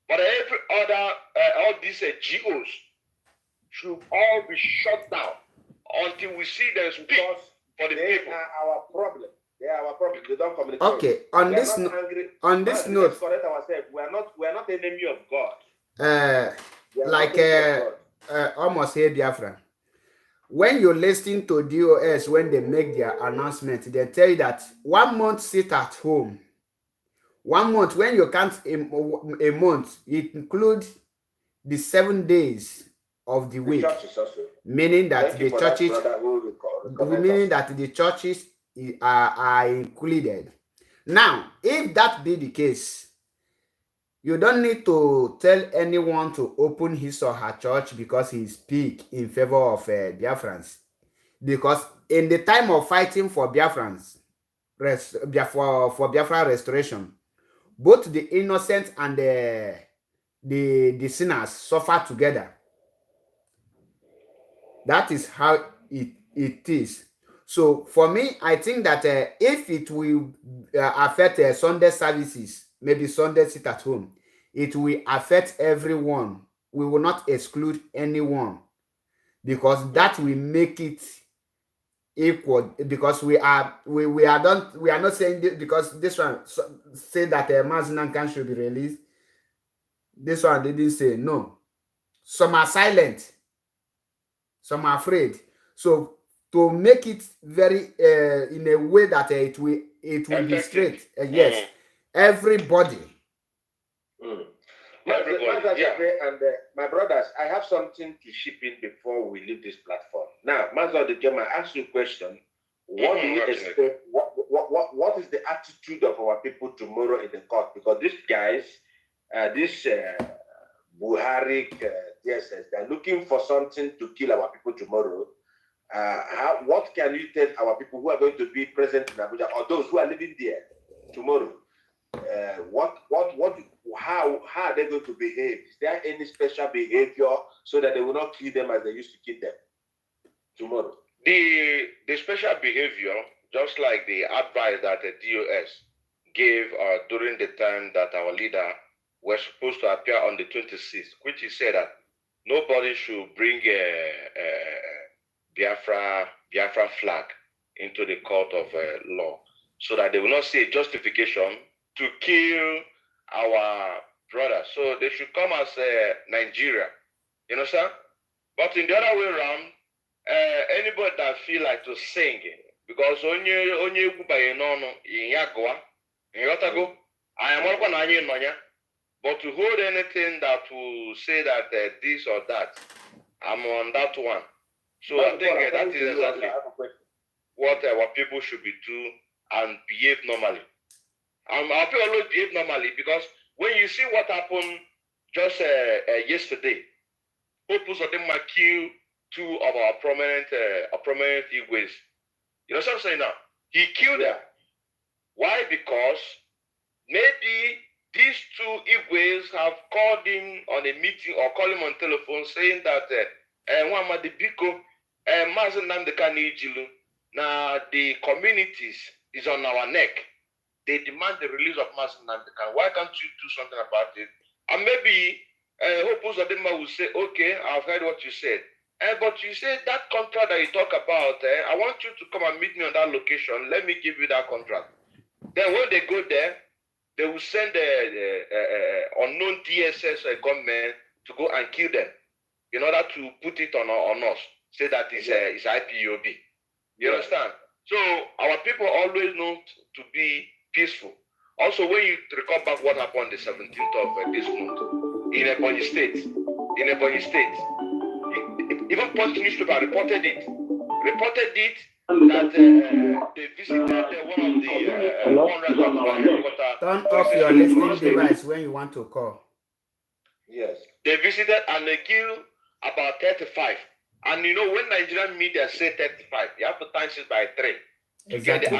but every other all these GOs should all be shut down until we see them speak for the people. Are our problem. They are our problem. They don't communicate. Okay. On this note, let's correct ourselves. We are not enemy of God. Almost here, Biafra. When you listen to DOS, when they make their announcement, they tell you that 1 month sit at home. 1 month, when you count a month, it includes the 7 days of the week, meaning that the churches are included. Now, if that be the case, you don't need to tell anyone to open his or her church because he speaks in favor of Biafrans. Because in the time of fighting for Biafrans, for Biafra restoration, both the innocent and the sinners suffer together. That is how it is. So for me, I think that if it will affect Sunday services, maybe Sunday sit at home, it will affect everyone. We will not exclude anyone because that will make it equal. Because we are not saying this, because this one say that Mazinankan should be released. This one didn't say no. Some are silent, some are afraid. So to make it very in a way that it will be straight. Yes, everybody. And my brothers, I have something to ship in before we leave this platform. Now, Master Dikema, I ask you a question. What do you expect? What is the attitude of our people tomorrow in the court? Because these guys, Buhari, DSS, they're looking for something to kill our people tomorrow. What can you tell our people who are going to be present in Abuja or those who are living there tomorrow? How are they going to behave? Is there any special behavior so that they will not kill them as they used to kill them tomorrow? The special behavior, just like the advice that the DOS gave during the time that our leader was supposed to appear on the 26th, which he said that nobody should bring a Biafra flag into the court of law, so that they will not see a justification to kill our brothers. So they should come as Nigeria, you know, sir? But in the other way around, anybody that feel like to sing, because onye kubaye nono yagwa, yotago, I am working on you, but to hold anything that will say that this or that, I'm on that one. So I think that is exactly what our people should be doing and behave normally. Our people always behave normally, because when you see what happened just yesterday, people of them might kill 2 of our prominent Igwes. You know what I'm saying now? He killed them. Why? Because maybe these 2 Igwes have called him on a meeting or called him on telephone saying that now the communities is on our neck. they demand the release of Mazi Nnamdi Kanu. Why can't you do something about it? And maybe Hope Uzodinma will say, okay, I've heard what you said. But you say that contract that you talk about, I want you to come and meet me on that location. Let me give you that contract. Then when they go there, they will send unknown DSS gunmen to go and kill them in order to put it on us. Say that it's IPOB. You understand? So our people always know to be peaceful. Also, when you recall back what happened on the 17th of this month in Ebonyi State, even Punch newspaper reported it that they visited one of the Turn off your listening device when you want to call. Yes. They visited and they killed about 35. And you know, when Nigerian media say 35, you have to times it by 3 to get the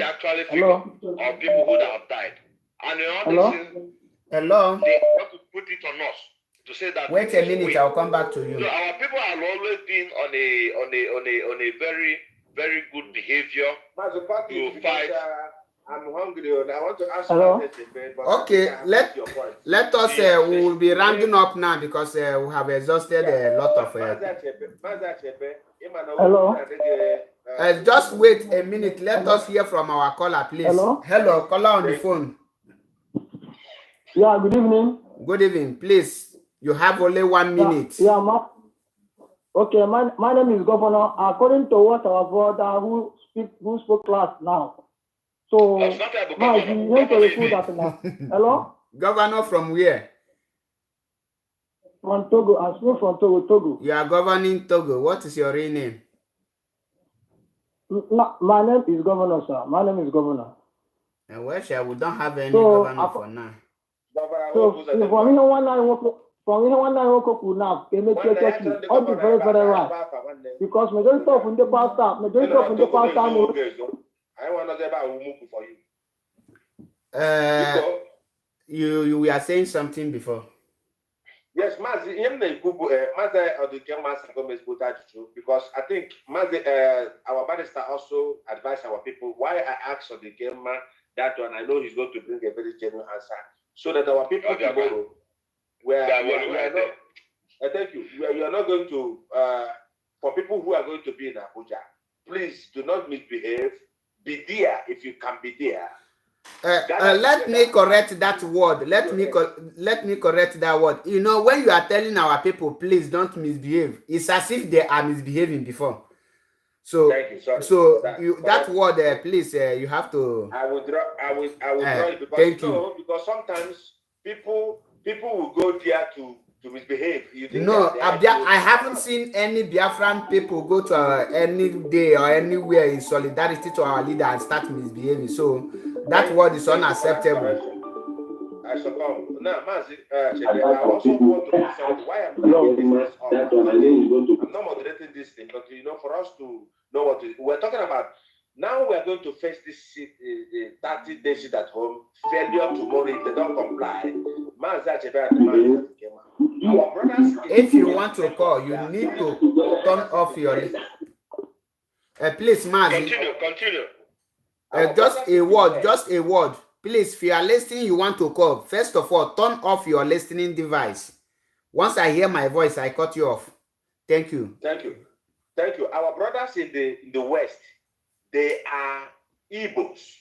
actual figure of people who have died. And you know, Hello. They want to put it on us to say that. Wait a minute, I'll come back to you. So our people have always been on a very, very good behavior to fight. I'm hungry and I want to ask Hello? Okay, let us we will be rounding up now because we have exhausted a lot of Hello? just wait a minute, let us hear from our caller, please. Hello, caller on the phone. Yeah, good evening. Good evening, please. You have only 1 minute. Okay, my name is Governor. According to what our brother who spoke last now. So, hello? Governor from where? From Togo. I'm still from Togo. You are governing Togo. What is your real name? No, my name is Governor, sir. My name is Governor. And well, sure, we don't have any governor for now. So, from here one night, now, they make it all be very, very right. Because majority of the pastor, I want to say about Umuku for you. You were saying something before. Yes, Mazi, because I think Mazi, our barrister also advised our people why I asked on the game that one. I know he's going to bring a very genuine answer so that our people tomorrow, thank you. You are not going to, for people who are going to be in Abuja, please do not misbehave. Be there if you can be there. Let me correct that word. Let me correct that word. You know, when you are telling our people, please don't misbehave, it's as if they are misbehaving before. So, that word, please, you have to. I will draw it because thank you. Because sometimes people will go there to misbehave. No, I haven't seen any Biafran people go to any day or anywhere in solidarity to our leader and start misbehaving. So that word is unacceptable. I succumb. Now, Mazi, I also want to say why I'm not moderating this thing, but you know, for us to know what we're talking about. Now we're going to face this 30-day sit at home, failure tomorrow if they don't comply. Our brothers, if you want to call, you need to turn off your please, Mazi. Continue. Just a word. Please, if you are listening, you want to call. First of all, turn off your listening device. Once I hear my voice, I cut you off. Thank you. Thank you. Our brothers in the West, they are Igbos.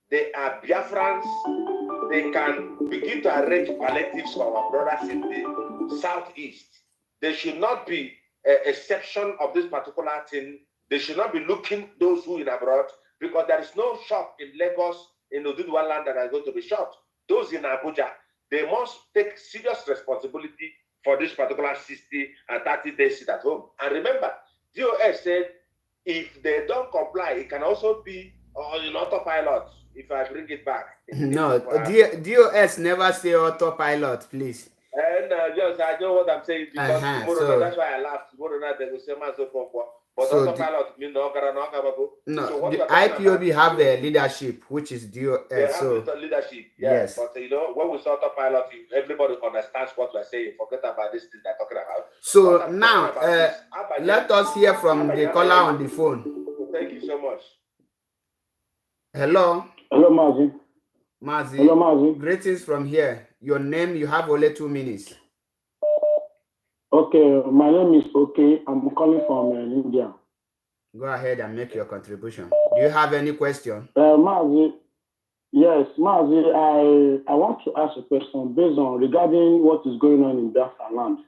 They are Biafrans. They can begin to arrange palliatives for our brothers in the Southeast. They should not be a section of this particular thing. They should not be looking those who in abroad, because there is no shop in Lagos, in Oduduwa land that are going to be shot. Those in Abuja, they must take serious responsibility for this particular 60 and 30 days sit at home. And remember, DOS said if they don't comply, it can also be on autopilot if I bring it back. No, DOS never say autopilot, please. And I know what I'm saying because tomorrow, that's why I laughed. Tomorrow night they will say, but so autopilot means no. So the IPOB have the leadership, which is DOS. They have the leadership, yes. But you know, when we say autopilot, everybody understands what we're saying. Forget about this thing they're talking about. So now, let us hear from the caller on the phone. Thank you so much. Hello. Hello, Mazi. Mazi. Hello, Mazi. Greetings from here. Your name, you have only 2 minutes. Okay, my name is Okay. I'm calling from India. Go ahead and make your contribution. Do you have any question? Mazi, yes, Mazi, I want to ask a question based on regarding what is going on in Biafra land.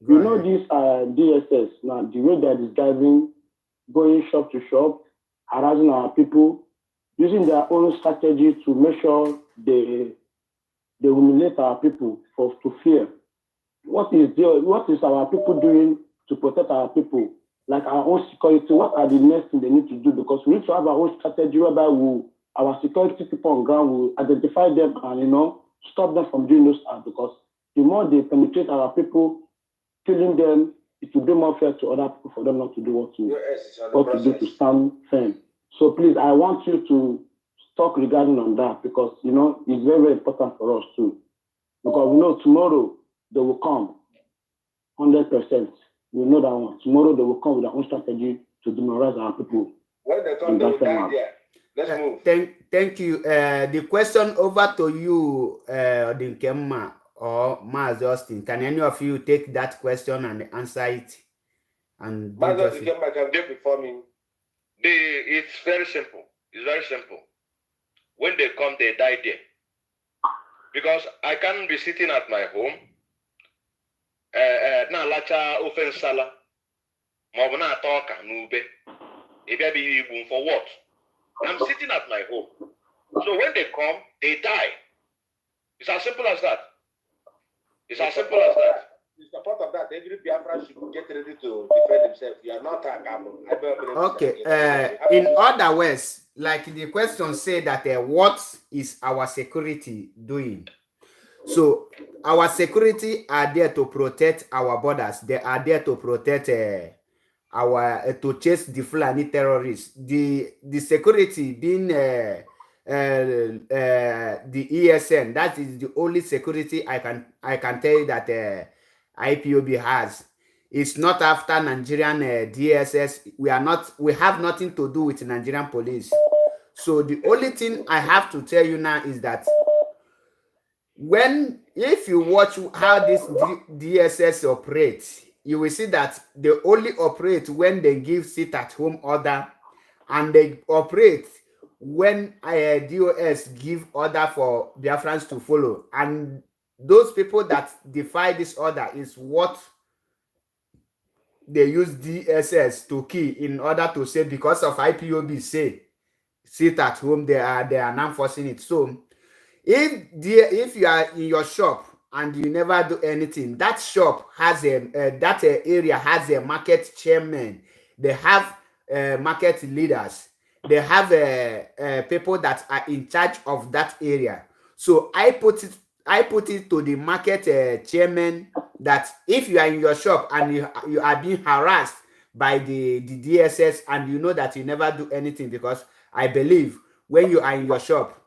You know this DSS now, the way that is driving, going shop to shop, harassing our people, using their own strategy to make sure they humiliate our people to fear. What is our people doing to protect our people? Like our own security, what are the next things they need to do? Because we need to have our own strategy whereby our security people on ground will identify them and stop them from doing those things. Because the more they penetrate our people, killing them, it will be more fair to other people for them not to do what to do to stand firm. So please, I want you to talk regarding on that because it's very, very important for us too. Because we know tomorrow they will come 100%. We know that one. Tomorrow they will come with their own strategy to demoralize our people. When they come, they will die there. Let's move. Thank you. The question over to you, Dinkemma or Maz Austin. Can any of you take that question and answer it? And Maz Dinkemma can do before me. It's very simple. It's very simple. When they come, they die there. Because I can't be sitting at my home. Na lacha ofen sala. Ma na talk nube. For what? I'm sitting at my home. So when they come, they die. It's as simple as that. It's as simple as that. In support of that, every Biafra should get ready to defend himself. You are not a cabo. Okay. In other words, like the question say that what is our security doing? So our security are there to protect our borders. They are there to protect to chase the Fulani terrorists. The security being the ESN. That is the only security I can tell you that IPOB has. It's not after Nigerian DSS. We have nothing to do with Nigerian police. So the only thing I have to tell you now is that if you watch how this DSS operates, you will see that they only operate when they give sit-at-home order, and they operate when DOS give order for Biafrans to follow. And those people that defy this order is what they use DSS to kill in order to say, because of IPOB say sit at home, they are not forcing it. So if you are in your shop and you never do anything, that shop has that area has a market chairman. They have market leaders. They have people that are in charge of that area. So I put it to the market chairman that if you are in your shop and you are being harassed by the DSS and you know that you never do anything, because I believe when you are in your shop,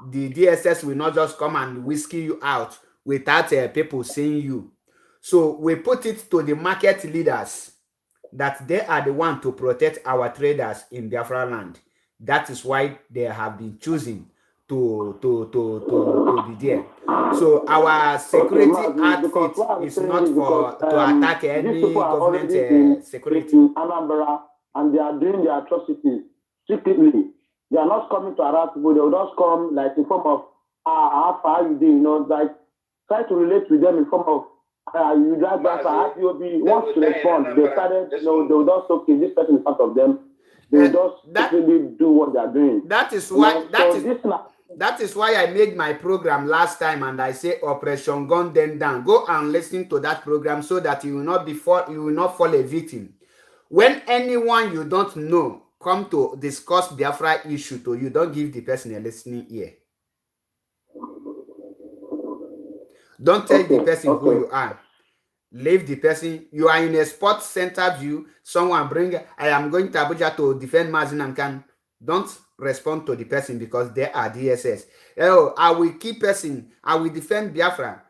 the DSS will not just come and whisk you out without people seeing you. So we put it to the market leaders that they are the one to protect our traders in Biafra land. That is why they have been choosing to be there. So our security outfit is not to attack any government security. Anambra, and they are doing their atrocities secretly. They are not coming to harass people. They will just come like in form of how far you do, like try to relate with them in form of you drive back IPOB wants to respond. They started, they will just okay, this person in front of them. They will just really do what they are doing. That is why that is why I made my program last time, and I say Operation Gun Them Down. Go and listen to that program so that you will not fall a victim. When anyone you don't know come to discuss Biafra issue to you, don't give the person a listening ear. Don't tell the person who you are. Leave the person. You are in a sports center view. Someone bring, I am going to Abuja to defend Mazi Namkan. Don't respond to the person because they are DSS. Oh, I will keep person. I will defend Biafra.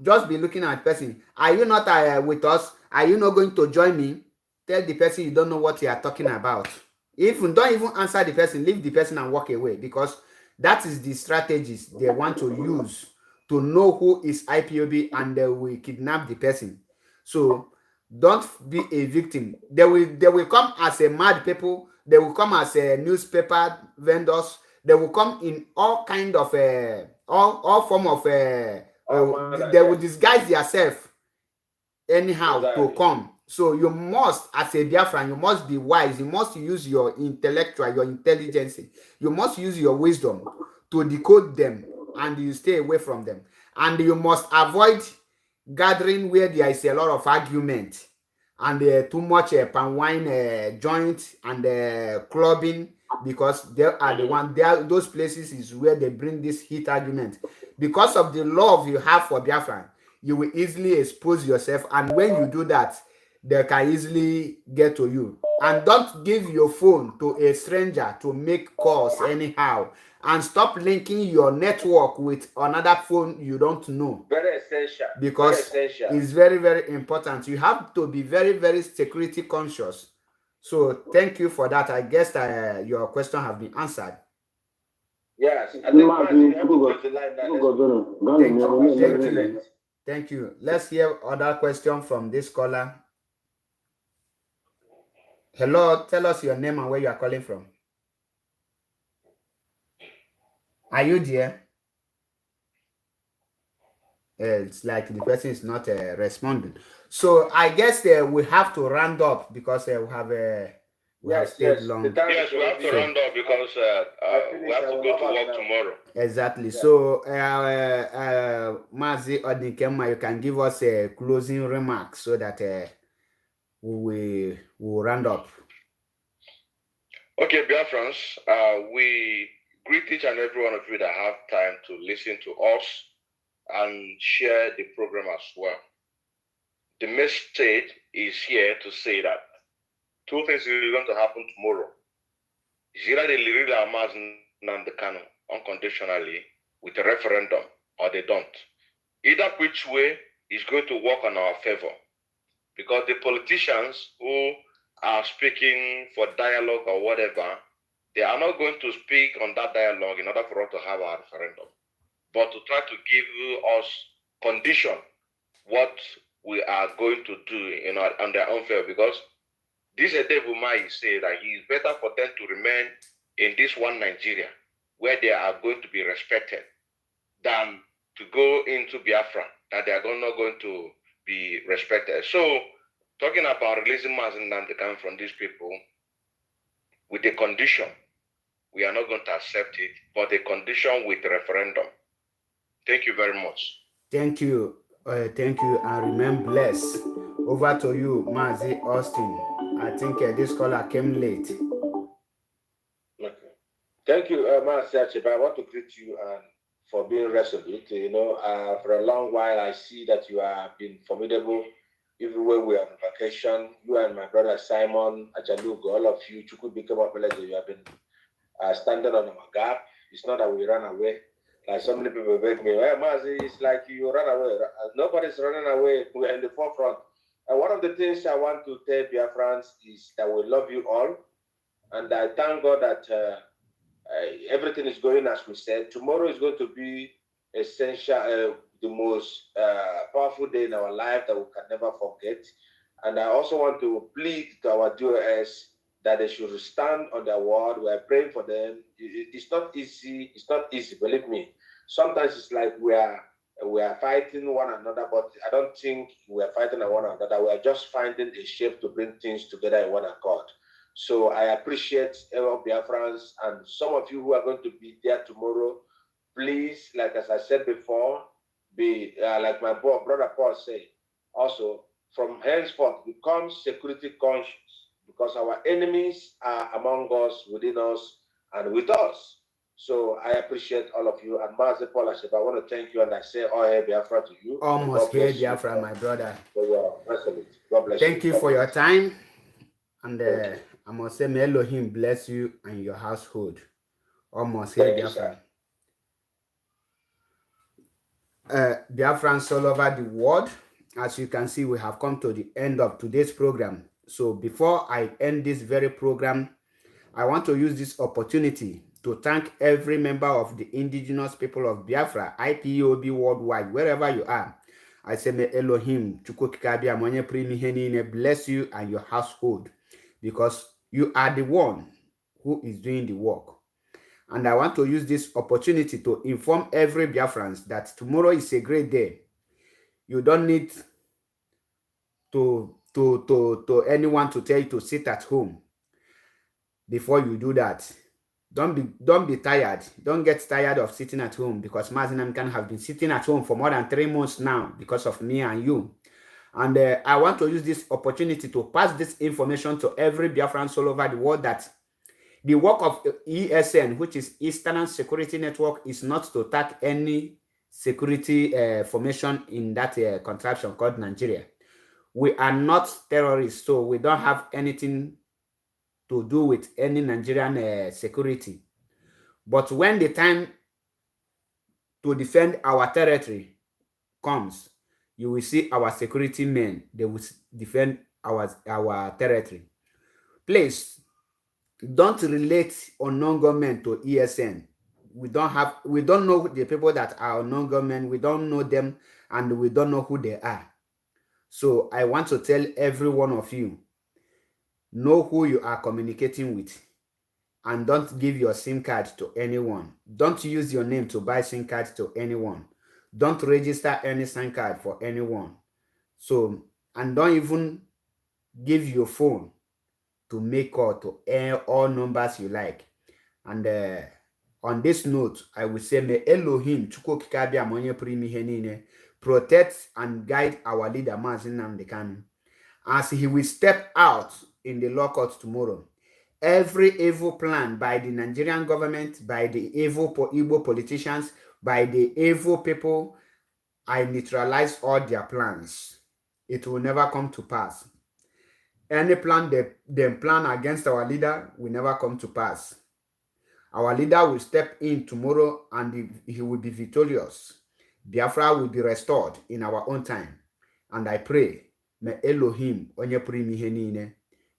Just be looking at person. Are you not with us? Are you not going to join me? Tell the person you don't know what you are talking about. Even don't even answer the person, leave the person and walk away, because that is the strategies they want to use to know who is IPOB, and they will kidnap the person. So don't be a victim. They will come as a mad people. They will come as a newspaper vendors. They will come in all kind of all form of they will disguise themselves anyhow to come. So you must, as a Biafran, you must be wise. You must use your intellectual, your intelligence. You must use your wisdom to decode them, and you stay away from them. And you must avoid gathering where there is a lot of argument and too much palm wine joint and clubbing, because they are the one there. Those places is where they bring this heat argument. Because of the love you have for Biafran, you will easily expose yourself, and when you do that, they can easily get to you. And don't give your phone to a stranger to make calls anyhow, and stop linking your network with another phone you don't know. Very essential. Because it's very, very important. You have to be very, very security conscious. So thank you for that. I guess that your question has been answered. Yes. I think you have to close the line. Thank you. Thank you. Let's hear other question from this caller. Hello, tell us your name and where you are calling from. Are you there? It's like the person is not responding. So I guess we have to round up, because we have stayed long. Yes, we have to round up because we have to go to work tomorrow. Exactly. Yeah. So, Mazi Odinkema, you can give us a closing remark so that we will round up. Okay, Biafrans, we greet each and every one of you that have time to listen to us and share the program as well. The message is here to say that two things are going to happen tomorrow. Either they release Ahmad Nnamdi Kanu unconditionally with a referendum, or they don't. Either which way is going to work on our favor, because the politicians who are speaking for dialogue or whatever, they are not going to speak on that dialogue in order for us to have our referendum, but to try to give us condition what we are going to do on their own favor. Because this Edebo Umahi say that it is better for them to remain in this one Nigeria, where they are going to be respected, than to go into Biafra, that they are not going to be respected. So, talking about releasing Mazi Nnamdi Kanu from these people, with a condition, we are not going to accept it, but a condition with referendum. Thank you very much. Thank you. Thank you, and remain blessed. Over to you, Mazi Austin. I think this caller came late. Okay. Thank you, Mazi Achebe. I want to greet you for being resolute. You know, for a long while, I see that you have been formidable. Even when we are on vacation, you and my brother Simon Ajalugo, all of you, you have been standing on our gap. It's not that we run away. Like so many people beg me, hey, Mazi, it's like you run away. Nobody's running away. We're in the forefront. And one of the things I want to tell Biafrans is that we love you all. And I thank God that everything is going as we said. Tomorrow is going to be essential, the most powerful day in our life that we can never forget. And I also want to plead to our DOS that they should stand on their word. We are praying for them. It's not easy. It's not easy, believe me. Sometimes it's like we are fighting one another, but I don't think we are fighting one another. We are just finding a shape to bring things together in one accord. So I appreciate all Biafrans, and some of you who are going to be there tomorrow, please, like as I said before, be like my brother Paul said, also from henceforth become security conscious, because our enemies are among us, within us, and with us. So I appreciate all of you. And Mazi Paul Achebe, I want to thank you, and I say, oh, hey, Biafra to you. Almost here, Biafra, my brother. God bless you. Thank you for your time. And I must say, may Elohim bless you and your household. Almost here, Biafra. Biafrans all over the world. As you can see, we have come to the end of today's program. So before I end this very program, I want to use this opportunity to thank every member of the indigenous people of Biafra, IPOB worldwide, wherever you are. I say, may Elohim, bless you and your household, because you are the one who is doing the work. And I want to use this opportunity to inform every Biafrans that tomorrow is a great day. You don't need to anyone to tell you to sit at home. Before you do that, don't be tired. Don't get tired of sitting at home, because Mazi Nnamdi Kanu have been sitting at home for more than 3 months now because of me and you. And I want to use this opportunity to pass this information to every Biafran all over the world, that the work of ESN, which is Eastern Security Network, is not to attack any security formation in that contraption called Nigeria. We are not terrorists, so we don't have anything to do with any Nigerian security. But when the time to defend our territory comes, you will see our security men. They will defend our territory. Please, don't relate unknown government to ESN. We don't know the people that are unknown government. We don't know them, and we don't know who they are. So I want to tell every one of you, know who you are communicating with, and don't give your SIM card to anyone. Don't use your name to buy SIM cards to anyone. Don't register any SIM card for anyone. So, and don't even give your phone to make call to all numbers you like. And on this note, I will say, may Elohim protect and guide our leader Mazi Nnamdi Kanu as he will step out in the lockout tomorrow. Every evil plan by the Nigerian government, by the evil Igbo politicians, by the evil people, I neutralize all their plans. It will never come to pass. Any plan they plan against our leader will never come to pass. Our leader will step in tomorrow and he will be victorious. Biafra will be restored in our own time. And I pray, may Elohim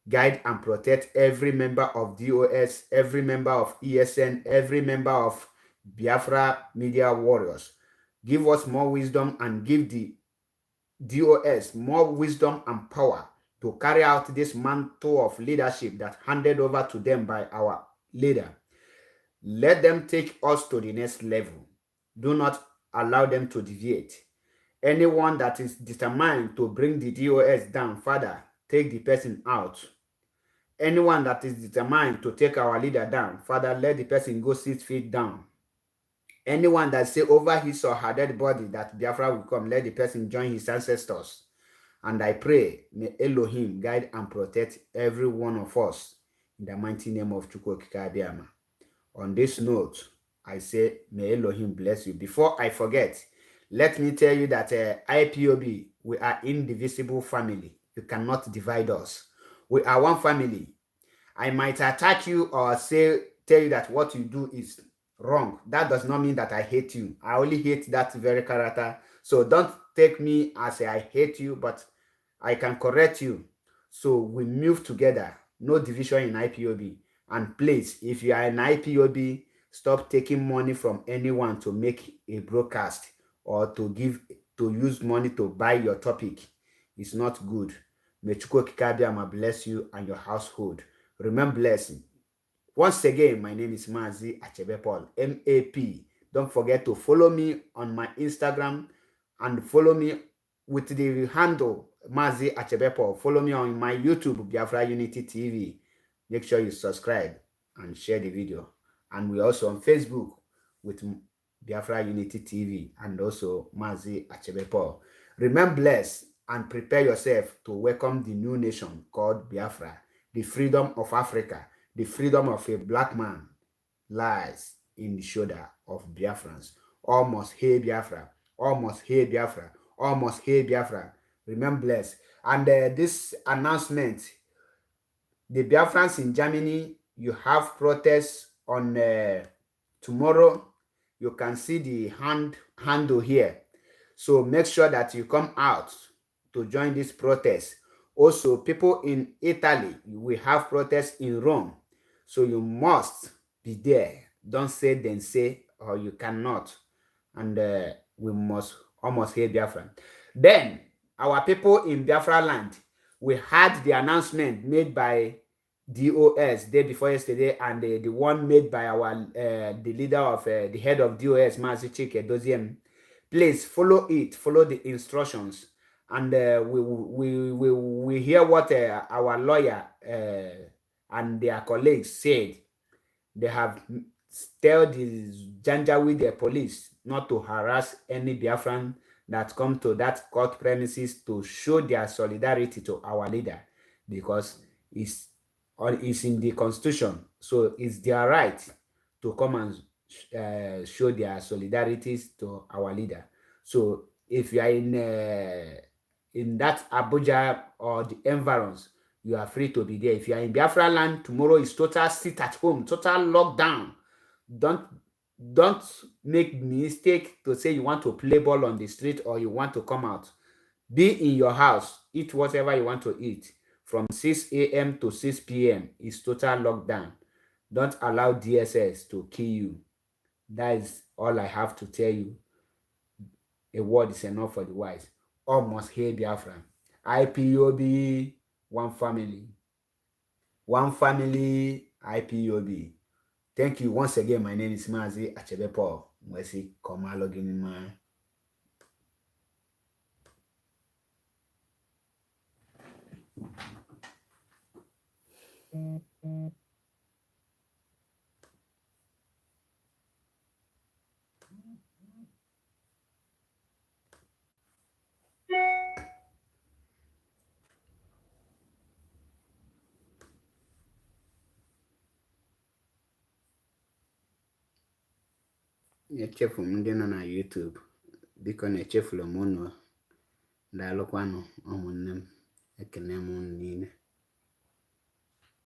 guide and protect every member of DOS, every member of ESN, every member of Biafra Media Warriors. Give us more wisdom and give the DOS more wisdom and power to carry out this mantle of leadership that handed over to them by our leader. Let them take us to the next level. Do not allow them to deviate. Anyone that is determined to bring the DOS down, Father, take the person out. Anyone that is determined to take our leader down, Father, let the person go 6 feet down. Anyone that say over his or her dead body that Biafra will come, let the person join his ancestors. And I pray, may Elohim guide and protect every one of us in the mighty name of Chukwu Okike Abiama. On this note, I say, may Elohim bless you. Before I forget, let me tell you that IPOB, we are indivisible family. You cannot divide us. We are one family. I might attack you or tell you that what you do is wrong. That does not mean that I hate you. I only hate that very character. So don't take me as I hate you, but I can correct you. So we move together. No division in IPOB. And please, if you are an IPOB, stop taking money from anyone to make a broadcast or to use money to buy your topic. It's not good. May Chukwu Okike Abiama bless you and your household. Remember blessing. Once again, my name is Mazi Achebe Paul, MAP. Don't forget to follow me on my Instagram and follow me with the handle Mazi Achebe Paul. Follow me on my YouTube, Biafra Unity TV. Make sure you subscribe and share the video. And we're also on Facebook with Biafra Unity TV and also Mazi Achebe Paul. Remember blessed and prepare yourself to welcome the new nation called Biafra. The freedom of Africa, the freedom of a black man lies in the shoulder of Biafrans. All must hail Biafra. All must hail Biafra. All must hail Biafra. Remember blessed. And this announcement, the Biafrans in Germany, you have protests on tomorrow. You can see the handle here. So make sure that you come out to join this protest. Also, people in Italy, we have protests in Rome. So you must be there. Don't say then say, or you cannot. And we must almost hear Biafra. Then our people in Biafra land, we had the announcement made by DOS day before yesterday, and the one made by our the leader of the head of DOS, Mazi Chike Doziem. Please follow it, follow the instructions, and we hear what our lawyer and their colleagues said. They have tell the Janjaweed the police not to harass any Biafran that come to that court premises to show their solidarity to our leader, because it's in the constitution, so it's their right to come and show their solidarities to our leader. So if you are in that Abuja or the environs, you are free to be there. If you are in Biafra land, tomorrow is total sit at home, total lockdown. Don't make mistake to say you want to play ball on the street or you want to come out. Be in your house, eat whatever you want to eat. From 6 a.m. to 6 p.m. is total lockdown. Don't allow DSS to kill you. That is all I have to tell you. A word is enough for the wise. Almost hear Biafra. IPOB, one family. One family, IPOB. Thank you once again. My name is Mazi Achebe Paul. Mwesi koma login in my. Echefu m ndị nọ na YouTube, biko na echefula m unu daalụkwanụ ụmụnne m, ekene m unu niile.